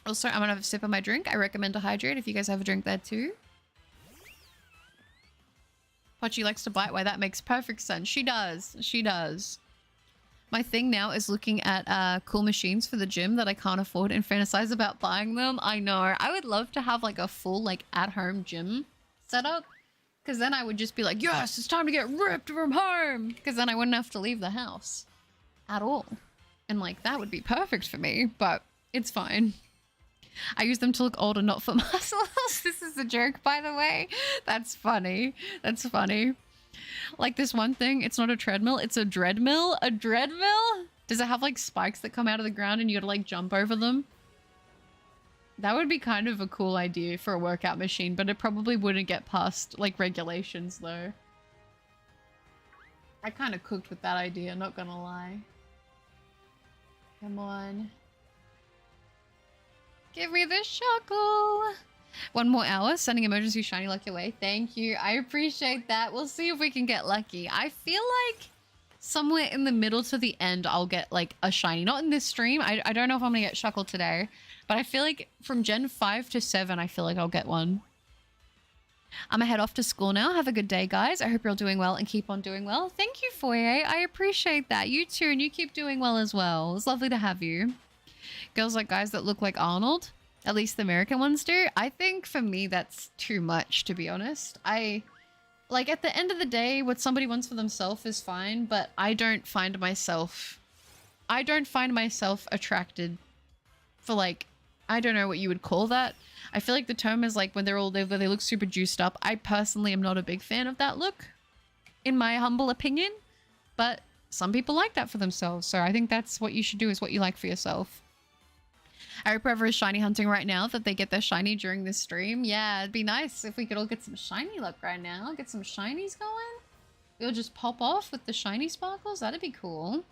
Also, I'm gonna have a sip of my drink. I recommend to hydrate if you guys have a drink there too. Pochi likes to bite. Why, that makes perfect sense. She does. She does. My thing now is looking at cool machines for the gym that I can't afford and fantasize about buying them. I know. I would love to have like a full like at-home gym setup. Because then I would just be like, yes, it's time to get ripped from home. Because then I wouldn't have to leave the house at all. And like that would be perfect for me. But it's fine. I use them to look older, not for muscles. This is a joke, by the way. That's funny. That's funny. Like this one thing, it's not a treadmill, it's a dreadmill. A dreadmill? Does it have like spikes that come out of the ground and you gotta like jump over them? That would be kind of a cool idea for a workout machine, but it probably wouldn't get past like regulations though. I kind of cooked with that idea, not gonna lie. Come on. Give me the Shuckle. 1 more hour, sending emergency shiny luck your way. Thank you. I appreciate that. We'll see if we can get lucky. I feel like somewhere in the middle to the end, I'll get like a shiny. Not in this stream. I don't know if I'm going to get Shuckle today. But I feel like from Gen 5 to 7, I feel like I'll get one. I'm gonna head off to school now. Have a good day, guys. I hope you're all doing well and keep on doing well. Thank you, Foyer. I appreciate that. You too, and you keep doing well as well. It's lovely to have you. Girls like guys that look like Arnold. At least the American ones do. I think for me that's too much, to be honest. Like at the end of the day, what somebody wants for themselves is fine, but I don't find myself attracted for like, I don't know what you would call that. I feel like the term is like when they look super juiced up. I personally am not a big fan of that look, in my humble opinion, but some people like that for themselves. So I think that's what you should do, is what you like for yourself. I hope whoever is shiny hunting right now that they get their shiny during this stream. Yeah, it'd be nice if we could all get some shiny luck right now. Get some shinies going. We'll just pop off with the shiny sparkles. That'd be cool.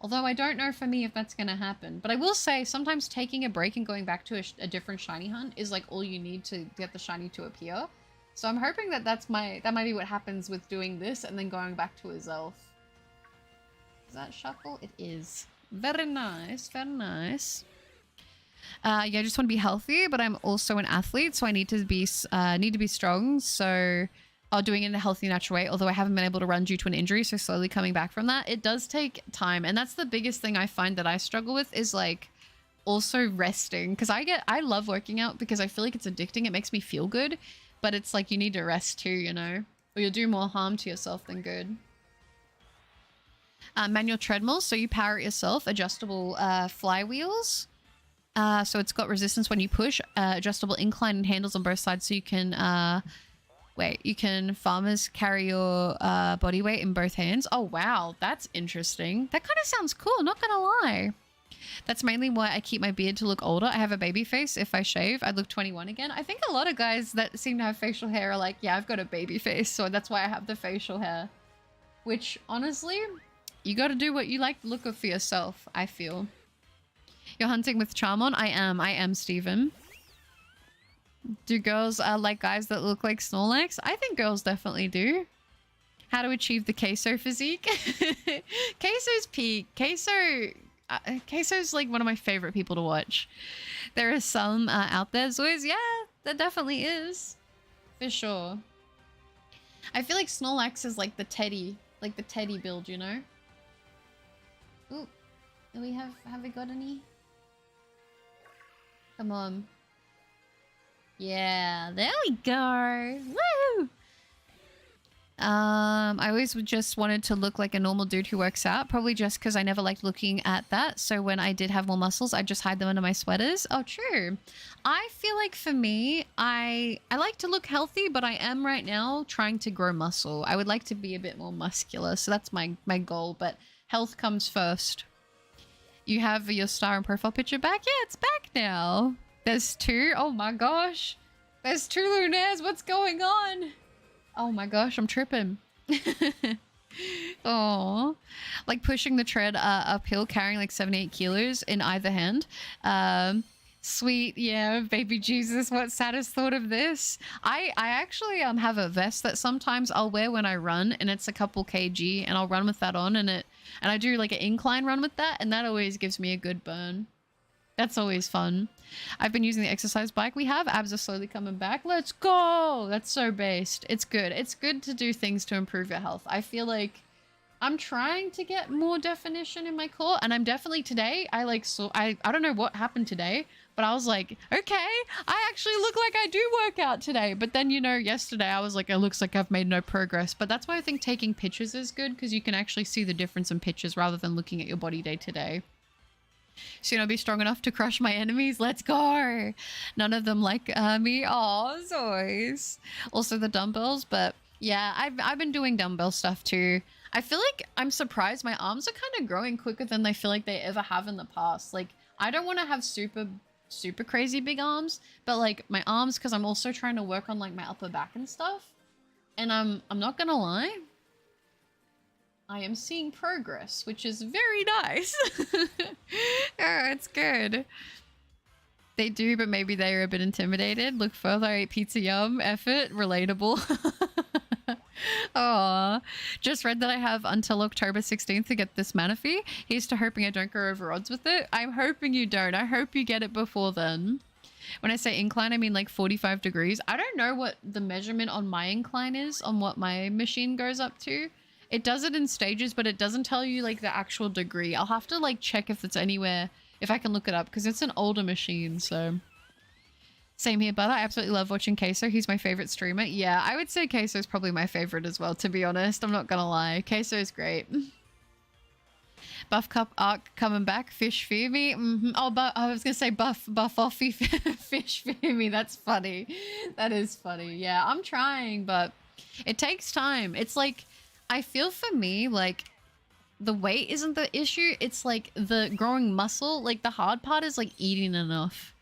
Although I don't know for me if that's going to happen. But I will say sometimes taking a break and going back to a different shiny hunt is like all you need to get the shiny to appear. So I'm hoping that that might be what happens with doing this and then going back to a Zelf. Is that Shuckle? It is. Very nice. Very nice. Yeah, I just want to be healthy, but I'm also an athlete, so I need to be strong. So, doing it in a healthy, natural way. Although I haven't been able to run due to an injury, so slowly coming back from that. It does take time, and that's the biggest thing I find that I struggle with is like also resting, because I love working out because I feel like it's addicting. It makes me feel good, but it's like you need to rest too, you know, or you'll do more harm to yourself than good. Manual treadmills, so you power it yourself. Adjustable flywheels. So it's got resistance when you push, adjustable incline and handles on both sides, so you can, farmers carry your body weight in both hands. Oh, wow, that's interesting. That kind of sounds cool, not gonna lie. That's mainly why I keep my beard to look older. I have a baby face. If I shave, I'd look 21 again. I think a lot of guys that seem to have facial hair are like, yeah, I've got a baby face, so that's why I have the facial hair. Which, honestly, you got to do what you like the look of for yourself, I feel. You're hunting with Charmon? I am, Steven. Do girls like guys that look like Snorlax? I think girls definitely do. How to achieve the queso physique? Queso's peak. Queso's like one of my favorite people to watch. There are some out there, Zoys. Yeah, there definitely is. For sure. I feel like Snorlax is like the teddy build, you know? Ooh, do we have we got any? Come on. Yeah, there we go. Woo! I always just wanted to look like a normal dude who works out, probably just because I never liked looking at that. So when I did have more muscles, I just hide them under my sweaters. Oh, true. I feel like for me, I like to look healthy, but I am right now trying to grow muscle. I would like to be a bit more muscular, so that's my goal, but health comes first. You have your star and profile picture back? Yeah, it's back now. There's two. Oh my gosh. There's two Lunaires. What's going on? Oh my gosh, I'm tripping. Oh, like pushing the tread uphill, carrying like 78 kilos in either hand. Sweet, yeah, baby Jesus. What Satis thought of this? I actually have a vest that sometimes I'll wear when I run, and it's a couple kg, and I'll run with that on, and I do like an incline run with that, and that always gives me a good burn. That's always fun. I've been using the exercise bike we have. Abs are slowly coming back. Let's go! That's so based. It's good. It's good to do things to improve your health. I feel like I'm trying to get more definition in my core, and I'm definitely today. I don't know what happened today, but I was like, okay, I actually look like I do work out today. But then, you know, yesterday I was like, it looks like I've made no progress. But that's why I think taking pictures is good, because you can actually see the difference in pictures rather than looking at your body day to day. Soon I'll be strong enough to crush my enemies. Let's go. None of them like me. Oh, Zoys. Also the dumbbells, but yeah, I've been doing dumbbell stuff too. I feel like I'm surprised my arms are kind of growing quicker than they feel like they ever have in the past. Like, I don't want to have super crazy big arms, but like my arms, because I'm also trying to work on like my upper back and stuff. And I'm not gonna lie, I am seeing progress, which is very nice. Oh, it's good. They do, but maybe they are a bit intimidated. Look further, I ate pizza, yum, effort, relatable. Aw. Just read that I have until October 16th to get this mana fee. Here's to hoping I don't go over odds with it. I'm hoping you don't. I hope you get it before then. When I say incline, I mean like 45 degrees. I don't know what the measurement on my incline is, on what my machine goes up to. It does it in stages, but it doesn't tell you like the actual degree. I'll have to like check if it's anywhere, if I can look it up, because it's an older machine, so. Same here, Butter. I absolutely love watching Queso. He's my favorite streamer. Yeah, I would say Queso is probably my favorite as well, to be honest. I'm not gonna lie. Queso is great. Buff Cup arc coming back. Fish fear me. Oh, but I was gonna say buff offy fish fear me. That's funny. That is funny. Yeah, I'm trying, but it takes time. It's like, I feel for me, like, the weight isn't the issue. It's like the growing muscle. Like, the hard part is like eating enough.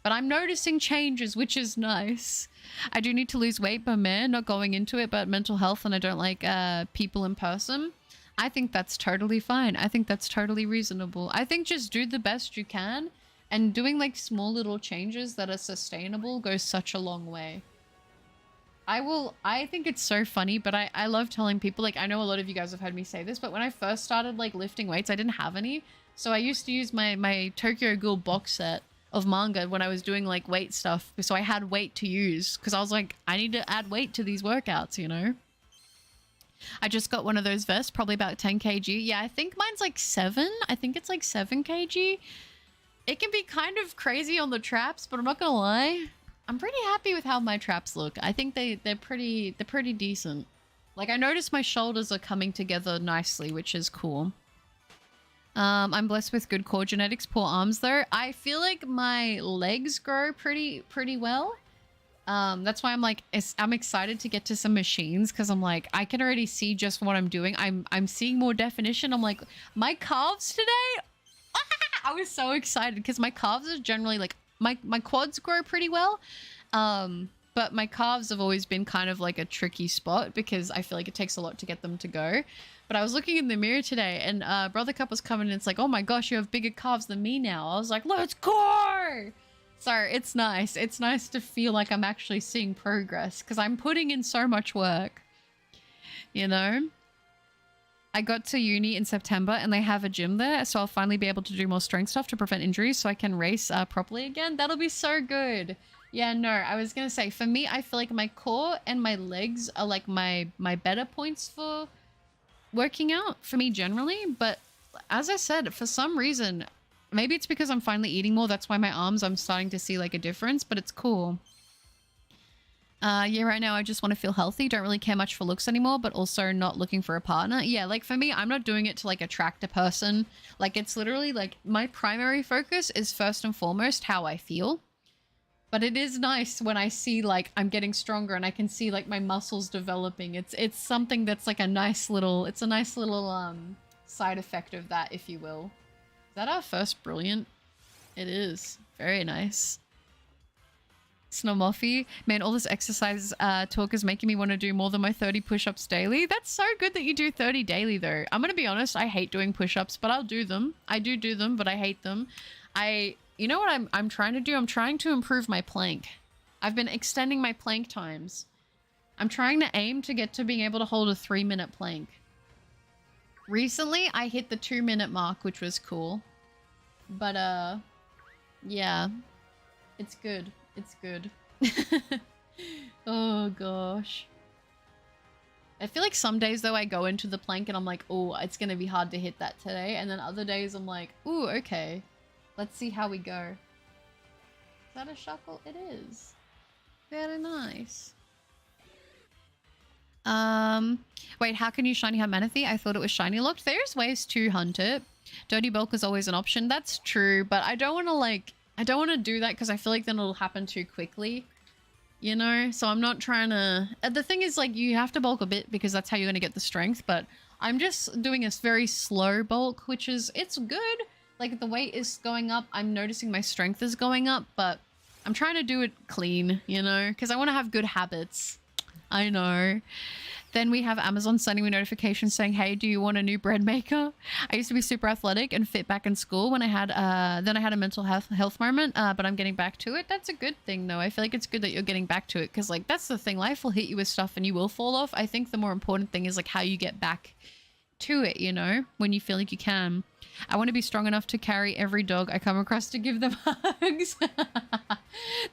But I'm noticing changes, which is nice. I do need to lose weight, but man, not going into it, but mental health, and I don't like people in person. I think that's totally fine. I think that's totally reasonable. I think just do the best you can, and doing like small little changes that are sustainable goes such a long way. I think it's so funny, but I love telling people, like, I know a lot of you guys have heard me say this, but when I first started like lifting weights, I didn't have any. So I used to use my Tokyo Ghoul box set of manga when I was doing like weight stuff. So I had weight to use, because I was like, I need to add weight to these workouts, you know? I just got one of those vests, probably about 10 kg. Yeah, I think mine's like 7. I think it's like 7 kg. It can be kind of crazy on the traps, but I'm not gonna lie, I'm pretty happy with how my traps look. I think they're pretty decent. Like, I noticed my shoulders are coming together nicely, which is cool. I'm blessed with good core genetics. Poor arms though. I feel like my legs grow pretty well. That's why I'm like, I'm excited to get to some machines, because I'm like, I can already see just what I'm doing. I'm seeing more definition. I'm like, my calves today, I was so excited because my calves are generally like my quads grow pretty well. But my calves have always been kind of like a tricky spot because I feel like it takes a lot to get them to go. But I was looking in the mirror today and Brother Cup was coming and it's like, oh my gosh, you have bigger calves than me now. I was like, let's go! So it's nice. It's nice to feel like I'm actually seeing progress because I'm putting in so much work, you know? I got to uni in September and they have a gym there, so I'll finally be able to do more strength stuff to prevent injuries so I can race properly again. That'll be so good. Yeah, no, I was gonna say, for me, I feel like my core and my legs are like my better points for working out, for me generally. But as I said, for some reason, maybe it's because I'm finally eating more, that's why my arms, I'm starting to see like a difference, but it's cool. Yeah, right now I just want to feel healthy. Don't really care much for looks anymore, but also not looking for a partner. Yeah, like for me, I'm not doing it to like attract a person. Like it's literally like my primary focus is first and foremost how I feel. But it is nice when I see like I'm getting stronger and I can see like my muscles developing. It's something that's like a nice little, it's a nice little side effect of that, if you will. Is that our first brilliant? It is. Very nice. Snomoffy, man, all this exercise talk is making me want to do more than my 30 push-ups daily. That's so good that you do 30 daily though. I'm gonna be honest, I hate doing push-ups, but I'll do them. I do them, but I hate them. You know what I'm trying to do? I'm trying to improve my plank. I've been extending my plank times. I'm trying to aim to get to being able to hold a 3-minute plank. Recently, I hit the 2-minute mark, which was cool. But, yeah. It's good. It's good. Oh, gosh. I feel like some days, though, I go into the plank and I'm like, oh, it's going to be hard to hit that today. And then other days, I'm like, ooh, okay. Let's see how we go. Is that a Shuckle? It is. Very nice. Wait, how can you shiny hunt Manatee? I thought it was shiny locked. There's ways to hunt it. Dirty bulk is always an option. That's true, but I don't want to like, I don't want to do that because I feel like then it'll happen too quickly. You know? So I'm not trying to... The thing is like you have to bulk a bit because that's how you're going to get the strength, but I'm just doing a very slow bulk, which is, it's good. Like the weight is going up. I'm noticing my strength is going up, but I'm trying to do it clean, you know, because I want to have good habits. I know. Then we have Amazon sending me notifications saying, hey, do you want a new bread maker? I used to be super athletic and fit back in school when I had, then I had a mental health moment, but I'm getting back to it. That's a good thing though. I feel like it's good that you're getting back to it because like, that's the thing. Life will hit you with stuff and you will fall off. I think the more important thing is like how you get back to it, you know, when you feel like you can. I want to be strong enough to carry every dog I come across to give them hugs.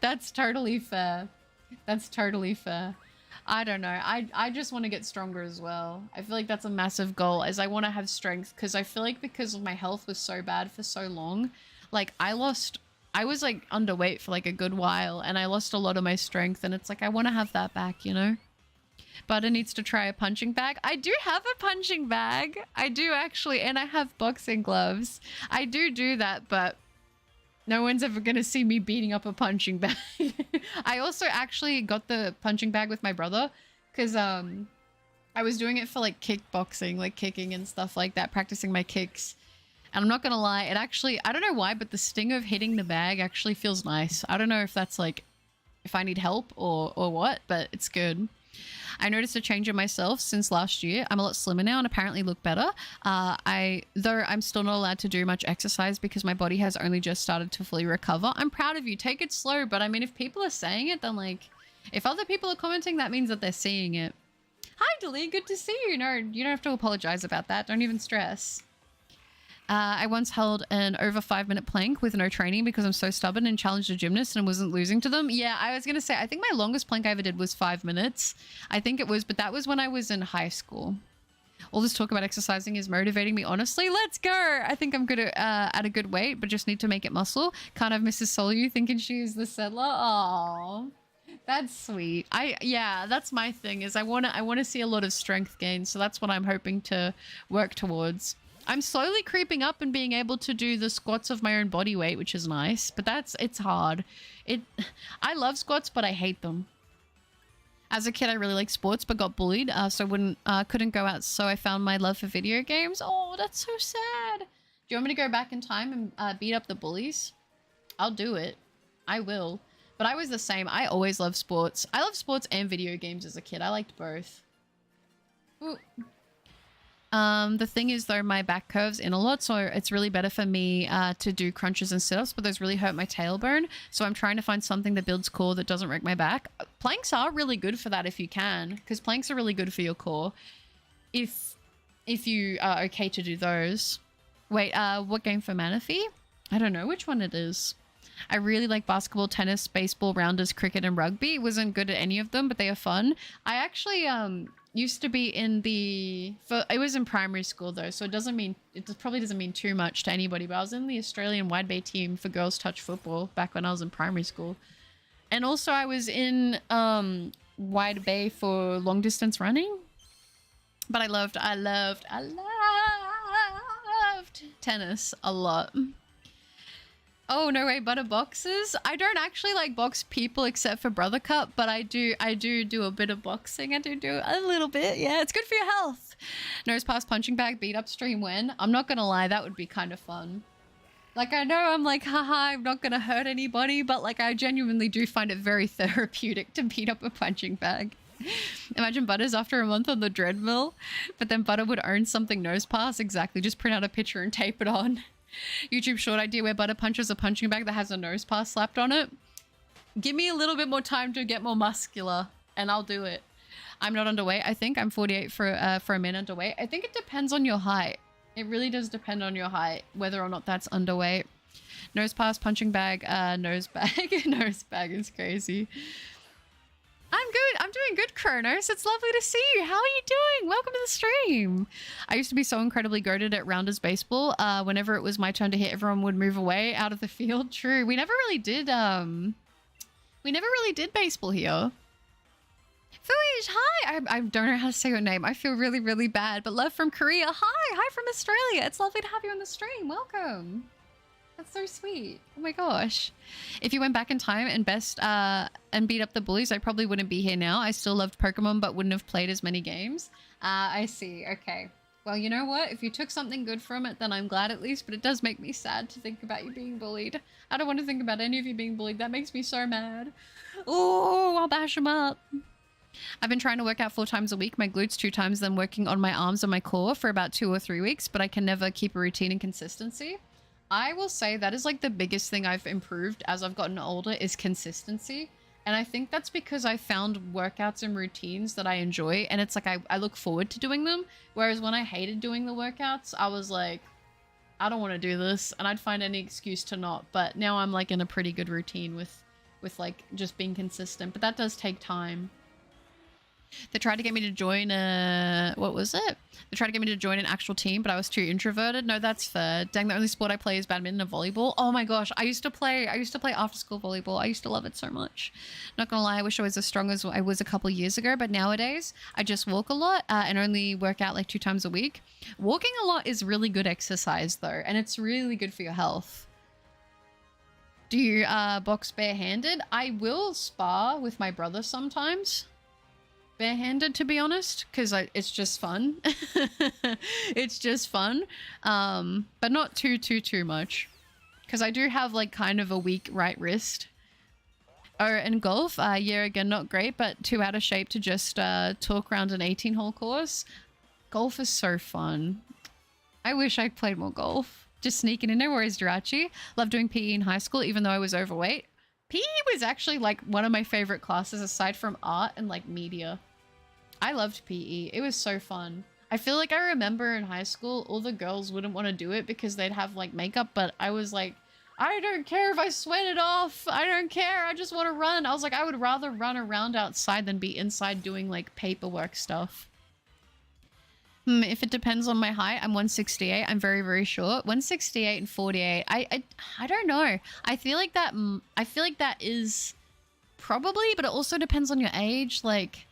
That's totally fair. That's totally fair. I don't know. I just want to get stronger as well. I feel like that's a massive goal as I want to have strength because I feel like because my health was so bad for so long, like I was like underweight for like a good while and I lost a lot of my strength and it's like I want to have that back, you know? Butter needs to try a punching bag. I do have a punching bag. I do actually. And I have boxing gloves. I do that, but no one's ever going to see me beating up a punching bag. I also actually got the punching bag with my brother because I was doing it for like kickboxing, like kicking and stuff like that, practicing my kicks. And I'm not going to lie, it actually, I don't know why, but the sting of hitting the bag actually feels nice. I don't know if that's like, if I need help or what, but it's good. I noticed a change in myself since last year. I'm a lot slimmer now and apparently look better. Though I'm still not allowed to do much exercise because my body has only just started to fully recover. I'm proud of you. Take it slow. But I mean, if people are saying it, then like, if other people are commenting, that means that they're seeing it. Hi, Dilly. Good to see you. No, you don't have to apologize about that. Don't even stress. I once held an over 5-minute plank with no training because I'm so stubborn and challenged a gymnast and wasn't losing to them. Yeah, I was going to say, I think my longest plank I ever did was 5 minutes. I think it was, but that was when I was in high school. All this talk about exercising is motivating me, honestly. Let's go! I think I'm good at a good weight, but just need to make it muscle. Can't have Mrs. Solu thinking she is the settler. Aww. That's sweet. Yeah, that's my thing is I want to see a lot of strength gain. So that's what I'm hoping to work towards. I'm slowly creeping up and being able to do the squats of my own body weight, which is nice, but it's hard. I love squats, but I hate them. As a kid, I really liked sports, but got bullied, so couldn't go out. So I found my love for video games. Oh, that's so sad. Do you want me to go back in time and beat up the bullies? I'll do it. I will. But I was the same. I always loved sports. I loved sports and video games as a kid. I liked both. Ooh. The thing is though, my back curves in a lot, so it's really better for me to do crunches and sit-ups, but those really hurt my tailbone. So I'm trying to find something that builds core that doesn't wreck my back. Planks are really good for that if you can, because planks are really good for your core. If you are okay to do those. Wait, what game for Manaphy? I don't know which one it is. I really like basketball, tennis, baseball, rounders, cricket, and rugby. Wasn't good at any of them, but they are fun. I actually used to be in it was in primary school though, so it probably doesn't mean too much to anybody, but I was in the Australian Wide Bay team for girls touch football back when I was in primary school. And also I was in Wide Bay for long distance running. But I loved tennis a lot. Oh, no way, butter boxes? I don't actually like box people except for Brother Cup, but I do a bit of boxing. I do a little bit. Yeah, it's good for your health. Nose pass punching bag, beat up stream when? I'm not gonna lie, that would be kind of fun. Like, I know I'm like, haha, I'm not gonna hurt anybody, but like, I genuinely do find it very therapeutic to beat up a punching bag. Imagine Butters after a month on the treadmill, but then Butter would own something nose pass. Exactly, just print out a picture and tape it on. YouTube short idea where Butter punches a punching bag that has a nose pass slapped on it. Give me a little bit more time to get more muscular and I'll do it. I'm not underweight. I think I'm 48 for a man underweight. I think it depends on your height. It really does depend on your height, whether or not that's underweight. Nose pass, punching bag, nose bag. Nose bag is crazy. I'm good. I'm doing good, Kronos. It's lovely to see you. How are you doing? Welcome to the stream. I used to be so incredibly goated at Rounders baseball. Whenever it was my turn to hit, everyone would move away out of the field. True. We never really did baseball here. Fuish, hi. I don't know how to say your name. I feel really, really bad. But love from Korea. Hi from Australia. It's lovely to have you on the stream. Welcome. That's so sweet. Oh my gosh. If you went back in time and and beat up the bullies, I probably wouldn't be here now. I still loved Pokemon, but wouldn't have played as many games. I see. Okay. Well, you know what? If you took something good from it, then I'm glad at least, but it does make me sad to think about you being bullied. I don't want to think about any of you being bullied. That makes me so mad. Oh, I'll bash them up. I've been trying to work out 4 times a week, my glutes 2 times, then working on my arms and my core for about 2 or 3 weeks, but I can never keep a routine and consistency. I will say that is like the biggest thing I've improved as I've gotten older is consistency. And I think that's because I found workouts and routines that I enjoy. And it's like I look forward to doing them. Whereas when I hated doing the workouts, I was like, I don't want to do this. And I'd find any excuse to not. But now I'm like in a pretty good routine with like just being consistent. But that does take time. They tried to get me to join what was it? They tried to get me to join an actual team, but I was too introverted. No, that's fair. Dang, the only sport I play is badminton and volleyball. Oh my gosh, I used to play after school volleyball. I used to love it so much. Not gonna lie, I wish I was as strong as I was a couple years ago, but nowadays I just walk a lot and only work out like 2 times a week. Walking a lot is really good exercise though, and it's really good for your health. Do you box barehanded? I will spar with my brother sometimes. Barehanded, to be honest, because it's just fun. It's just fun, but not too much, because I do have like kind of a weak right wrist. Oh, and golf, yeah, again, not great, but too out of shape to just talk around an 18-hole course. Golf is so fun. I wish I played more golf. Just sneaking in. No worries, Jirachi. Loved doing PE in high school, even though I was overweight. PE was actually like one of my favorite classes aside from art and like media. I loved PE. It was so fun. I feel like I remember in high school, all the girls wouldn't want to do it because they'd have like makeup, but I was like, I don't care if I sweat it off. I don't care. I just want to run. I was like, I would rather run around outside than be inside doing like paperwork stuff. If it depends on my height, I'm 168. I'm very, very short. 168 and 48. I don't know. I feel like that is probably, but it also depends on your age. Like,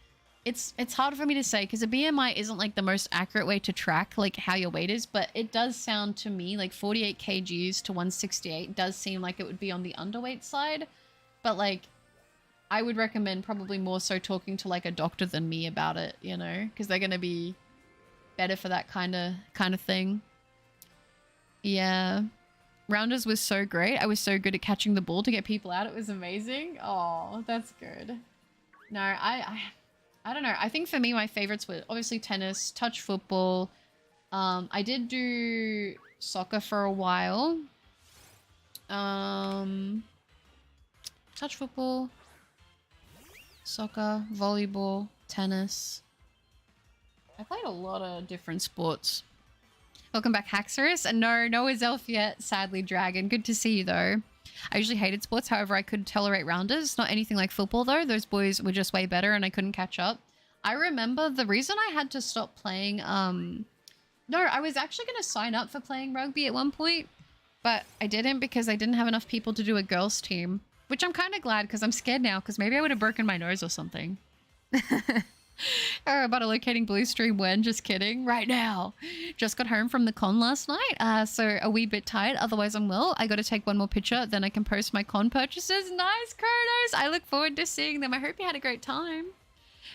it's hard for me to say because a BMI isn't like the most accurate way to track like how your weight is, but it does sound to me like 48 kgs to 168 does seem like it would be on the underweight side. But like, I would recommend probably more so talking to like a doctor than me about it, you know, because they're going to be better for that kind of thing. Yeah. Rounders was so great. I was so good at catching the ball to get people out. It was amazing. Oh, that's good. No, I don't know. I think for me, my favorites were obviously tennis, touch football. I did do soccer for a while. Touch football, soccer, volleyball, tennis. I played a lot of different sports. Welcome back, Haxorus. And no Elf yet, sadly, Dragon. Good to see you, though. I usually hated sports, however, I could tolerate rounders. Not anything like football, though. Those boys were just way better and I couldn't catch up. I remember the reason I had to stop playing, no, I was actually going to sign up for playing rugby at one point, but I didn't because I didn't have enough people to do a girls' team, which I'm kind of glad because I'm scared now because maybe I would have broken my nose or something. About locating Blue Stream when? Just kidding. Right now. Just got home from the con last night, so a wee bit tired. Otherwise, I'm well. I got to take one more picture, then I can post my con purchases. Nice, Kronos. I look forward to seeing them. I hope you had a great time.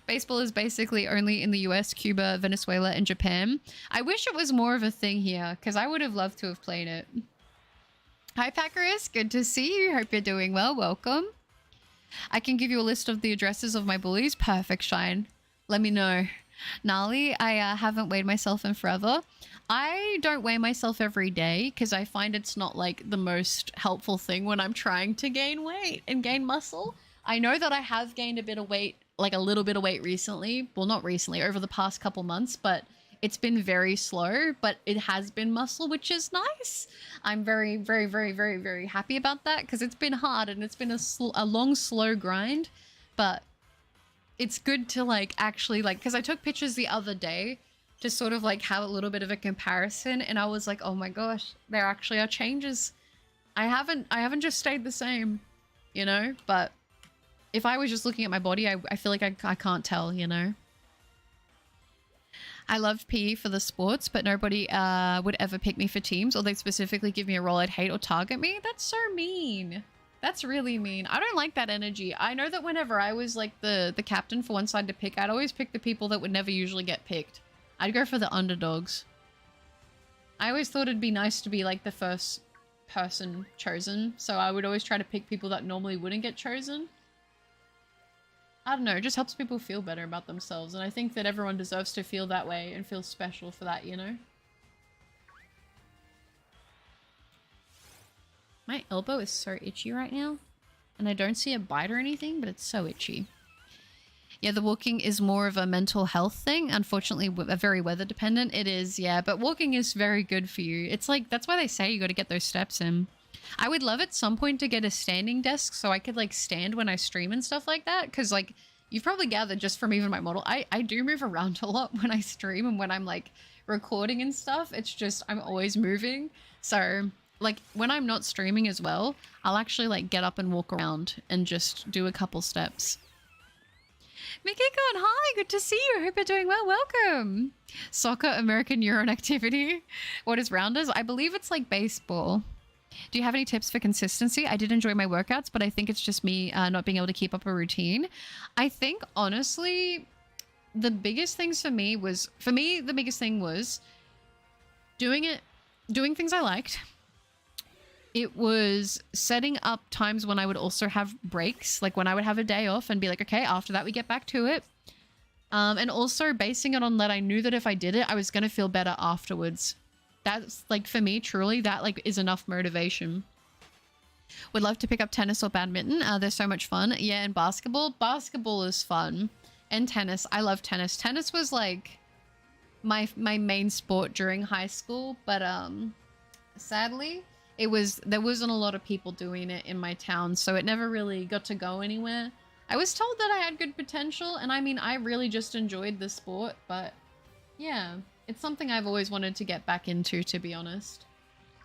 Baseball is basically only in the US, Cuba, Venezuela, and Japan. I wish it was more of a thing here, because I would have loved to have played it. Hi, Packerus. Good to see you. Hope you're doing well. Welcome. I can give you a list of the addresses of my bullies. Perfect, Shine. Let me know. Gnarly, I haven't weighed myself in forever. I don't weigh myself every day because I find it's not like the most helpful thing when I'm trying to gain weight and gain muscle. I know that I have gained a bit of weight, like a little bit of weight recently. Well, not recently, over the past couple months, but it's been very slow, but it has been muscle, which is nice. I'm very, very, very, very, very happy about that because it's been hard and it's been a long, slow grind, but it's good to like actually like, because I took pictures the other day to sort of like have a little bit of a comparison and I was like, oh my gosh, there actually are changes. I haven't just stayed the same, you know, but if I was just looking at my body, I feel like I can't tell, you know. I loved PE for the sports, but nobody would ever pick me for teams or they'd specifically give me a role I'd hate or target me. That's so mean. That's really mean. I don't like that energy. I know that whenever I was like the captain for one side to pick, I'd always pick the people that would never usually get picked. I'd go for the underdogs. I always thought it'd be nice to be like the first person chosen, so I would always try to pick people that normally wouldn't get chosen. I don't know, it just helps people feel better about themselves, and I think that everyone deserves to feel that way and feel special for that, you know? My elbow is so itchy right now, and I don't see a bite or anything, but it's so itchy. Yeah, the walking is more of a mental health thing. Unfortunately, very weather dependent. It is, yeah, but walking is very good for you. It's like, that's why they say you got to get those steps in. I would love at some point to get a standing desk so I could like stand when I stream and stuff like that. Because like you've probably gathered just from even my model, I do move around a lot when I stream and when I'm like recording and stuff. It's just I'm always moving. So like when I'm not streaming as well, I'll actually like get up and walk around and just do a couple steps. Mikiko, hi, good to see you. Hope you're doing well. Welcome. Soccer, American Neuron Activity. What is rounders? I believe it's like baseball. Do you have any tips for consistency? I did enjoy my workouts, but I think it's just me not being able to keep up a routine. I think, honestly, the biggest things for me was, the biggest thing was doing things I liked. It was setting up times when I would also have breaks, like when I would have a day off and be like, okay, after that we get back to it. And also basing it on that I knew that if I did it, I was going to feel better afterwards. That's like, for me, truly, that like is enough motivation. Would love to pick up tennis or badminton. They're so much fun. Yeah, and basketball. Basketball is fun. And tennis. I love tennis. Tennis was like my main sport during high school, but sadly, there wasn't a lot of people doing it in my town, so it never really got to go anywhere. I was told that I had good potential, and I mean, I really just enjoyed the sport, but yeah. It's something I've always wanted to get back into, to be honest.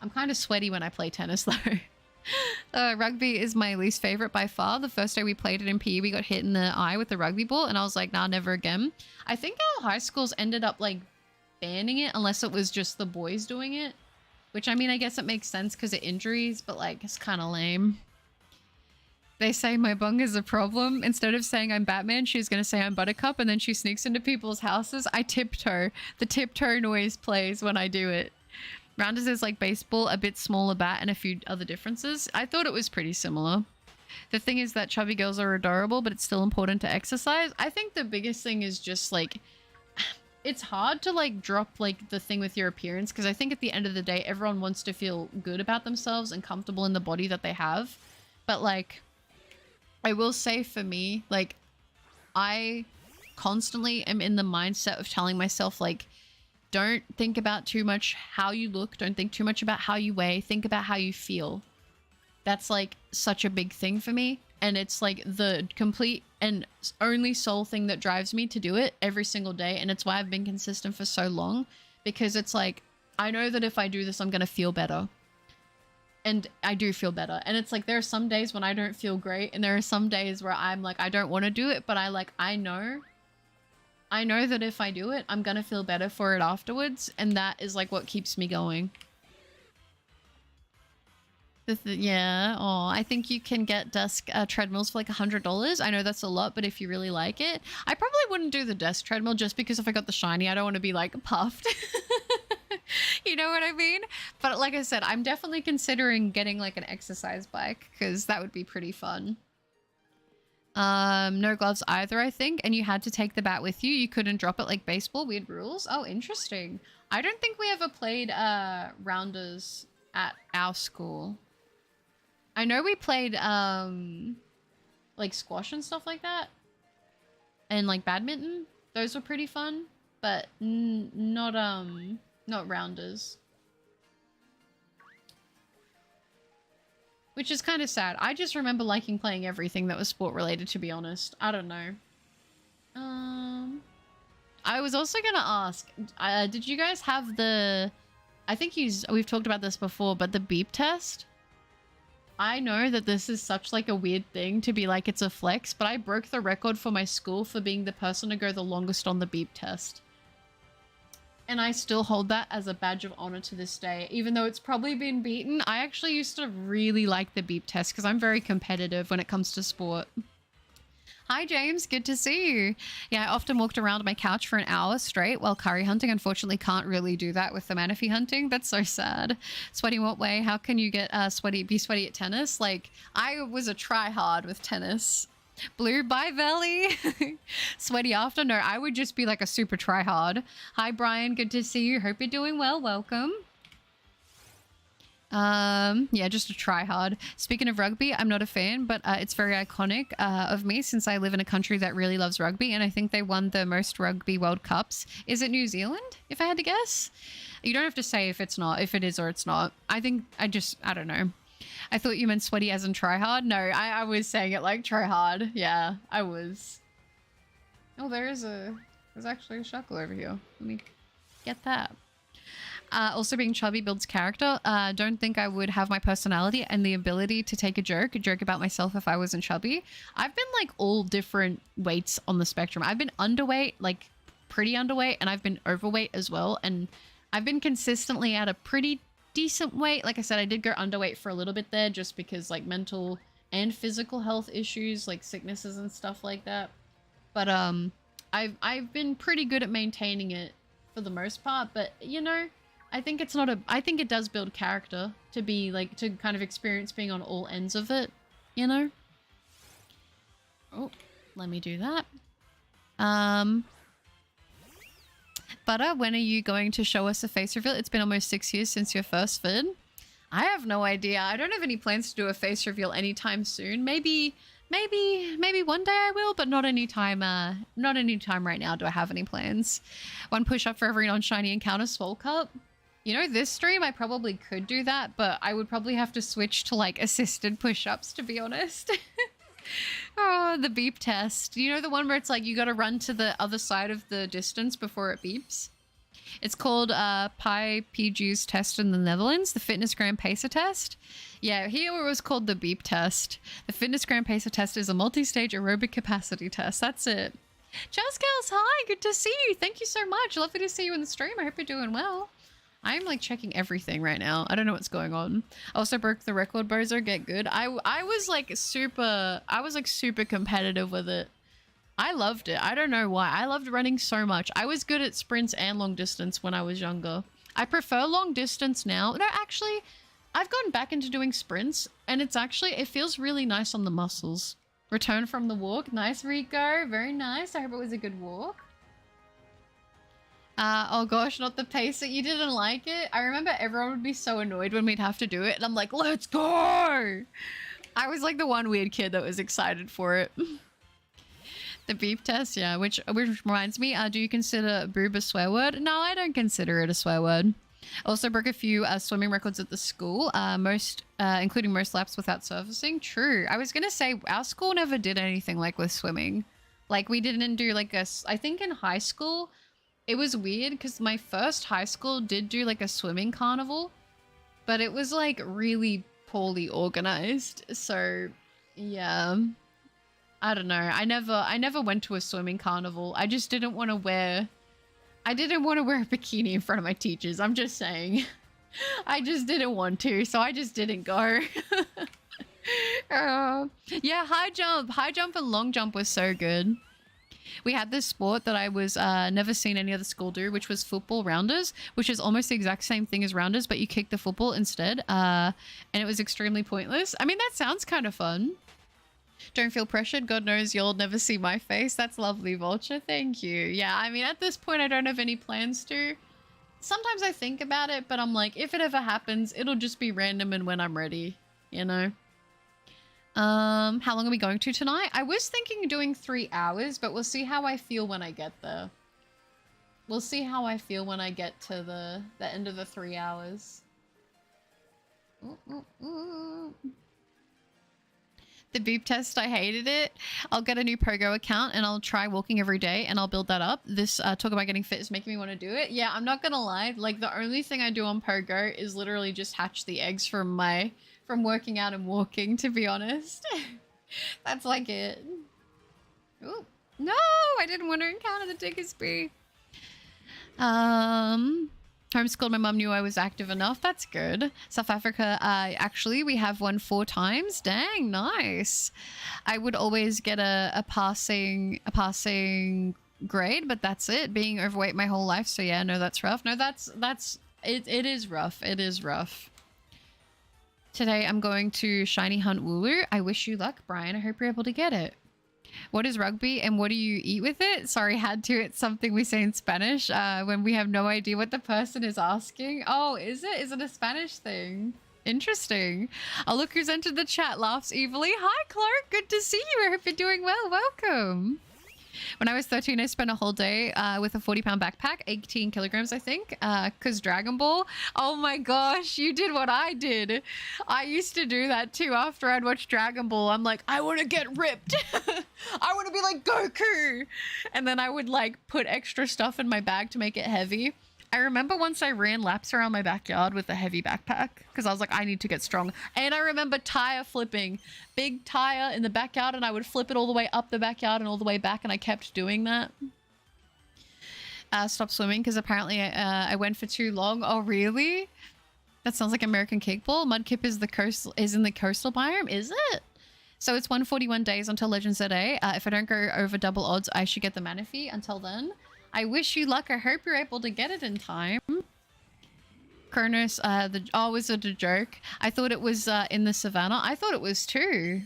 I'm kind of sweaty when I play tennis, though. Rugby is my least favorite by far. The first day we played it in PE, we got hit in the eye with the rugby ball, and I was like, nah, never again. I think our high schools ended up, like, banning it, unless it was just the boys doing it. Which, I mean, I guess it makes sense because of injuries, but, like, it's kind of lame. They say my bung is a problem. Instead of saying I'm Batman, she's going to say I'm Buttercup, and then she sneaks into people's houses. I tiptoe. The tiptoe noise plays when I do it. Rounders is like baseball, a bit smaller bat, and a few other differences. I thought it was pretty similar. The thing is that chubby girls are adorable, but it's still important to exercise. I think the biggest thing is just like, it's hard to like drop like the thing with your appearance, because I think at the end of the day, everyone wants to feel good about themselves and comfortable in the body that they have. But like, I will say for me, like, I constantly am in the mindset of telling myself like, don't think about too much how you look. Don't think too much about how you weigh. Think about how you feel. That's like such a big thing for me. And it's like the complete and only sole thing that drives me to do it every single day. And it's why I've been consistent for so long, because it's like, I know that if I do this, I'm going to feel better. And I do feel better. And it's like, there are some days when I don't feel great. And there are some days where I'm like, I don't want to do it, but I know that if I do it, I'm going to feel better for it afterwards. And that is like what keeps me going. Yeah. Oh, I think you can get desk treadmills for like $100. I know that's a lot, but if you really like it, I probably wouldn't do the desk treadmill just because if I got the shiny, I don't want to be like puffed. You know what I mean? But like I said, I'm definitely considering getting like an exercise bike because that would be pretty fun. No gloves either, I think. And you had to take the bat with you. You couldn't drop it like baseball. Weird rules. Oh, interesting. I don't think we ever played rounders at our school. I know we played like squash and stuff like that. And like badminton. Those were pretty fun. But not rounders. Which is kind of sad. I just remember liking playing everything that was sport related, to be honest. I don't know. I was also going to ask, did you guys have the... I think we've talked about this before, but the beep test? I know that this is such like a weird thing to be like, it's a flex, but I broke the record for my school for being the person to go the longest on the beep test. And I still hold that as a badge of honor to this day. Even though it's probably been beaten, I actually used to really like the beep test because I'm very competitive when it comes to sport. Hi, James. Good to see you. Yeah, I often walked around my couch for an hour straight while curry hunting. Unfortunately, can't really do that with the manaphy hunting. That's so sad. Sweaty what way? How can you get be sweaty at tennis? Like, I was a try-hard with tennis. Blue, bye, Valley. Sweaty after? No, I would just be like a super try-hard. Hi, Brian. Good to see you. Hope you're doing well. Welcome. Yeah, just a try-hard. Speaking of rugby, I'm not a fan, but it's very iconic of me since I live in a country that really loves rugby, and I think they won the most rugby World Cups. Is it New Zealand, if I had to guess? You don't have to say if it's not, if it is or it's not. I think I don't know. I thought you meant sweaty as in try hard. No, I was saying it like try hard. Yeah, I was. Oh, there's actually a Shuckle over here. Let me get that. Also being chubby builds character. Don't think I would have my personality and the ability to take a joke about myself if I wasn't chubby. I've been like all different weights on the spectrum. I've been underweight, like pretty underweight, and I've been overweight as well. And I've been consistently at a pretty decent weight. Like I said, I did go underweight for a little bit there just because like mental and physical health issues, like sicknesses and stuff like that. But I've been pretty good at maintaining it for the most part. But you know, I think it does build character to be like, to kind of experience being on all ends of it, you know? Oh, let me do that. Butter, when are you going to show us a face reveal? It's been almost 6 years since your first vid. I have no idea. I don't have any plans to do a face reveal anytime soon. Maybe one day I will, but not anytime right now do I have any plans. One push-up for every non-shiny encounter, Swole Cup. You know, this stream I probably could do that, but I would probably have to switch to like assisted push-ups, to be honest. Oh, the beep test. You know the one where it's like you gotta run to the other side of the distance before it beeps? It's called Pi PG's test in the Netherlands, the Fitness Gram Pacer test. Yeah, here it was called the beep test. The Fitness Gram Pacer test is a multi-stage aerobic capacity test. That's it. Jascales, hi, good to see you. Thank you so much. Lovely to see you in the stream. I hope you're doing well. I'm like checking everything right now. I don't know what's going on. Also broke the record, Bozo. Get good. I was super competitive with it. I loved it. I don't know why. I loved running so much. I was good at sprints and long distance when I was younger. I prefer long distance now. No, actually, I've gone back into doing sprints, and it feels really nice on the muscles. Return from the walk. Nice, Rico. Very nice. I hope it was a good walk. Oh gosh, not the pace that you didn't like it. I remember everyone would be so annoyed when we'd have to do it, and I'm like, let's go! I was like the one weird kid that was excited for it. The beep test, yeah, which reminds me, do you consider boob a swear word? No, I don't consider it a swear word. Also broke a few swimming records at the school, including most laps without surfacing. True. I was gonna say, our school never did anything like with swimming. Like, we didn't do like I think in high school, it was weird because my first high school did do like a swimming carnival, but it was like really poorly organized. So yeah, I don't know. I never went to a swimming carnival. I just didn't want to wear, a bikini in front of my teachers. I'm just saying. I just didn't want to, so I just didn't go. Yeah, high jump and long jump was so good. We had this sport that I was never seen any other school do, which was football rounders, which is almost the exact same thing as rounders, but you kick the football instead, and it was extremely pointless. I mean, that sounds kind of fun. Don't feel pressured. God knows you'll never see my face. That's lovely, Vulture. Thank you. Yeah, I mean, at this point, I don't have any plans to. Sometimes I think about it, but I'm like, if it ever happens, it'll just be random and when I'm ready, you know? How long are we going to tonight? I was thinking of doing 3 hours, but we'll see how I feel when I get there. We'll see how I feel when I get to the end of the 3 hours. The beep test, I hated it. I'll get a new Pogo account and I'll try walking every day and I'll build that up. This talk about getting fit is making me want to do it. Yeah, I'm not gonna lie. Like, the only thing I do on Pogo is literally just hatch the eggs from working out and walking, to be honest. That's like it. Ooh, no, I didn't want to encounter the Diggersby. Homeschooled, my mum knew I was active enough. That's good. South Africa, actually, we have won 4 times. Dang, nice. I would always get a passing grade, but that's it. Being overweight my whole life. So yeah, no, that's rough. No, it is rough. It is rough. Today I'm going to shiny hunt Wooloo. I wish you luck, Brian. I hope you're able to get it. What is rugby and what do you eat with it? Sorry, had to. It's something we say in Spanish when we have no idea what the person is asking. Oh, is it? Is it a Spanish thing? Interesting. Oh, look who's entered the chat. Laughs evilly. Hi, Clark. Good to see you. I hope you're doing well. Welcome. When I was 13, I spent a whole day with a 40-pound backpack, 18 kilograms, I think, because Dragon Ball. Oh my gosh, you did what I did. I used to do that too after I'd watched Dragon Ball. I'm like, I want to get ripped. I want to be like Goku. And then I would like put extra stuff in my bag to make it heavy. I remember once I ran laps around my backyard with a heavy backpack because I was like, I need to get strong. And I remember tire flipping, big tire in the backyard, and I would flip it all the way up the backyard and all the way back, and I kept doing that. Stopped swimming because apparently I went for too long. Oh, really? That sounds like American Kickball. Mudkip is in the coastal biome, is it? So it's 141 days until Legends ZA. If I don't go over double odds, I should get the Manaphy. Until then, I wish you luck. I hope you're able to get it in time. Kronos, was it a joke? I thought it was in the savannah. I thought it was too.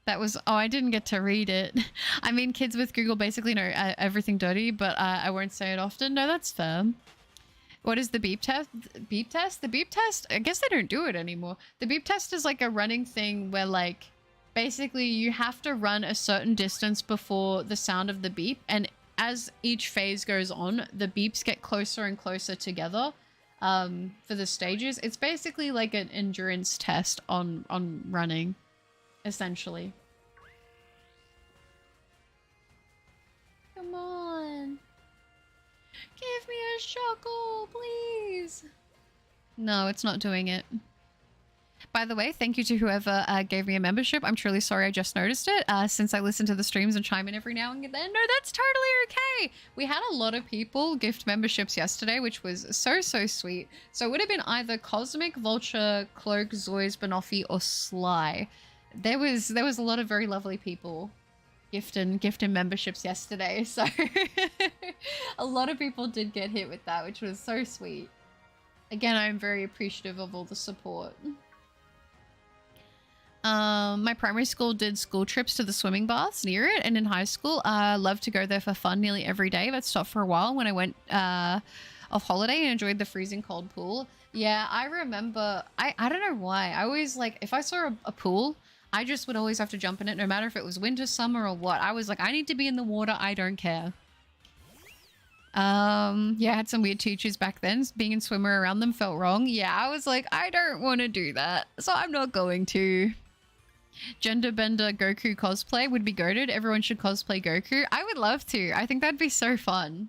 That was, I didn't get to read it. I mean, kids with Google basically know everything dirty, but I won't say it often. No, that's fair. What is the beep test? Beep test? The beep test? I guess they don't do it anymore. The beep test is like a running thing where like, basically you have to run a certain distance before the sound of the beep, and as each phase goes on, the beeps get closer and closer together for the stages. It's basically like an endurance test on running, essentially. Come on. Give me a Shuckle, please. No, it's not doing it. By the way, thank you to whoever gave me a membership. I'm truly sorry I just noticed it since I listen to the streams and chime in every now and then. No, that's totally okay. We had a lot of people gift memberships yesterday, which was so sweet. So it would have been either Cosmic, Vulture, Cloak, Zoys, Banoffee, or Sly. There was a lot of very lovely people gifting memberships yesterday. So a lot of people did get hit with that, which was so sweet. Again, I'm very appreciative of all the support. My primary school did school trips to the swimming baths near it, and in high school, loved to go there for fun nearly every day. That stopped for a while when I went off holiday and enjoyed the freezing cold pool. Yeah, I remember. I don't know why. I always like if I saw a pool, I just would always have to jump in it, no matter if it was winter, summer, or what. I was like, I need to be in the water. I don't care. Yeah, I had some weird teachers back then. Being in swimmer around them felt wrong. Yeah, I was like, I don't want to do that, so I'm not going to. Gender bender Goku cosplay would be goated. Everyone should cosplay Goku. I would love to. I think that'd be so fun.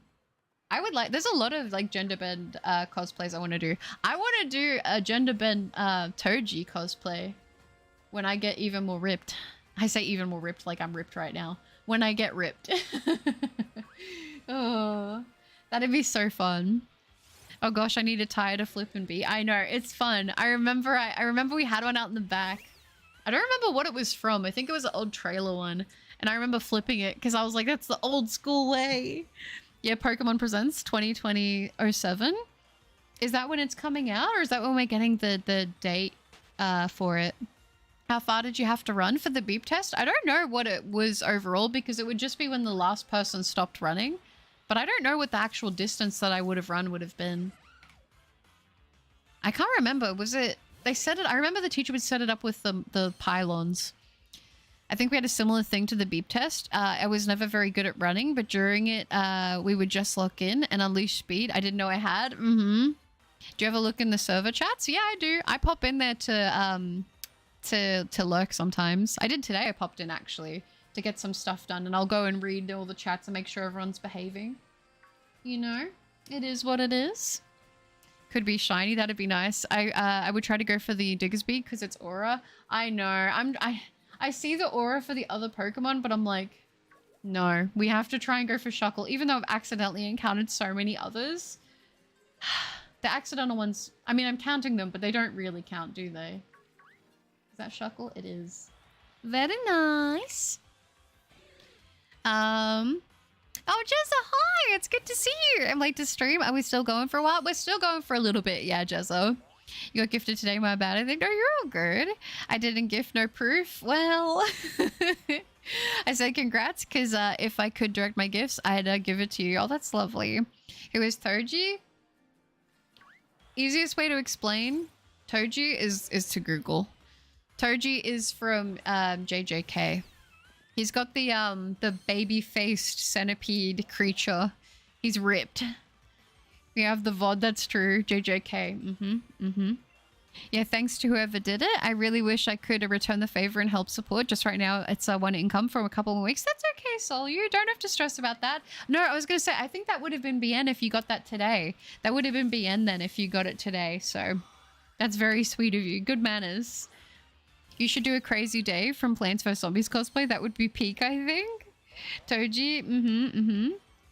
I would like. There's a lot of like gender bend cosplays I want to do. I want to do a gender bend Toji cosplay when I get even more ripped. I say even more ripped like I'm ripped right now. When I get ripped. Oh, that'd be so fun. Oh gosh, I need a tire to flip and beat. I know, it's fun. I remember we had one out in the back. I don't remember what it was from. I think it was an old trailer one. And I remember flipping it because I was like, that's the old school way. Yeah, Pokemon Presents 2020-07. Is that when it's coming out, or is that when we're getting the date for it? How far did you have to run for the beep test? I don't know what it was overall because it would just be when the last person stopped running. But I don't know what the actual distance that I would have run would have been. I can't remember. Was it... They set it... I remember the teacher would set it up with the pylons. I think we had a similar thing to the beep test. I was never very good at running, but during it, we would just lock in and unleash speed. I didn't know I had. Do you ever look in the server chats? Yeah, I do. I pop in there to lurk sometimes. I did today. I popped in actually to get some stuff done, and I'll go and read all the chats and make sure everyone's behaving. You know, it is what it is. Could be shiny. That'd be nice. I would try to go for the Diggersby because it's aura. I know. I see the aura for the other Pokemon, but I'm like, no, we have to try and go for Shuckle, even though I've accidentally encountered so many others. The accidental ones, I mean, I'm counting them, but they don't really count, do they? Is that Shuckle? It is. Very nice. Oh, Jezza, hi! It's good to see you. I'm late to stream. Are we still going for a while? We're still going for a little bit. Yeah, Jezza. You got gifted today, my bad. I think, no, you're all good. I didn't gift, no proof. Well, I said congrats because if I could direct my gifts, I'd give it to you. Oh, that's lovely. Who is Toji? Easiest way to explain Toji is to Google. Toji is from JJK. He's got the baby-faced centipede creature. He's ripped. We have the VOD, that's true. JJK. Yeah, thanks to whoever did it. I really wish I could return the favor and help support. Just right now, it's one income for a couple of weeks. That's okay, Sol. You don't have to stress about that. No, I was going to say, I think that would have been BN if you got that today. That would have been BN then if you got it today. So that's very sweet of you. Good manners. You should do a crazy day from Plants vs. Zombies cosplay. That would be peak, I think. Toji,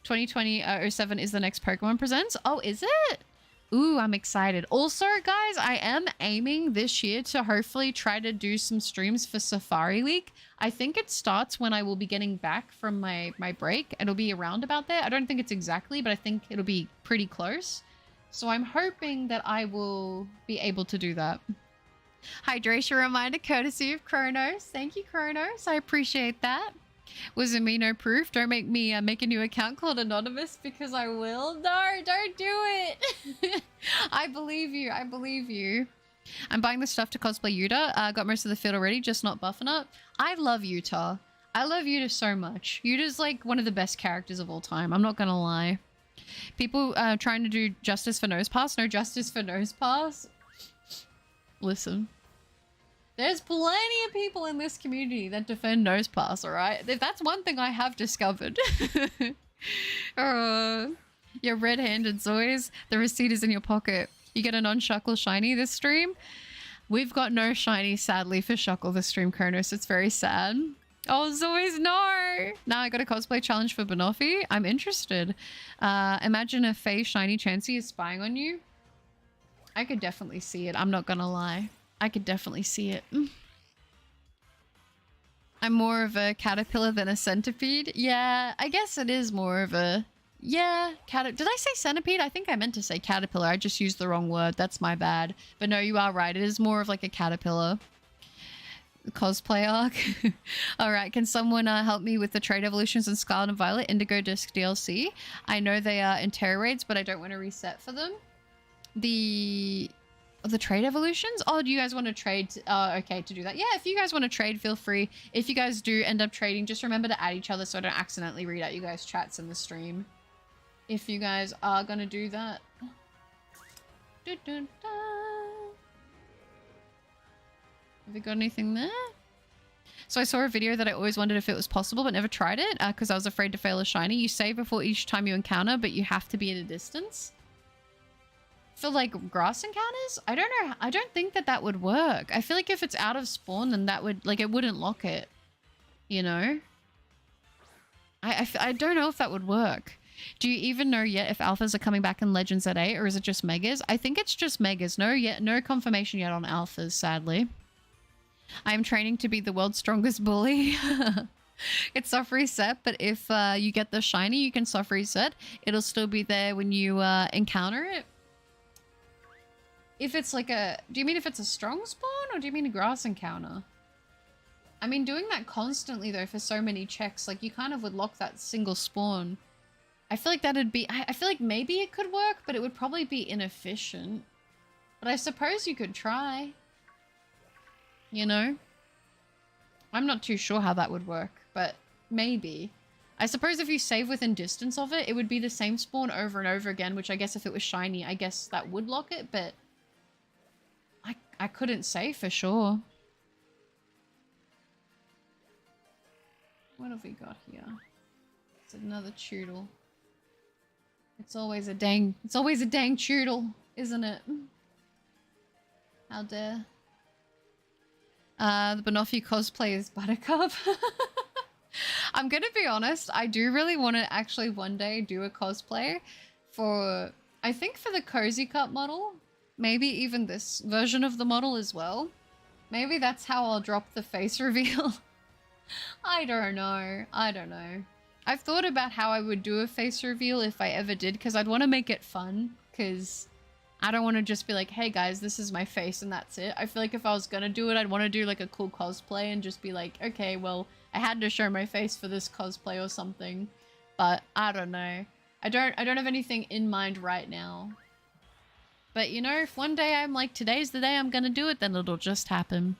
2020-07 is the next Pokemon Presents. Oh, is it? Ooh, I'm excited. Also, guys, I am aiming this year to hopefully try to do some streams for Safari Week. I think it starts when I will be getting back from my break. It'll be around about there. I don't think it's exactly, but I think it'll be pretty close. So I'm hoping that I will be able to do that. Hydration reminder courtesy of Kronos. Thank you, Kronos. I appreciate that. Wasn't me, no proof. Don't make me make a new account called Anonymous because I will. No, don't do it. I believe you. I believe you. I'm buying the stuff to cosplay Yuta. Got most of the field already, just not buffing up. I love Yuta. I love Yuta so much. Yuta's like one of the best characters of all time. I'm not gonna lie. People trying to do justice for Nosepass. No justice for Nosepass. Listen. There's plenty of people in this community that defend Nosepass, alright? That's one thing I have discovered. You're red-handed, Zoys. The receipt is in your pocket. You get a non-Shuckle shiny this stream. We've got no shiny, sadly, for Shuckle this stream, Kronos. It's very sad. Oh, Zoys, no! Now I got a cosplay challenge for Banoffee. I'm interested. Imagine a Faye shiny Chansey is spying on you. I could definitely see it. I'm not gonna lie. I could definitely see it. I'm more of a caterpillar than a centipede. Yeah, I guess it is more of a Yeah, did I say centipede? I think I meant to say caterpillar. I just used the wrong word. That's my bad. But no, you are right. It is more of like a caterpillar. Cosplay arc. All right, can someone help me with the trade evolutions in Scarlet and Violet Indigo Disc DLC? I know they are in Terra raids, but I don't want to reset for them. The trade evolutions? Oh, do you guys want to trade? Okay, to do that. Yeah, if you guys want to trade, feel free. If you guys do end up trading, just remember to add each other so I don't accidentally read out you guys' chats in the stream. If you guys are gonna do that. Dun, dun, dun. Have we got anything there? So I saw a video that I always wondered if it was possible but never tried it because I was afraid to fail a shiny. You save before each time you encounter, but you have to be at a distance. For like grass encounters? I don't know. I don't think that would work. I feel like if it's out of spawn, then that would, like, it wouldn't lock it. You know? I don't know if that would work. Do you even know yet if alphas are coming back in Legends at 8 or is it just megas? I think it's just megas. No confirmation yet on alphas, sadly. I am training to be the world's strongest bully. It's soft reset, but if you get the shiny, you can soft reset. It'll still be there when you encounter it. If it's like a... Do you mean if it's a strong spawn or do you mean a grass encounter? I mean, doing that constantly though for so many checks, like you kind of would lock that single spawn. I feel like that'd be... I feel like maybe it could work, but it would probably be inefficient. But I suppose you could try. You know? I'm not too sure how that would work, but maybe. I suppose if you save within distance of it, it would be the same spawn over and over again, which I guess if it was shiny, I guess that would lock it, but I couldn't say for sure. What have we got here? It's another Choodle. It's always a dang Choodle, isn't it? How dare. The Banoffee cosplay is Buttercup. I'm gonna be honest, I do really want to actually one day do a cosplay for, I think for the Cozy Cup model. Maybe even this version of the model as well. Maybe that's how I'll drop the face reveal. I don't know. I've thought about how I would do a face reveal if I ever did, because I'd want to make it fun, because I don't want to just be like, hey guys, this is my face and that's it. I feel like if I was gonna do it, I'd want to do like a cool cosplay and just be like, okay, well, I had to show my face for this cosplay or something. But I don't know. I don't have anything in mind right now. But you know, if one day I'm like, today's the day I'm gonna do it, then it'll just happen.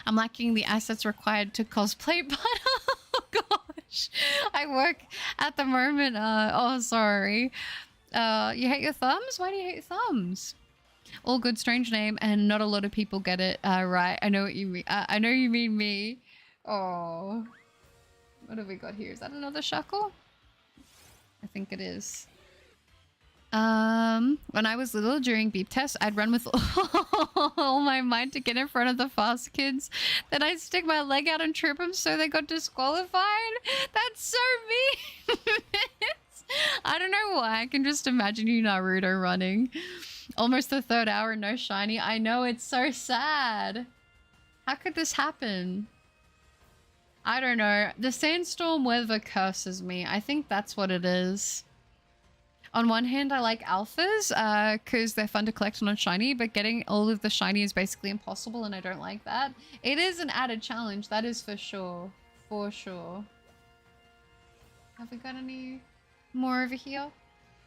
I'm lacking the assets required to cosplay, but oh gosh, I work at the moment. Oh, sorry. You hate your thumbs? Why do you hate your thumbs? All good, strange name, and not a lot of people get it right. I know what you mean. I know you mean me. Oh, what have we got here? Is that another Shuckle? I think it is. When I was little during beep tests, I'd run with all my might to get in front of the fast kids. Then I'd stick my leg out and trip them so they got disqualified. That's so mean. I don't know why. I can just imagine you, Naruto, running. Almost the 3rd hour, no shiny. I know, it's so sad. How could this happen? I don't know. The sandstorm weather curses me. I think that's what it is. On one hand, I like alphas because they're fun to collect on shiny, but getting all of the shiny is basically impossible, and I don't like that. It is an added challenge, that is for sure. For sure. Have we got any more over here?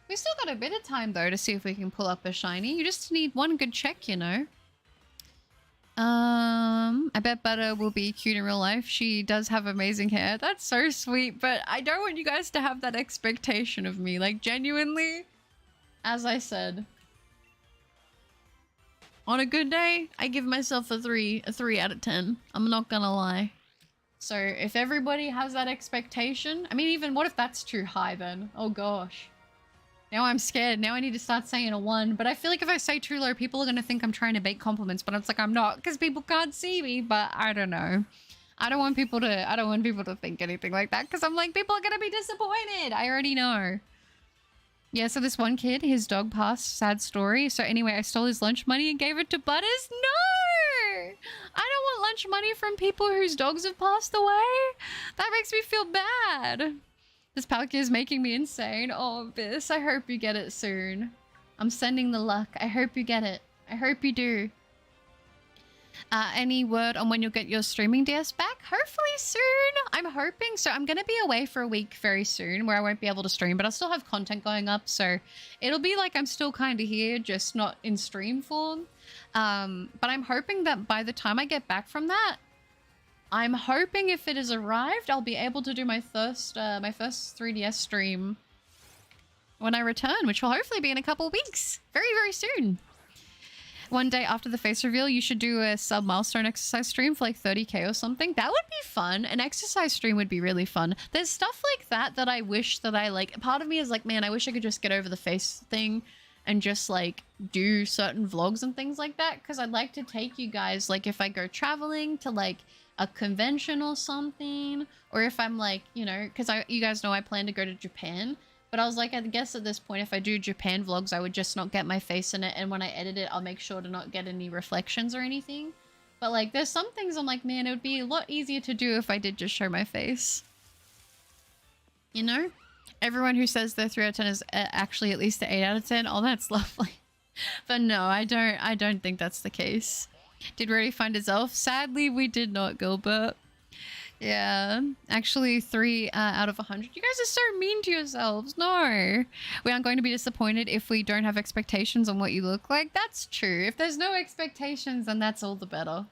We still got a bit of time, though, to see if we can pull up a shiny. You just need one good check, you know. I bet Butter will be cute in real life. She does have amazing hair. That's so sweet, but I don't want you guys to have that expectation of me. Like, genuinely, as I said, on a good day, I give myself a 3 out of 10. I'm not gonna lie. So if everybody has that expectation, I mean, even what if that's too high then? Oh gosh. Now I'm scared. Now I need to start saying a 1. But I feel like if I say too low, people are going to think I'm trying to bait compliments. But it's like I'm not, because people can't see me. But I don't know. I don't want people to think anything like that, because I'm like, people are going to be disappointed. I already know. Yeah, so this one kid, his dog passed. Sad story. So anyway, I stole his lunch money and gave it to Butters. No! I don't want lunch money from people whose dogs have passed away. That makes me feel bad. This Palkia is making me insane. Oh, Abyss, I hope you get it soon. I'm sending the luck. I hope you get it. I hope you do. Any word on when you'll get your streaming DS back? Hopefully soon. I'm hoping. So I'm going to be away for a week very soon where I won't be able to stream, but I'll still have content going up. So it'll be like I'm still kind of here, just not in stream form. But I'm hoping that by the time I get back from that, I'm hoping if it has arrived, I'll be able to do my first 3DS stream when I return, which will hopefully be in a couple of weeks. Very, very soon. One day after the face reveal, you should do a sub-milestone exercise stream for like 30k or something. That would be fun. An exercise stream would be really fun. There's stuff like that that I wish that I like. Part of me is like, man, I wish I could just get over the face thing and just like do certain vlogs and things like that. Because I'd like to take you guys, like if I go traveling to like a convention or something, or if I'm like, you know, because you guys know I plan to go to Japan. But I was like, I guess at this point, if I do Japan vlogs, I would just not get my face in it. And when I edit it, I'll make sure to not get any reflections or anything. But like, there's some things I'm like, man, it would be a lot easier to do if I did just show my face. You know? Everyone who says they're 3 out of 10 is actually at least an 8 out of 10. Oh, that's lovely. But no, I don't think that's the case. Did we already find his elf? Sadly, we did not, Gilbert. Yeah, actually 3 out of 100. You guys are so mean to yourselves. No, we aren't going to be disappointed if we don't have expectations on what you look like. That's true. If there's no expectations, then that's all the better.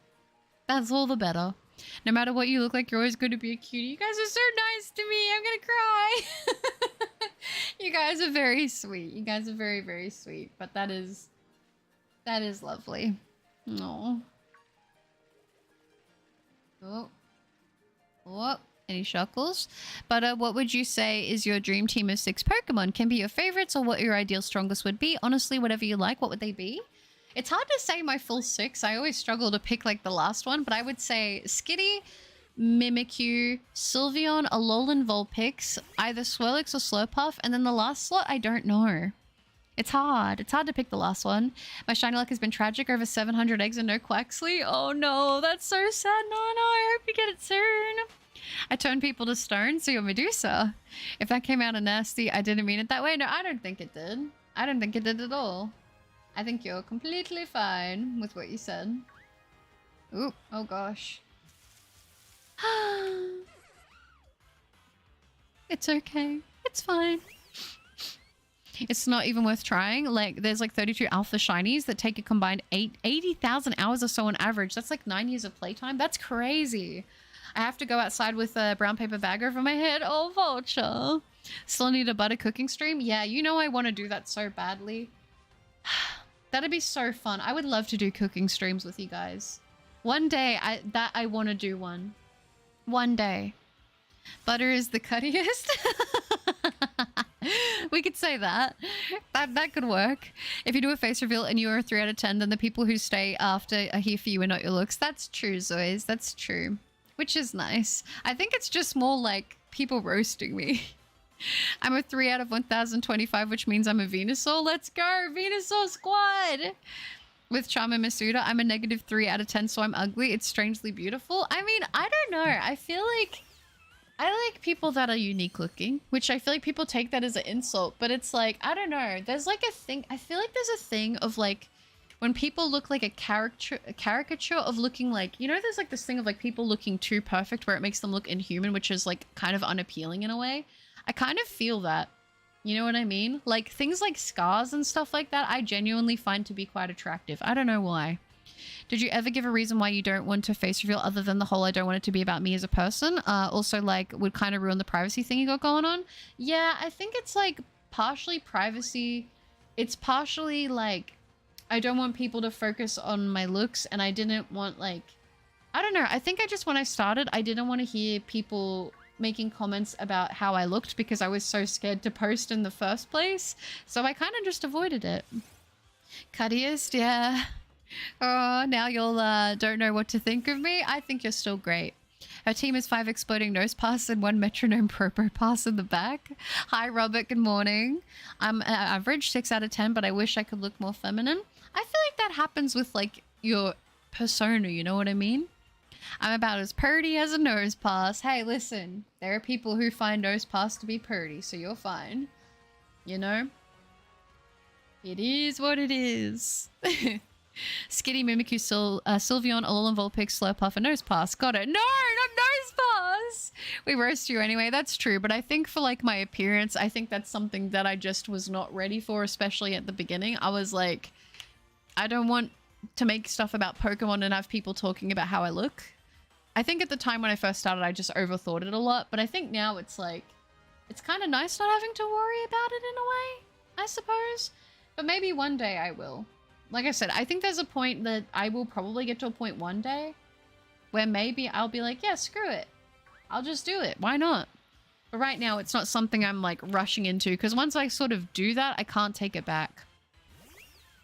That's all the better. No matter what you look like, you're always going to be a cutie. You guys are so nice to me. I'm gonna cry. You guys are very sweet. You guys are very, very sweet. But that is lovely. No. Oh, any Shuckles? But what would you say is your dream team of 6 Pokemon? Can be your favorites or what your ideal strongest would be. Honestly, whatever you like, what would they be? It's hard to say my full 6. I always struggle to pick like the last one, but I would say Skitty, Mimikyu, Sylveon, Alolan Vulpix, either Swirlix or Slurpuff, and then the last slot, I don't know. It's hard. It's hard to pick the last one. My shiny luck has been tragic. Over 700 eggs and no Quaxley. Oh no, that's so sad. No, I hope you get it soon. I turn people to stone, so you're Medusa. If that came out of nasty, I didn't mean it that way. No, I don't think it did. I don't think it did at all. I think you're completely fine with what you said. Ooh, oh gosh. It's okay. It's fine. It's not even worth trying. Like, there's like 32 alpha shinies that take a combined 80,000 hours or so on average. That's like 9 years of playtime. That's crazy. I have to go outside with a brown paper bag over my head. Oh, Vulture. Still need a butter cooking stream? Yeah, you know I want to do that so badly. That'd be so fun. I would love to do cooking streams with you guys. One day, I want to do one. One day. Butter is the cuttiest. We could say that. That could work. If you do a face reveal and you're a 3 out of 10, then the people who stay after are here for you and not your looks. That's true, Zoes. That's true. Which is nice. I think it's just more like people roasting me. I'm a 3 out of 1025, which means I'm a Venusaur. Let's go, Venusaur squad! With Charm and Masuda, I'm a negative 3 out of 10, so I'm ugly. It's strangely beautiful. I mean, I don't know. I feel like I like people that are unique looking, which I feel like people take that as an insult, but it's like, I don't know. There's like a thing, I feel like there's a thing of like, when people look like a caricature of looking like, you know, there's like this thing of like people looking too perfect where it makes them look inhuman, which is like kind of unappealing in a way. I kind of feel that. You know what I mean? Like things like scars and stuff like that, I genuinely find to be quite attractive. I don't know why. Did you ever give a reason why you don't want to face reveal other than the whole I don't want it to be about me as a person? Also, like, would kind of ruin the privacy thing you got going on? Yeah, I think it's like partially privacy. It's partially like I don't want people to focus on my looks, and I didn't want like, I don't know. I think I just, when I started, I didn't want to hear people making comments about how I looked because I was so scared to post in the first place. So I kind of just avoided it. Cuttiest, yeah. Oh, now you'll don't know what to think of me. I think you're still great. Her team is 5 exploding nose pass and 1 metronome propo pass in the back. Hi, Robert. Good morning. I'm average 6 out of 10, but I wish I could look more feminine. I feel like that happens with like your persona. You know what I mean? I'm about as purty as a nose pass. Hey, listen, there are people who find nose pass to be purty, so you're fine. You know? It is what it is. Skitty, Mimikyu, Sylveon, Alolan Vulpix, Slurpuff, and Nosepass. Got it. No, not Nosepass! We roast you anyway, that's true. But I think for like my appearance, I think that's something that I just was not ready for, especially at the beginning. I was like, I don't want to make stuff about Pokemon and have people talking about how I look. I think at the time when I first started, I just overthought it a lot. But I think now it's like, it's kind of nice not having to worry about it in a way, I suppose. But maybe one day I will. Like I said, I think there's a point that I will probably get to a point one day where maybe I'll be like, yeah, screw it. I'll just do it. Why not? But right now, it's not something I'm like rushing into because once I sort of do that, I can't take it back.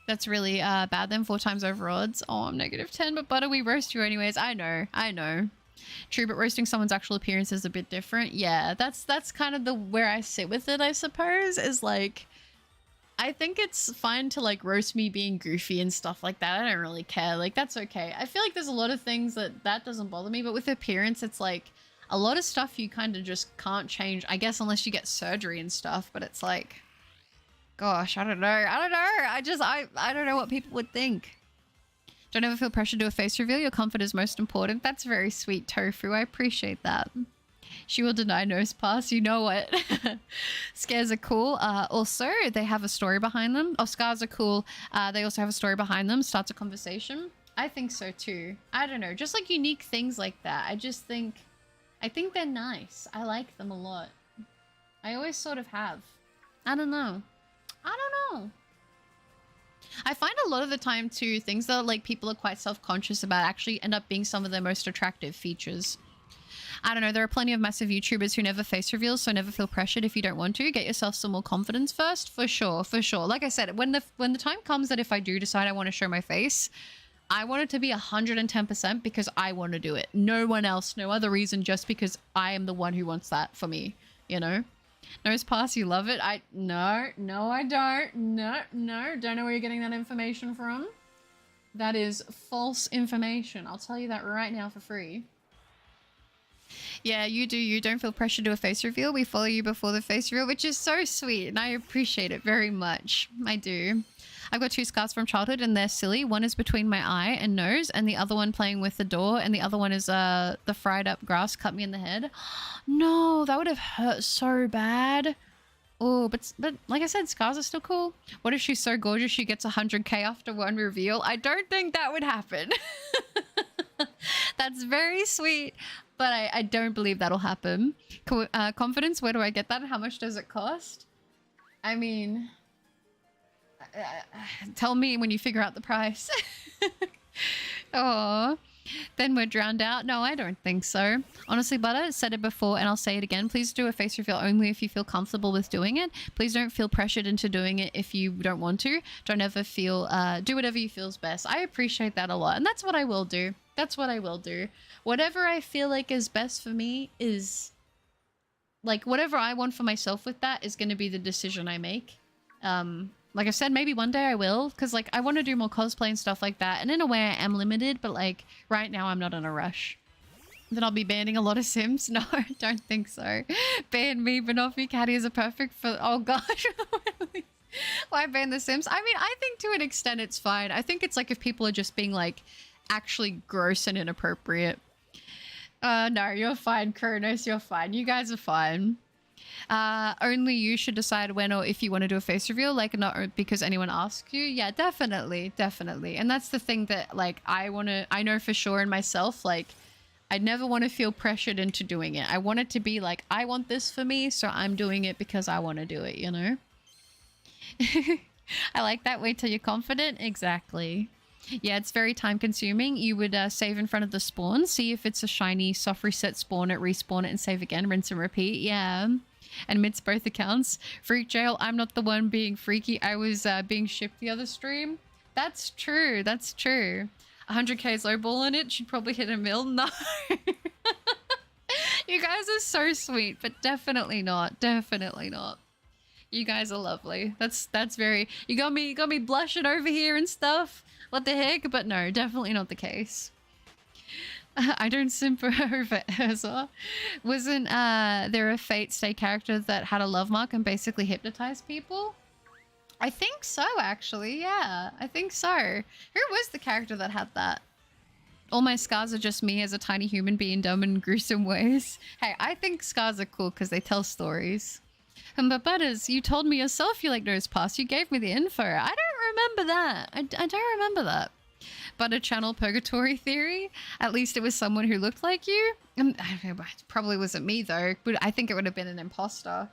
That's really bad then. 4 times over odds. Oh, I'm -10, but Butter, we roast you anyways. I know. True, but roasting someone's actual appearance is a bit different. Yeah, that's kind of the where I sit with it, I suppose, is like, I think it's fine to like roast me being goofy and stuff like that. I don't really care. Like, that's okay. I feel like there's a lot of things that doesn't bother me, but with appearance, it's like a lot of stuff you kind of just can't change, I guess, unless you get surgery and stuff. But it's like, gosh, I don't know. I don't know what people would think. Don't ever feel pressure to do a face reveal. Your comfort is most important. That's very sweet, Tofu. I appreciate that. She will deny nose pass. You know what? Scares are cool. Also, they have a story behind them. Oh, scars are cool. They also have a story behind them. Starts a conversation. I think so too. I don't know. Just like unique things like that. I think they're nice. I like them a lot. I always sort of have. I don't know. I find a lot of the time too, things that like people are quite self-conscious about actually end up being some of their most attractive features. I don't know, there are plenty of massive YouTubers who never face reveals, so never feel pressured if you don't want to. Get yourself some more confidence first, for sure. Like I said, when the time comes that if I do decide I want to show my face, I want it to be 110% because I want to do it. No one else, no other reason, just because I am the one who wants that for me, you know? Nose pass, you love it? No, I don't. No, don't know where you're getting that information from. That is false information. I'll tell you that right now for free. Yeah, you do. You don't feel pressure to do a face reveal. We follow you before the face reveal, which is so sweet, and I appreciate it very much. I do. I've got 2 scars from childhood, and they're silly. One is between my eye and nose, and the other one playing with the door, and the other one is the fried up grass cut me in the head. No, that would have hurt so bad. Oh, but like I said, scars are still cool. What if she's so gorgeous she gets 100k after one reveal? I don't think that would happen. That's very sweet, but I don't believe that'll happen. Confidence, where do I get that? How much does it cost? I mean, tell me when you figure out the price. Oh, then we're drowned out. No, I don't think so. Honestly, Butter, said it before and I'll say it again. Please do a face reveal only if you feel comfortable with doing it. Please don't feel pressured into doing it if you don't want to. Don't ever feel, do whatever you feel's best. I appreciate that a lot. And that's what I will do. That's what I will do. Whatever I feel like is best for me is, like, whatever I want for myself with that is going to be the decision I make. Like I said, maybe one day I will, because like I want to do more cosplay and stuff like that. And in a way I am limited, but like right now I'm not in a rush. Then I'll be banning a lot of Sims. No, I don't think so. Ban me, Banoffee, Caddy is a perfect for, oh gosh. Why ban the Sims? I mean, I think to an extent it's fine. I think it's like if people are just being like actually gross and inappropriate. No, you're fine, Kronos, you're fine. You guys are fine. Only you should decide when or if you want to do a face reveal, like not because anyone asks you. Yeah, definitely. And that's the thing that like I know for sure in myself, like I never want to feel pressured into doing it. I want it to be like, I want this for me, so I'm doing it because I want to do it, you know? I like that. Wait till you're confident. Exactly. Yeah, it's very time consuming. You would save in front of the spawn, see if it's a shiny soft reset, spawn it, respawn it, and save again, rinse and repeat. Yeah. And mince both accounts. Freak jail, I'm not the one being freaky. I was being shipped the other stream. That's true. 100k is lowball in it. Should probably hit a mil. No. You guys are so sweet, but definitely not. You guys are lovely. That's very, you got me blushing over here and stuff. What the heck? But no, definitely not the case. I don't simp over Urza. Wasn't there a Fate Stay character that had a love mark and basically hypnotized people? I think so, actually. Yeah, I think so. Who was the character that had that? All my scars are just me as a tiny human being dumb in gruesome ways. Hey, I think scars are cool because they tell stories. But Butters, you told me yourself you like Nose Pass. You gave me the info. I don't remember that. I don't remember that. Butter Channel Purgatory Theory? At least it was someone who looked like you? It probably wasn't me though, but I think it would have been an imposter.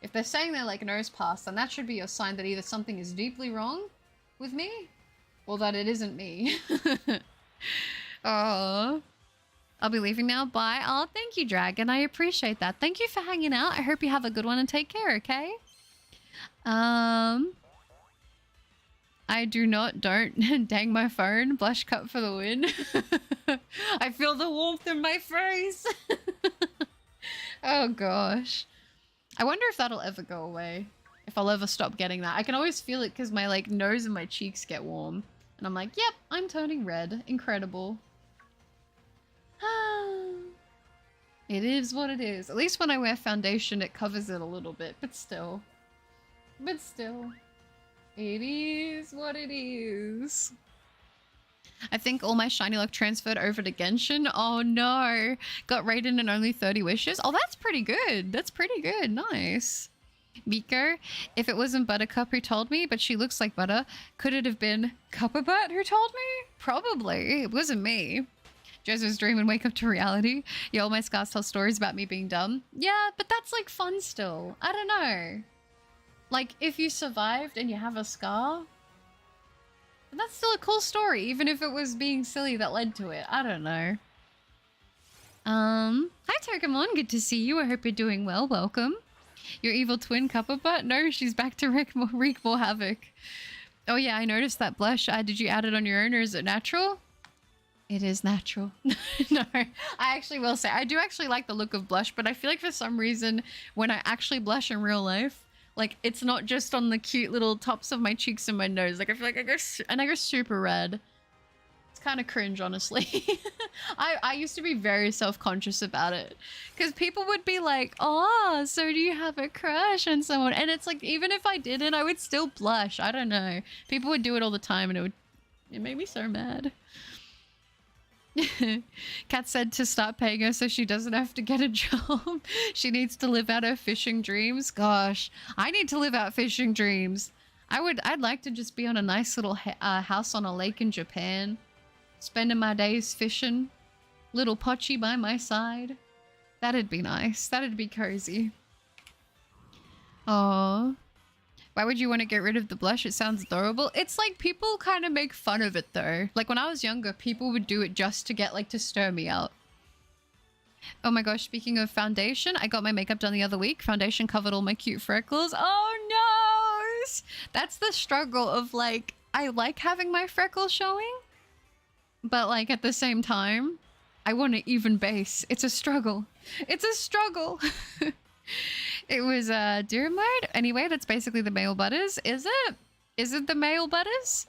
If they're saying they're like Nose Pass, then that should be a sign that either something is deeply wrong with me or that it isn't me. Oh, I'll be leaving now. Bye. Oh, thank you, Dragon. I appreciate that. Thank you for hanging out. I hope you have a good one and take care, okay? I do not. Don't. Dang my phone. Blush cup for the win. I feel the warmth in my face. Oh, gosh. I wonder if that'll ever go away. If I'll ever stop getting that. I can always feel it because my like nose and my cheeks get warm. And I'm like, yep, I'm turning red. Incredible. It is what it is. At least when I wear foundation, it covers it a little bit, but still. But still. It is what it is. I think all my shiny luck transferred over to Genshin. Oh no. Got rated in only 30 wishes. Oh, that's pretty good. That's pretty good. Nice. Miko, if it wasn't Buttercup who told me, but she looks like butter, could it have been Cupperbutt who told me? Probably. It wasn't me. Joseph's dream and wake up to reality. Yeah, all my scars tell stories about me being dumb. Yeah, but that's like fun still. I don't know. Like, if you survived and you have a scar, that's still a cool story, even if it was being silly that led to it. I don't know. Hi Turkamon, good to see you. I hope you're doing well. Welcome. Your evil twin Cupperbutt? No, she's back to wreak more havoc. Oh yeah, I noticed that blush. Did you add it on your own or is it natural? It is natural. No, I actually will say, I do actually like the look of blush, but I feel like for some reason, when I actually blush in real life, like it's not just on the cute little tops of my cheeks and my nose. Like I feel like I go super red. It's kind of cringe, honestly. I used to be very self-conscious about it because people would be like, oh, so do you have a crush on someone? And it's like, even if I didn't, I would still blush. I don't know. People would do it all the time and it made me so mad. Kat said to start paying her so she doesn't have to get a job. She needs to live out her fishing dreams. Gosh, I need to live out fishing dreams. I'd like to just be on a nice little house on a lake in Japan, spending my days fishing. Little Pochi by my side. That'd be nice. That'd be cozy. Oh. Why would you want to get rid of the blush? It sounds adorable. It's like people kind of make fun of it though. Like when I was younger, people would do it just to get like to stir me out. Oh my gosh, speaking of foundation, I got my makeup done the other week. Foundation covered all my cute freckles. Oh no! That's the struggle of like, I like having my freckles showing, but like at the same time, I want an even base. It's a struggle. It's a struggle. It was deer mode. Anyway, that's basically the male butters. Is it? Is it the male butters?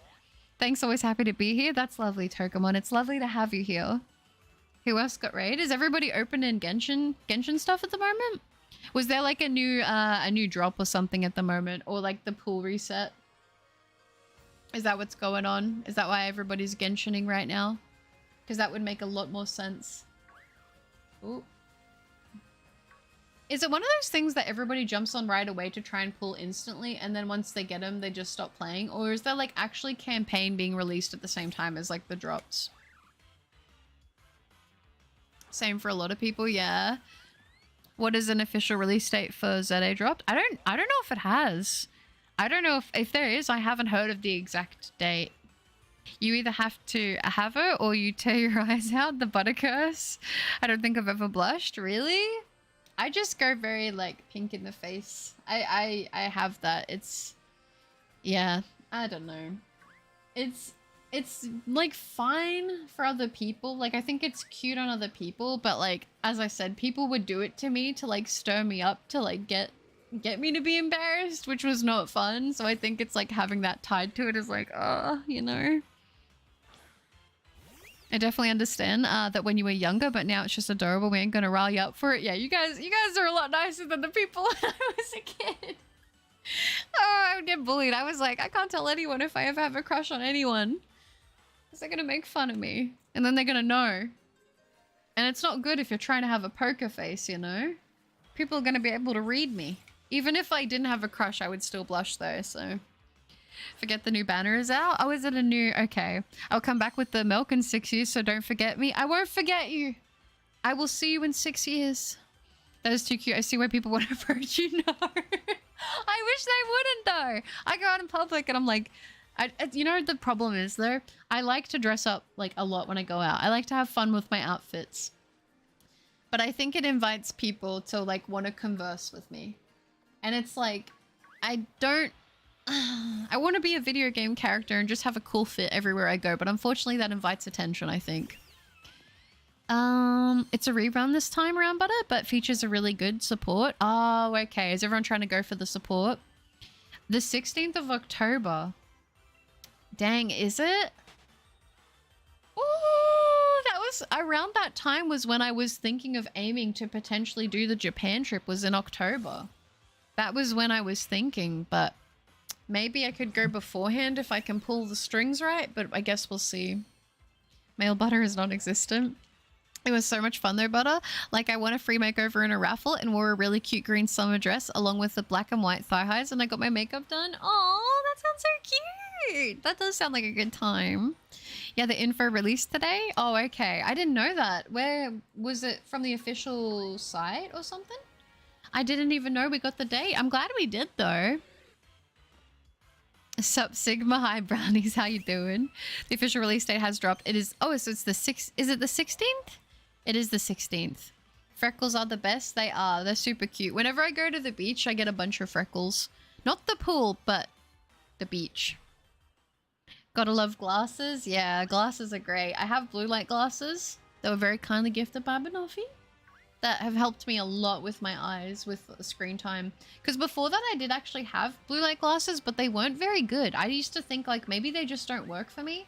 Thanks, always happy to be here. That's lovely, Tokamon. It's lovely to have you here. Who else got raid? Is everybody open in Genshin stuff at the moment? Was there like a new drop or something at the moment? Or like the pool reset? Is that what's going on? Is that why everybody's Genshining right now? Because that would make a lot more sense. Ooh. Is it one of those things that everybody jumps on right away to try and pull instantly, and then once they get them, they just stop playing? Or is there like actually campaign being released at the same time as like the drops? Same for a lot of people, yeah. What is an official release date for ZA dropped? I don't know if it has. I don't know if there is. I haven't heard of the exact date. You either have to have it or you tear your eyes out. The butter curse. I don't think I've ever blushed. Really? I just go very like pink in the face. I have that. It's, yeah, I don't know. It's like fine for other people. Like I think it's cute on other people, but like as I said, people would do it to me to like stir me up to like get me to be embarrassed, which was not fun. So I think it's like having that tied to it is like, you know. I definitely understand that when you were younger, but now it's just adorable. We ain't gonna rile you up for it. Yeah, you guys are a lot nicer than the people when I was a kid. Oh, I would get bullied. I was like, I can't tell anyone if I ever have a crush on anyone. Because they're gonna make fun of me. And then they're gonna know. And it's not good if you're trying to have a poker face, you know? People are gonna be able to read me. Even if I didn't have a crush, I would still blush though, so... Forget the new banner is out. Oh, is it a new... Okay. I'll come back with the milk in 6 years, so don't forget me. I won't forget you. I will see you in 6 years. That is too cute. I see why people want to approach you. No. I wish they wouldn't, though. I go out in public and I'm like... you know, the problem is, though? I like to dress up, like, a lot when I go out. I like to have fun with my outfits. But I think it invites people to, like, want to converse with me. And it's like... I don't... I want to be a video game character and just have a cool fit everywhere I go, but unfortunately that invites attention, I think. It's a rerun this time around, Butter, but features a really good support. Oh, okay. Is everyone trying to go for the support? The 16th of October. Dang, is it? Oh, that was around that time was when I was thinking of aiming to potentially do the Japan trip, was in October. That was when I was thinking, but maybe I could go beforehand if I can pull the strings right, but I guess we'll see. Male Butter is non-existent. It was so much fun though, Butter. Like, I won a free makeover in a raffle and wore a really cute green summer dress along with the black and white thigh highs, and I got my makeup done. Oh, that sounds so cute. That does sound like a good time. Yeah, the info released today? Oh, okay. I didn't know that. Where was it? From the official site or something? I didn't even know we got the date. I'm glad we did though. Sup Sigma, hi brownies, how you doing? The official release date has dropped. It is, oh, so it's the 6th, is it the 16th? It is the 16th. Freckles are the best, they are, they're super cute. Whenever I go to the beach, I get a bunch of freckles. Not the pool, but the beach. Gotta love glasses, yeah, glasses are great. I have blue light glasses that were very kindly gifted by Banoffee. That have helped me a lot with my eyes, with screen time. Because before that, I did actually have blue light glasses, but they weren't very good. I used to think like maybe they just don't work for me,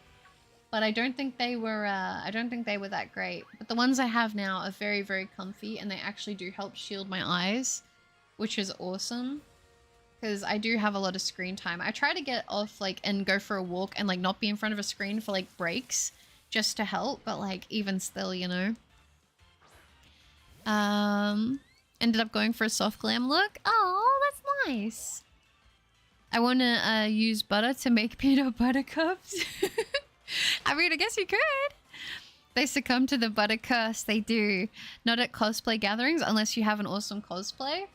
but I don't think they were. I don't think they were that great. But the ones I have now are very, very comfy, and they actually do help shield my eyes, which is awesome. Because I do have a lot of screen time. I try to get off like and go for a walk and like not be in front of a screen for like breaks, just to help. But like even still, you know. Ended up going for a soft glam look. Oh, that's nice. I want to use butter to make peanut butter cups. I mean, I guess you could. They succumb to the butter curse. They do. Not at cosplay gatherings unless you have an awesome cosplay.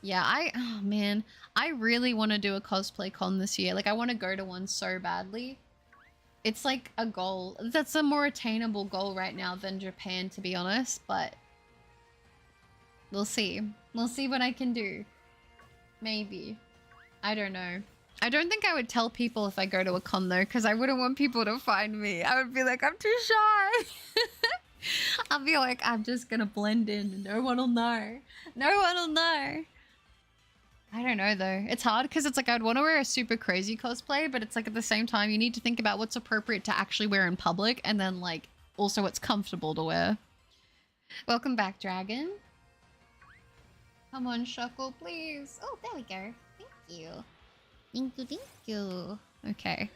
Yeah, oh man, I really want to do a cosplay con this year. Like, I want to go to one so badly. It's like a goal. That's a more attainable goal right now than Japan, to be honest, but we'll see. We'll see what I can do. Maybe. I don't know. I don't think I would tell people if I go to a con though, because I wouldn't want people to find me. I would be like, I'm too shy. I'll be like, I'm just gonna blend in and no one will know. No one will know. I don't know though. It's hard because it's like I'd want to wear a super crazy cosplay, but it's like at the same time you need to think about what's appropriate to actually wear in public and then like also what's comfortable to wear. Welcome back, Dragon. Come on, Shuckle, please. Oh, there we go. Thank you. Thank you, thank you. Okay.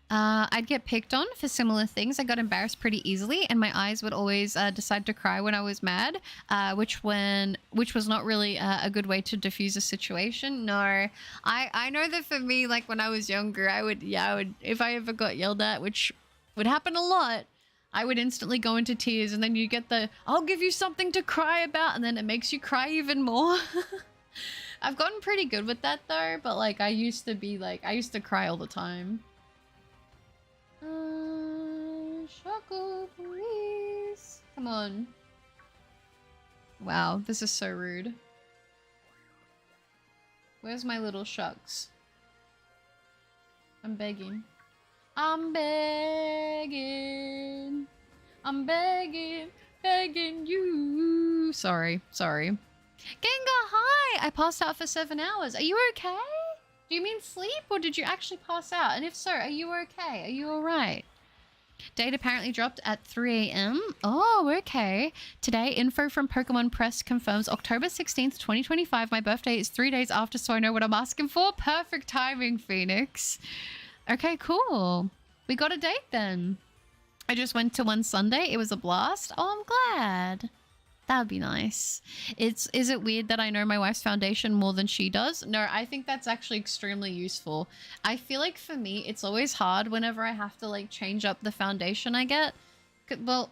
I'd get picked on for similar things. I got embarrassed pretty easily, and my eyes would always decide to cry when I was mad, which was not really a good way to diffuse a situation. No, I know that for me, like when I was younger, I would if I ever got yelled at, which would happen a lot, I would instantly go into tears, and then you get the I'll give you something to cry about, and then it makes you cry even more. I've gotten pretty good with that though, but like I used to cry all the time. Shuckle, please. Come on. Wow, this is so rude. Where's my little shucks? I'm begging. I'm begging. I'm begging, begging you. Sorry. Gengar, hi! I passed out for 7 hours. Are you okay? Do you mean sleep or did you actually pass out? And if so, are you okay? Are you alright? Date apparently dropped at 3 a.m. Oh, okay. Today, info from Pokemon Press confirms October 16th, 2025. My birthday is 3 days after, so I know what I'm asking for. Perfect timing, Phoenix. Okay, cool. We got a date then. I just went to one Sunday. It was a blast. Oh, I'm glad. That would be nice. Is it weird that I know my wife's foundation more than she does? No, I think that's actually extremely useful. I feel like for me, it's always hard whenever I have to like change up the foundation I get. Well,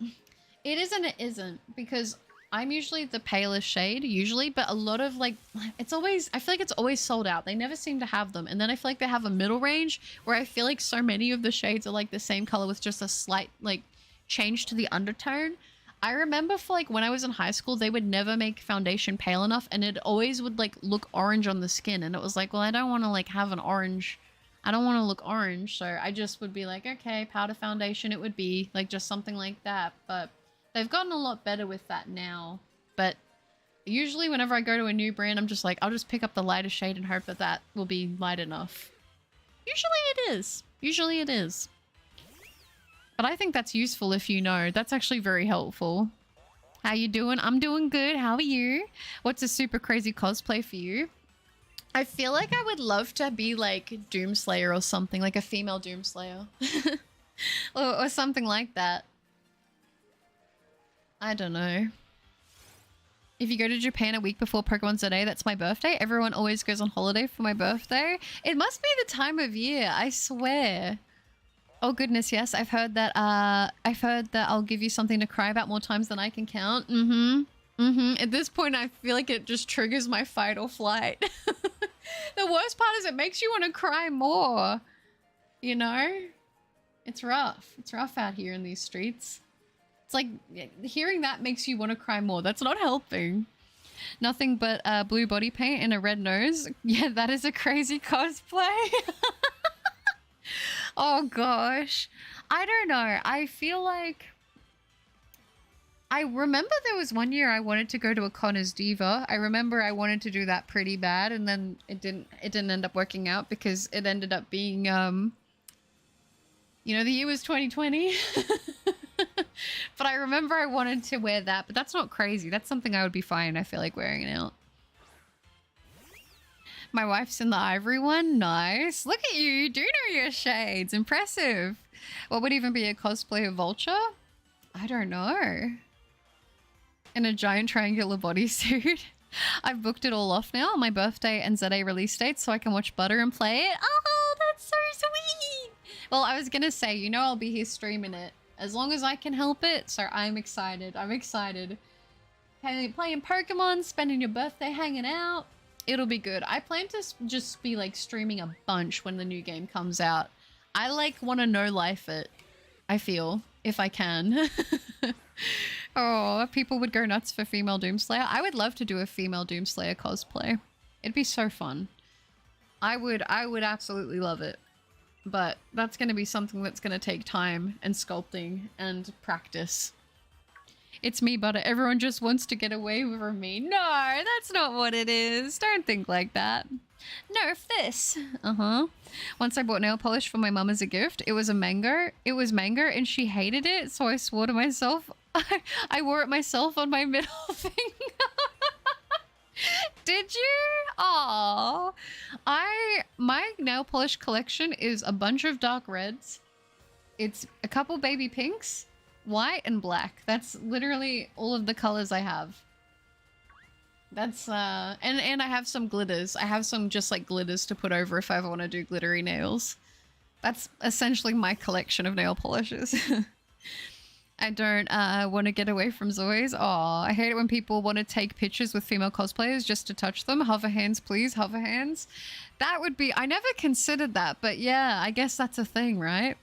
it is and it isn't, because I'm usually the palest shade usually, but a lot of like, it's always, I feel like it's always sold out. They never seem to have them. And then I feel like they have a middle range where I feel like so many of the shades are like the same color with just a slight like change to the undertone. I remember for like when I was in high school, they would never make foundation pale enough, and it always would like look orange on the skin. And it was like, well, I don't want to like have an orange. I don't want to look orange. So I just would be like, okay, powder foundation, it would be like just something like that. But they've gotten a lot better with that now. But usually whenever I go to a new brand, I'm just like, I'll just pick up the lighter shade and hope that that will be light enough. Usually it is. Usually it is. But I think that's useful if you know. That's actually very helpful. How you doing? I'm doing good. How are you? What's a super crazy cosplay for you? I feel like I would love to be like Doomslayer or something, like a female Doomslayer. or something like that. I don't know. If you go to Japan a week before Pokemon ZA, that's my birthday. Everyone always goes on holiday for my birthday. It must be the time of year, I swear. Oh goodness, yes. I've heard that I'll give you something to cry about more times than I can count. At this point, I feel like it just triggers my fight or flight. The worst part is it makes you want to cry more. You know? It's rough. It's rough out here in these streets. It's like hearing that makes you want to cry more. That's not helping. Nothing but blue body paint and a red nose. Yeah, that is a crazy cosplay. Oh gosh. I don't know. I feel like I remember there was one year I wanted to go to a con as Diva. I remember I wanted to do that pretty bad, and then it didn't end up working out because it ended up being you know, the year was 2020. But I remember I wanted to wear that, but that's not crazy. That's something I would be fine, I feel like, wearing it out. My wife's in the ivory one. Nice. Look at you. You do know your shades. Impressive. What would even be a cosplay of Vulture? I don't know. In a giant triangular bodysuit. I've booked it all off now. My birthday and ZA release dates so I can watch Butter and play it. Oh, that's so sweet. Well, I was going to say, you know, I'll be here streaming it as long as I can help it. So I'm excited. I'm excited. Playing Pokemon, spending your birthday hanging out. It'll be good. I plan to just be like streaming a bunch when the new game comes out. I like want to no life it, I feel, if I can. Oh, people would go nuts for female Doomslayer. I would love to do a female Doomslayer cosplay. It'd be so fun. I would absolutely love it. But that's going to be something that's going to take time and sculpting and practice. It's me, Butter. Everyone just wants to get away from me. No, that's not what it is. Don't think like that. Nerf this. Once I bought nail polish for my mum as a gift. It was a mango. It was mango and she hated it. So I swore to myself. I wore it myself on my middle finger. Did you? Aww. My nail polish collection is a bunch of dark reds. It's a couple baby pinks. White and black. That's literally all of the colors I have. That's and I have some glitters. I have some just like glitters to put over if I ever want to do glittery nails. That's essentially my collection of nail polishes. I don't want to get away from Zoe's. Aw, I hate it when people want to take pictures with female cosplayers just to touch them. Hover hands, please. Hover hands. That would be... I never considered that, but yeah, I guess that's a thing, right?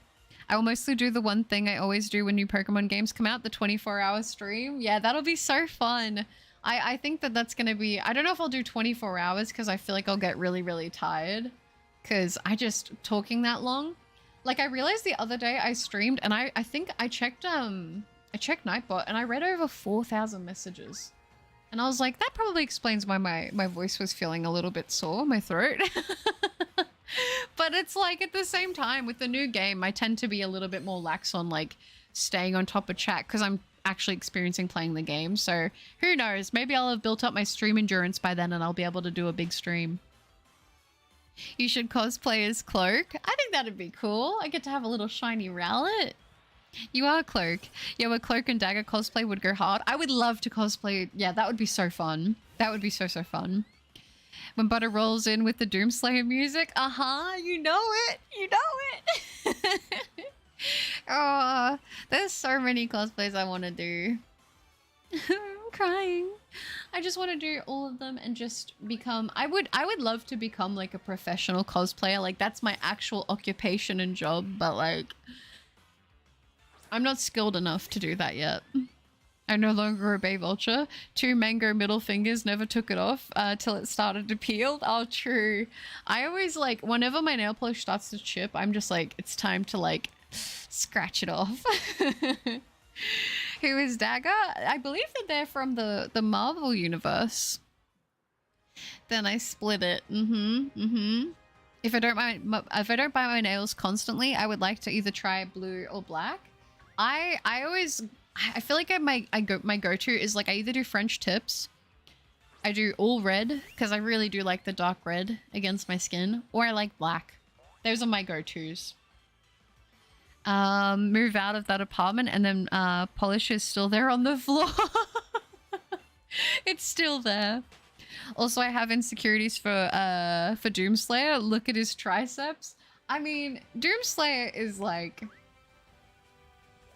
I will mostly do the one thing I always do when new Pokemon games come out, the 24-hour stream. Yeah, that'll be so fun. I think that that's going to be... I don't know if I'll do 24 hours because I feel like I'll get really, really tired. Because I just... Talking that long... Like, I realized the other day I streamed and I think I checked Nightbot and I read over 4,000 messages. And I was like, that probably explains why my voice was feeling a little bit sore, my throat. But it's like at the same time with the new game, I tend to be a little bit more lax on like staying on top of chat because I'm actually experiencing playing the game. So who knows? Maybe I'll have built up my stream endurance by then and I'll be able to do a big stream. You should cosplay as Cloak. I think that'd be cool. I get to have a little shiny Rowlet. You are Cloak. Yeah, a Cloak and Dagger cosplay would go hard. I would love to cosplay. Yeah, that would be so fun. That would be so fun. When Butter rolls in with the Doomslayer music. You know it. You know it. Oh, there's so many cosplays I want to do. I'm crying. I just want to do all of them and just become... I would love to become like a professional cosplayer. Like that's my actual occupation and job, but like I'm not skilled enough to do that yet. I no longer obey Vulture. 2 mango middle fingers, never took it off till it started to peel. Oh, true. I always like, whenever my nail polish starts to chip, I'm just like, it's time to like scratch it off. Who is Dagger? I believe that they're from the Marvel universe. Then I split it. If I don't buy my nails constantly, I would like to either try blue or black. I feel like my go-to is like I either do French tips, I do all red because I really do like the dark red against my skin, or I like black. Those are my go-tos. Move out of that apartment and then polish is still there on the floor. It's still there. Also, I have insecurities for Doomslayer. Look at his triceps. I mean, Doomslayer is like,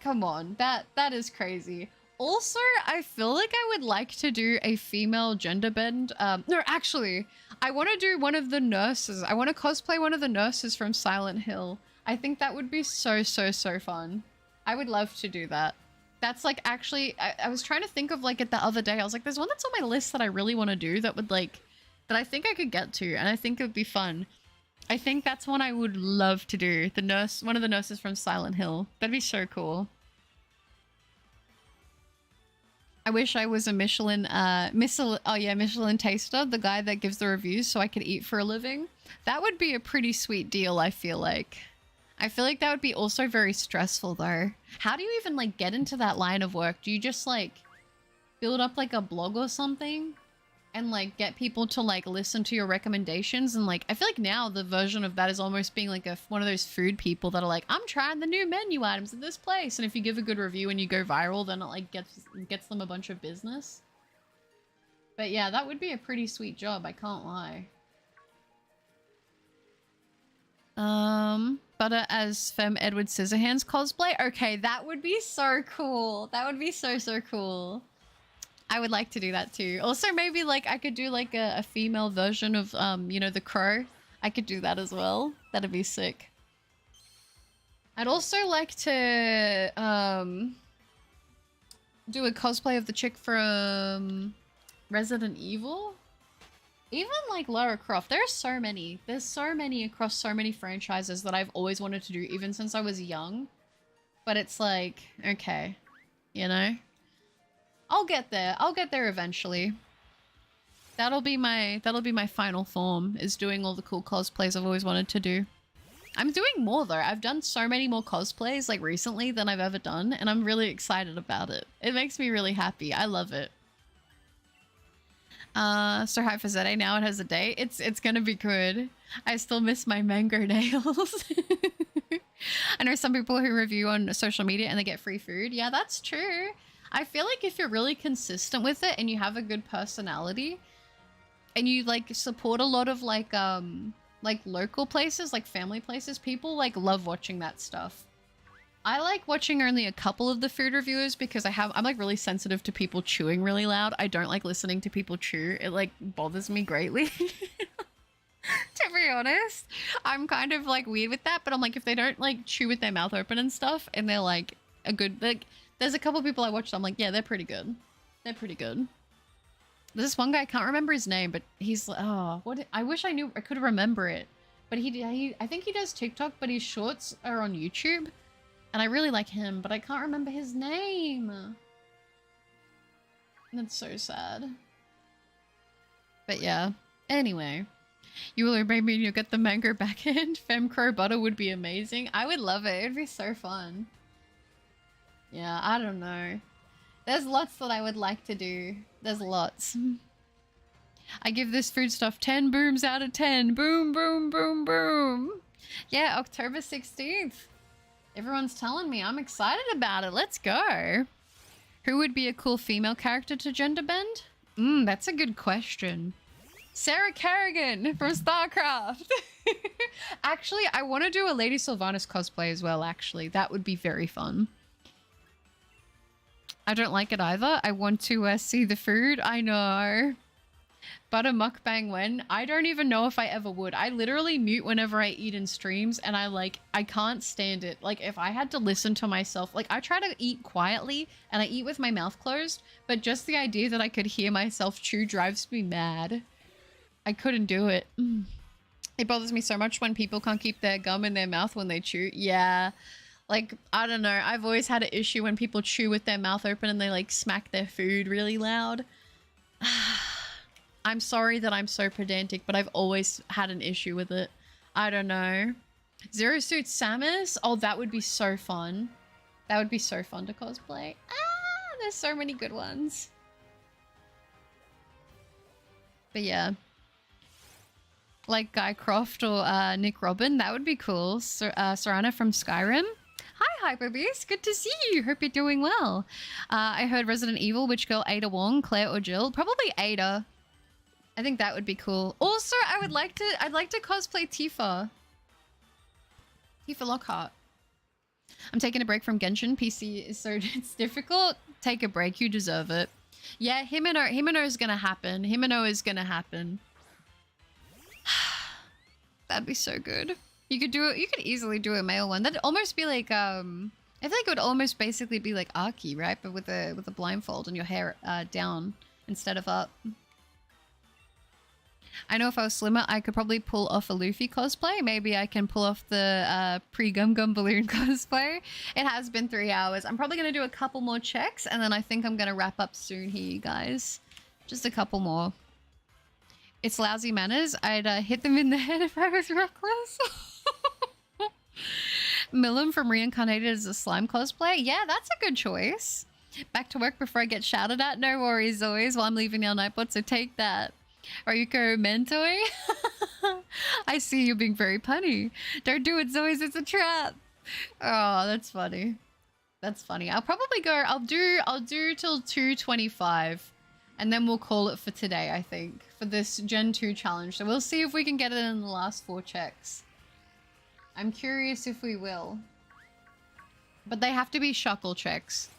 come on, that is crazy. Also, I feel like I would like to do a female gender bend. No, actually, I want to do one of the nurses. I want to cosplay one of the nurses from Silent Hill. I think that would be so fun. I would love to do that. That's like actually, I was trying to think of like it the other day. I was like, there's one that's on my list that I really want to do that would like, that I think I could get to and I think it would be fun. I think that's one I would love to do. The nurse, one of the nurses from Silent Hill. That'd be so cool. I wish I was a Michelin taster, the guy that gives the reviews so I could eat for a living. That would be a pretty sweet deal, I feel like. I feel like that would be also very stressful though. How do you even like get into that line of work? Do you just like build up like a blog or something and like get people to like listen to your recommendations? And like I feel like now the version of that is almost being like one of those food people that are like, I'm trying the new menu items at this place, and if you give a good review and you go viral, then it like gets them a bunch of business. But yeah, that would be a pretty sweet job, I can't lie. Butter as Femme Edward Scissorhands cosplay. Okay, that would be so cool. That would be so cool. I would like to do that too. Also, maybe like I could do like a female version of you know, the Crow. I could do that as well. That'd be sick. I'd also like to do a cosplay of the chick from Resident Evil. Even like Lara Croft. There's so many across so many franchises that I've always wanted to do, even since I was young. But it's like, okay, you know? I'll get there. I'll get there eventually. That'll be my final form, is doing all the cool cosplays I've always wanted to do. I'm doing more though. I've done so many more cosplays like recently than I've ever done, and I'm really excited about it. It makes me really happy. I love it. So hi for Zede, now it has a date. It's gonna be good. I still miss my mango nails. I know some people who review on social media and they get free food. Yeah, that's true. I feel like if you're really consistent with it and you have a good personality and you like support a lot of like local places, like family places, people like love watching that stuff. I like watching only a couple of the food reviewers because I'm like really sensitive to people chewing really loud. I don't like listening to people chew. It like bothers me greatly. To be honest, I'm kind of like weird with that, but I'm like, if they don't like chew with their mouth open and stuff and they're like a good, like there's a couple of people I watched, I'm like, yeah, they're pretty good. They're pretty good. There's this one guy, I can't remember his name, but he's like, oh, what? I wish I could remember it. But I think he does TikTok, but his shorts are on YouTube. And I really like him, but I can't remember his name. That's so sad. But yeah, anyway. You will obey me and you'll get the mango backhand. Femcrow butter would be amazing. I would love it. It'd be so fun. Yeah, I don't know. There's lots that I would like to do. There's lots. I give this foodstuff 10 booms out of 10. Boom, boom, boom, boom. Yeah, October 16th. Everyone's telling me. I'm excited about it. Let's go. Who would be a cool female character to gender bend? That's a good question. Sarah Kerrigan from StarCraft. Actually, I want to do a Lady Sylvanas cosplay as well, actually. That would be very fun. I don't like it either. I want to see the food. I know. But a mukbang when? I don't even know if I ever would. I literally mute whenever I eat in streams and I can't stand it. Like if I had to listen to myself, like I try to eat quietly and I eat with my mouth closed, but just the idea that I could hear myself chew drives me mad. I couldn't do it. It bothers me so much when people can't keep their gum in their mouth when they chew. Yeah. Like, I don't know. I've always had an issue when people chew with their mouth open and they like smack their food really loud. I'm sorry that I'm so pedantic, but I've always had an issue with it. I don't know. Zero Suit Samus? Oh, that would be so fun. That would be so fun to cosplay. Ah, there's so many good ones. But yeah. Like Guy Croft or Nick Robin, that would be cool. Serana from Skyrim. Hi, Hyperbeast. Good to see you. Hope you're doing well. I heard Resident Evil. Which girl? Ada Wong, Claire, or Jill? Probably Ada. I think that would be cool. Also, I'd like to cosplay Tifa. Tifa Lockhart. I'm taking a break from Genshin. PC is so it's difficult. Take a break. You deserve it. Yeah, Himeno is gonna happen. Himeno is gonna happen. That'd be so good. You could do it. You could easily do a male one. That'd almost be like I feel like it would almost basically be like Arky, right? But with a blindfold and your hair down instead of up. I know if I was slimmer, I could probably pull off a Luffy cosplay. Maybe I can pull off the pre-Gum Gum Balloon cosplay. It has been 3 hours. I'm probably going to do a couple more checks, and then I think I'm going to wrap up soon here, you guys. Just a couple more. It's lousy manners. I'd hit them in the head if I was reckless. Millum from Reincarnated as a slime cosplay. Yeah, that's a good choice. Back to work before I get shouted at. No worries, always. While I'm leaving our Nightbot, so take that. Ryuko Mentoi? I see you being very punny. Don't do it, Zoe. It's a trap. Oh, that's funny. That's funny. I'll probably go. I'll do till 2:25, and then we'll call it for today. I think for this Gen 2 challenge. So we'll see if we can get it in the last 4 checks. I'm curious if we will, but they have to be Shuckle checks.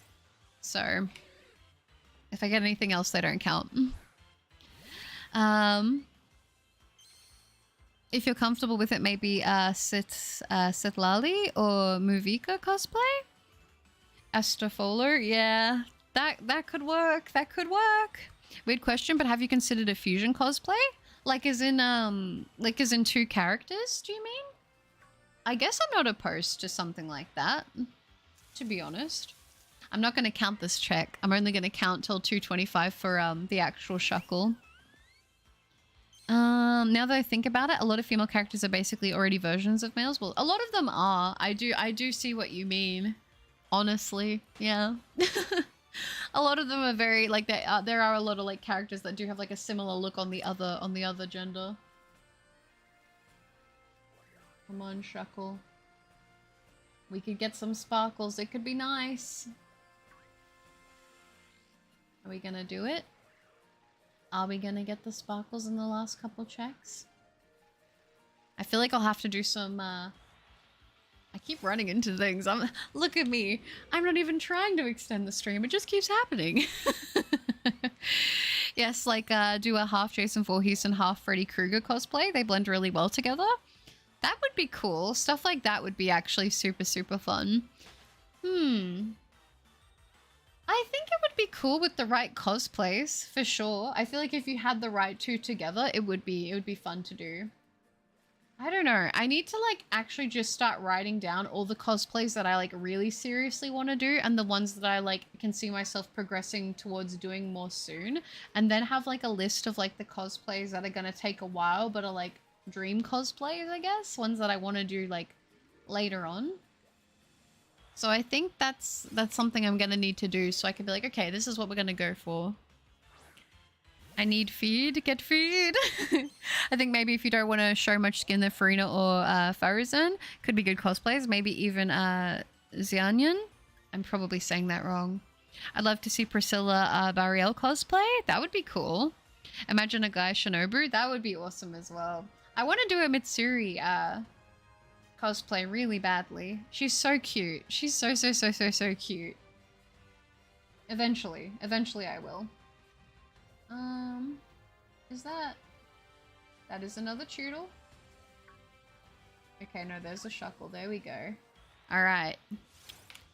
So if I get anything else, they don't count. If you're comfortable with it, maybe Sitlali or Muvika cosplay? Astrofolo, yeah. That could work. That could work. Weird question, but have you considered a fusion cosplay? Like as in 2 characters, do you mean? I guess I'm not opposed to something like that, to be honest. I'm not going to count this check. I'm only going to count till 2:25 for the actual Shuckle. Now that I think about it, a lot of female characters are basically already versions of males. Well, a lot of them are. I do see what you mean. Honestly, yeah. A lot of them are very like there are a lot of like characters that do have like a similar look on the other gender. Come on, Shuckle. We could get some sparkles. It could be nice. Are we gonna do it? Are we gonna get the sparkles in the last couple checks? I feel like I'll have to do some, I keep running into things. Look at me. I'm not even trying to extend the stream. It just keeps happening. Yes, like, do a half Jason Voorhees and half Freddy Krueger cosplay. They blend really well together. That would be cool. Stuff like that would be actually super, super fun. I think it would be cool with the right cosplays, for sure. I feel like if you had the right 2 together, it would be fun to do. I don't know. I need to like actually just start writing down all the cosplays that I like really seriously want to do and the ones that I like can see myself progressing towards doing more soon, and then have like a list of like the cosplays that are going to take a while but are like dream cosplays, I guess. Ones that I want to do like later on. So I think that's something I'm gonna need to do, so I can be like, okay, this is what we're gonna go for. I need feed. Get feed. I think maybe if you don't want to show much skin, the Farina or Farazan could be good cosplays. Maybe even Xianyan. I'm probably saying that wrong. I'd love to see Priscilla Bariel cosplay. That would be cool. Imagine a guy Shinobu. That would be awesome as well. I want to do a Mitsuri cosplay really badly. She's so cute. She's so cute. Eventually I will. Is that is another Choodle? Okay, no, there's a Shuckle. There we go. All right,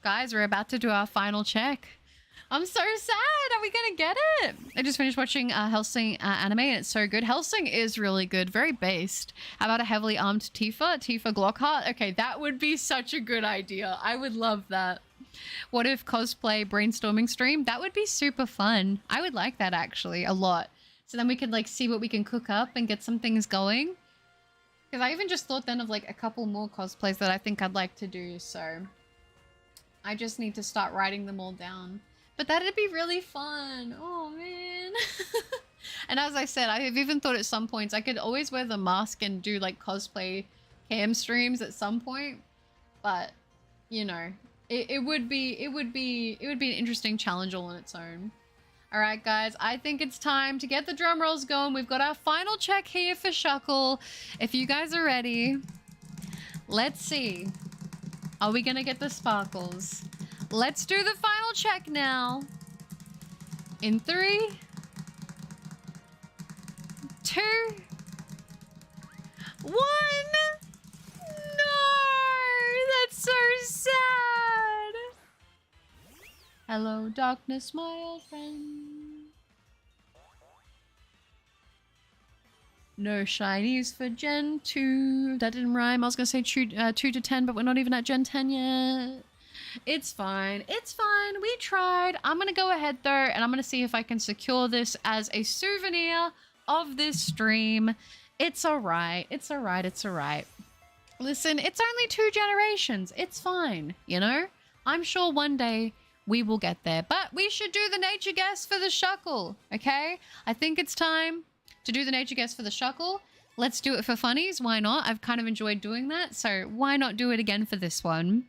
guys, we're about to do our final check. I'm so sad. Are we gonna get it? I just finished watching Hellsing anime and it's so good. Hellsing is really good, very based. How about a heavily armed Tifa Glockhart? Okay, that would be such a good idea. I would love that. What if cosplay brainstorming stream? That would be super fun. I would like that actually a lot. So then we could like see what we can cook up and get some things going. Because I even just thought then of like a couple more cosplays that I think I'd like to do. So I just need to start writing them all down. But that'd be really fun. Oh man. And as I said, I've even thought at some points I could always wear the mask and do like cosplay cam streams at some point. But you know, it would be an interesting challenge all on its own. All right, guys, I think it's time to get the drum rolls going. We've got our final check here for Shuckle. If you guys are ready, let's see. Are we gonna get the sparkles? Let's do the final check now. In 3, 2, 1. No, that's so sad. Hello, darkness, my old friend. No shinies for Gen 2. That didn't rhyme. I was gonna say 2 to 10, but we're not even at Gen 10 yet. It's fine. It's fine. We tried. I'm gonna go ahead though, and I'm gonna see if I can secure this as a souvenir of this stream. It's alright. It's alright. It's alright. Listen, it's only 2 generations. It's fine, you know? I'm sure one day we will get there. But we should do the nature guess for the Shuckle, okay? I think it's time to do the nature guess for the Shuckle. Let's do it for funnies. Why not? I've kind of enjoyed doing that, so why not do it again for this one?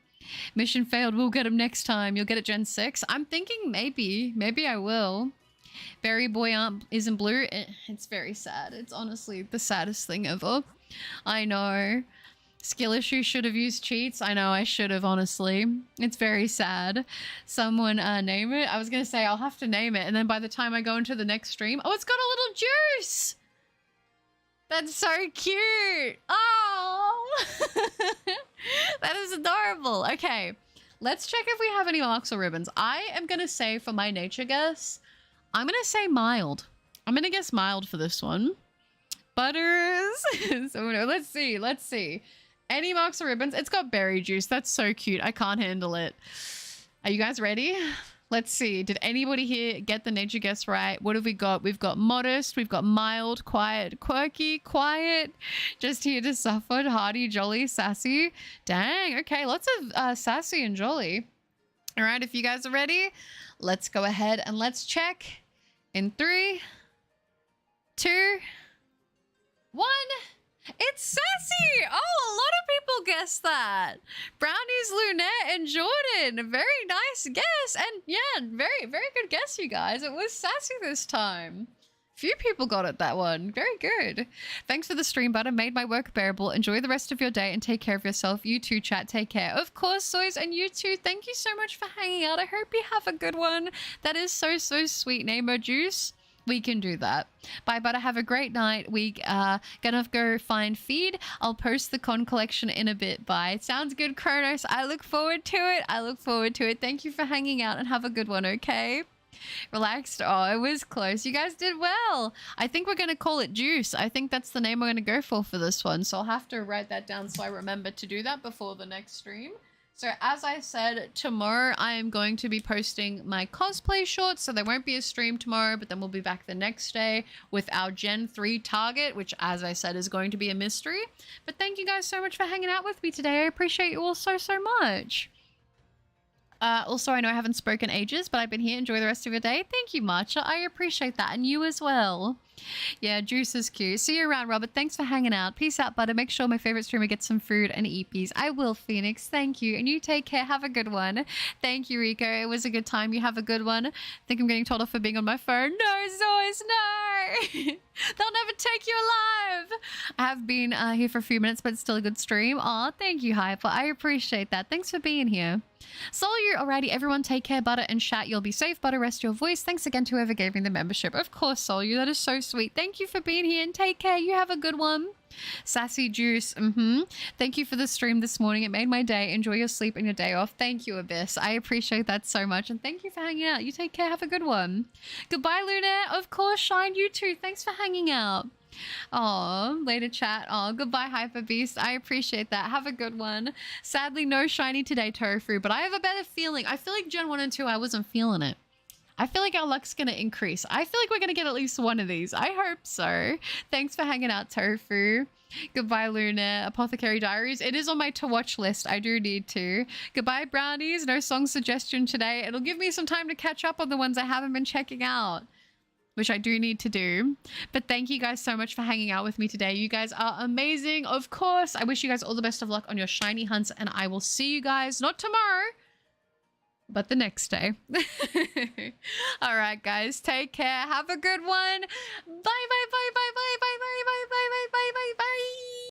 Mission failed. We'll get him next time. You'll get it Gen 6. I'm thinking maybe I will. Berry Boy isn't blue. It's very sad. It's honestly the saddest thing ever. I know. Skill issue, should have used cheats. I know I should have, honestly. It's very sad. Someone name it. I was going to say I'll have to name it. And then by the time I go into the next stream, oh, it's got a little juice. That's so cute. Oh, that is adorable. Okay, let's check if we have any marks or ribbons. I am going to say for my nature guess, I'm going to say mild. I'm going to guess mild for this one. Butters. So let's see. Let's see. Any marks or ribbons? It's got berry juice. That's so cute. I can't handle it. Are you guys ready? Let's see. Did anybody here get the nature guess right? What have we got? We've got modest. We've got mild, quiet, quirky, quiet. Just here to suffer. Hardy, jolly, sassy. Dang. Okay. Lots of sassy and jolly. All right. If you guys are ready, let's go ahead and let's check in 3, 2, 1. It's sassy! Oh, a lot of people guessed that. Brownies, Lunette, and Jordan. Very nice guess. And yeah, very good guess, you guys. It was sassy this time. Few people got it, that one. Very good. Thanks for the stream, Butter. Made my work bearable. Enjoy the rest of your day and take care of yourself. You too, chat. Take care. Of course, Soys, and you too. Thank you so much for hanging out. I hope you have a good one. That is so sweet. Nemo Juice. We can do that. Bye, Butter. Have a great night. We gonna go find feed. I'll post the con collection in a bit. Bye. Sounds good, Kronos. I look forward to it. I look forward to it. Thank you for hanging out and have a good one, okay? Relaxed. Oh, it was close. You guys did well. I think we're gonna call it Juice. I think that's the name we're gonna go for this one. So I'll have to write that down so I remember to do that before the next stream. So as I said, tomorrow I am going to be posting my cosplay shorts, so there won't be a stream tomorrow, but then we'll be back the next day with our Gen 3 target, which as I said is going to be a mystery. But thank you guys so much for hanging out with me today. I appreciate you all so much. Also, I know I haven't spoken ages, but I've been here. Enjoy the rest of your day. Thank you, Matcha. I appreciate that. And you as well. Yeah, Juice is cute. See you around, Robert. Thanks for hanging out. Peace out, Butter. Make sure my favorite streamer gets some food and eepies. I will, Phoenix. Thank you. And you take care. Have a good one. Thank you, Rico. It was a good time. You have a good one. I think I'm getting told off for being on my phone. No, Zoys, no. They'll never take you alive. I have been here for a few minutes, but it's still a good stream. Aw, thank you, Hyper. I appreciate that. Thanks for being here. Soul you alrighty. Everyone take care, Butter and chat. You'll be safe, Butter. Rest your voice. Thanks again to whoever gave me the membership. Of course, Soul you. That is so sweet. Thank you for being here and take care. You have a good one. Sassy Juice. Thank you for the stream this morning. It made my day. Enjoy your sleep and your day off. Thank you, Abyss. I appreciate that so much. And thank you for hanging out. You take care. Have a good one. Goodbye, Luna. Of course, Shine. You too. Thanks for hanging out. Oh, later chat. Oh, goodbye, Hyper Beast. I appreciate that. Have a good one. Sadly, no shiny today, Tofu, but I have a better feeling. I feel like Gen 1 and 2, I wasn't feeling it. I feel like our luck's going to increase. I feel like we're going to get at least one of these. I hope so. Thanks for hanging out, Tofu. Goodbye, Luna. Apothecary Diaries. It is on my to-watch list. I do need to. Goodbye, Brownies. No song suggestion today. It'll give me some time to catch up on the ones I haven't been checking out, which I do need to do. But thank you guys so much for hanging out with me today. You guys are amazing. Of course, I wish you guys all the best of luck on your shiny hunts, and I will see you guys not tomorrow, but the next day. All right, guys, take care. Have a good one. Bye.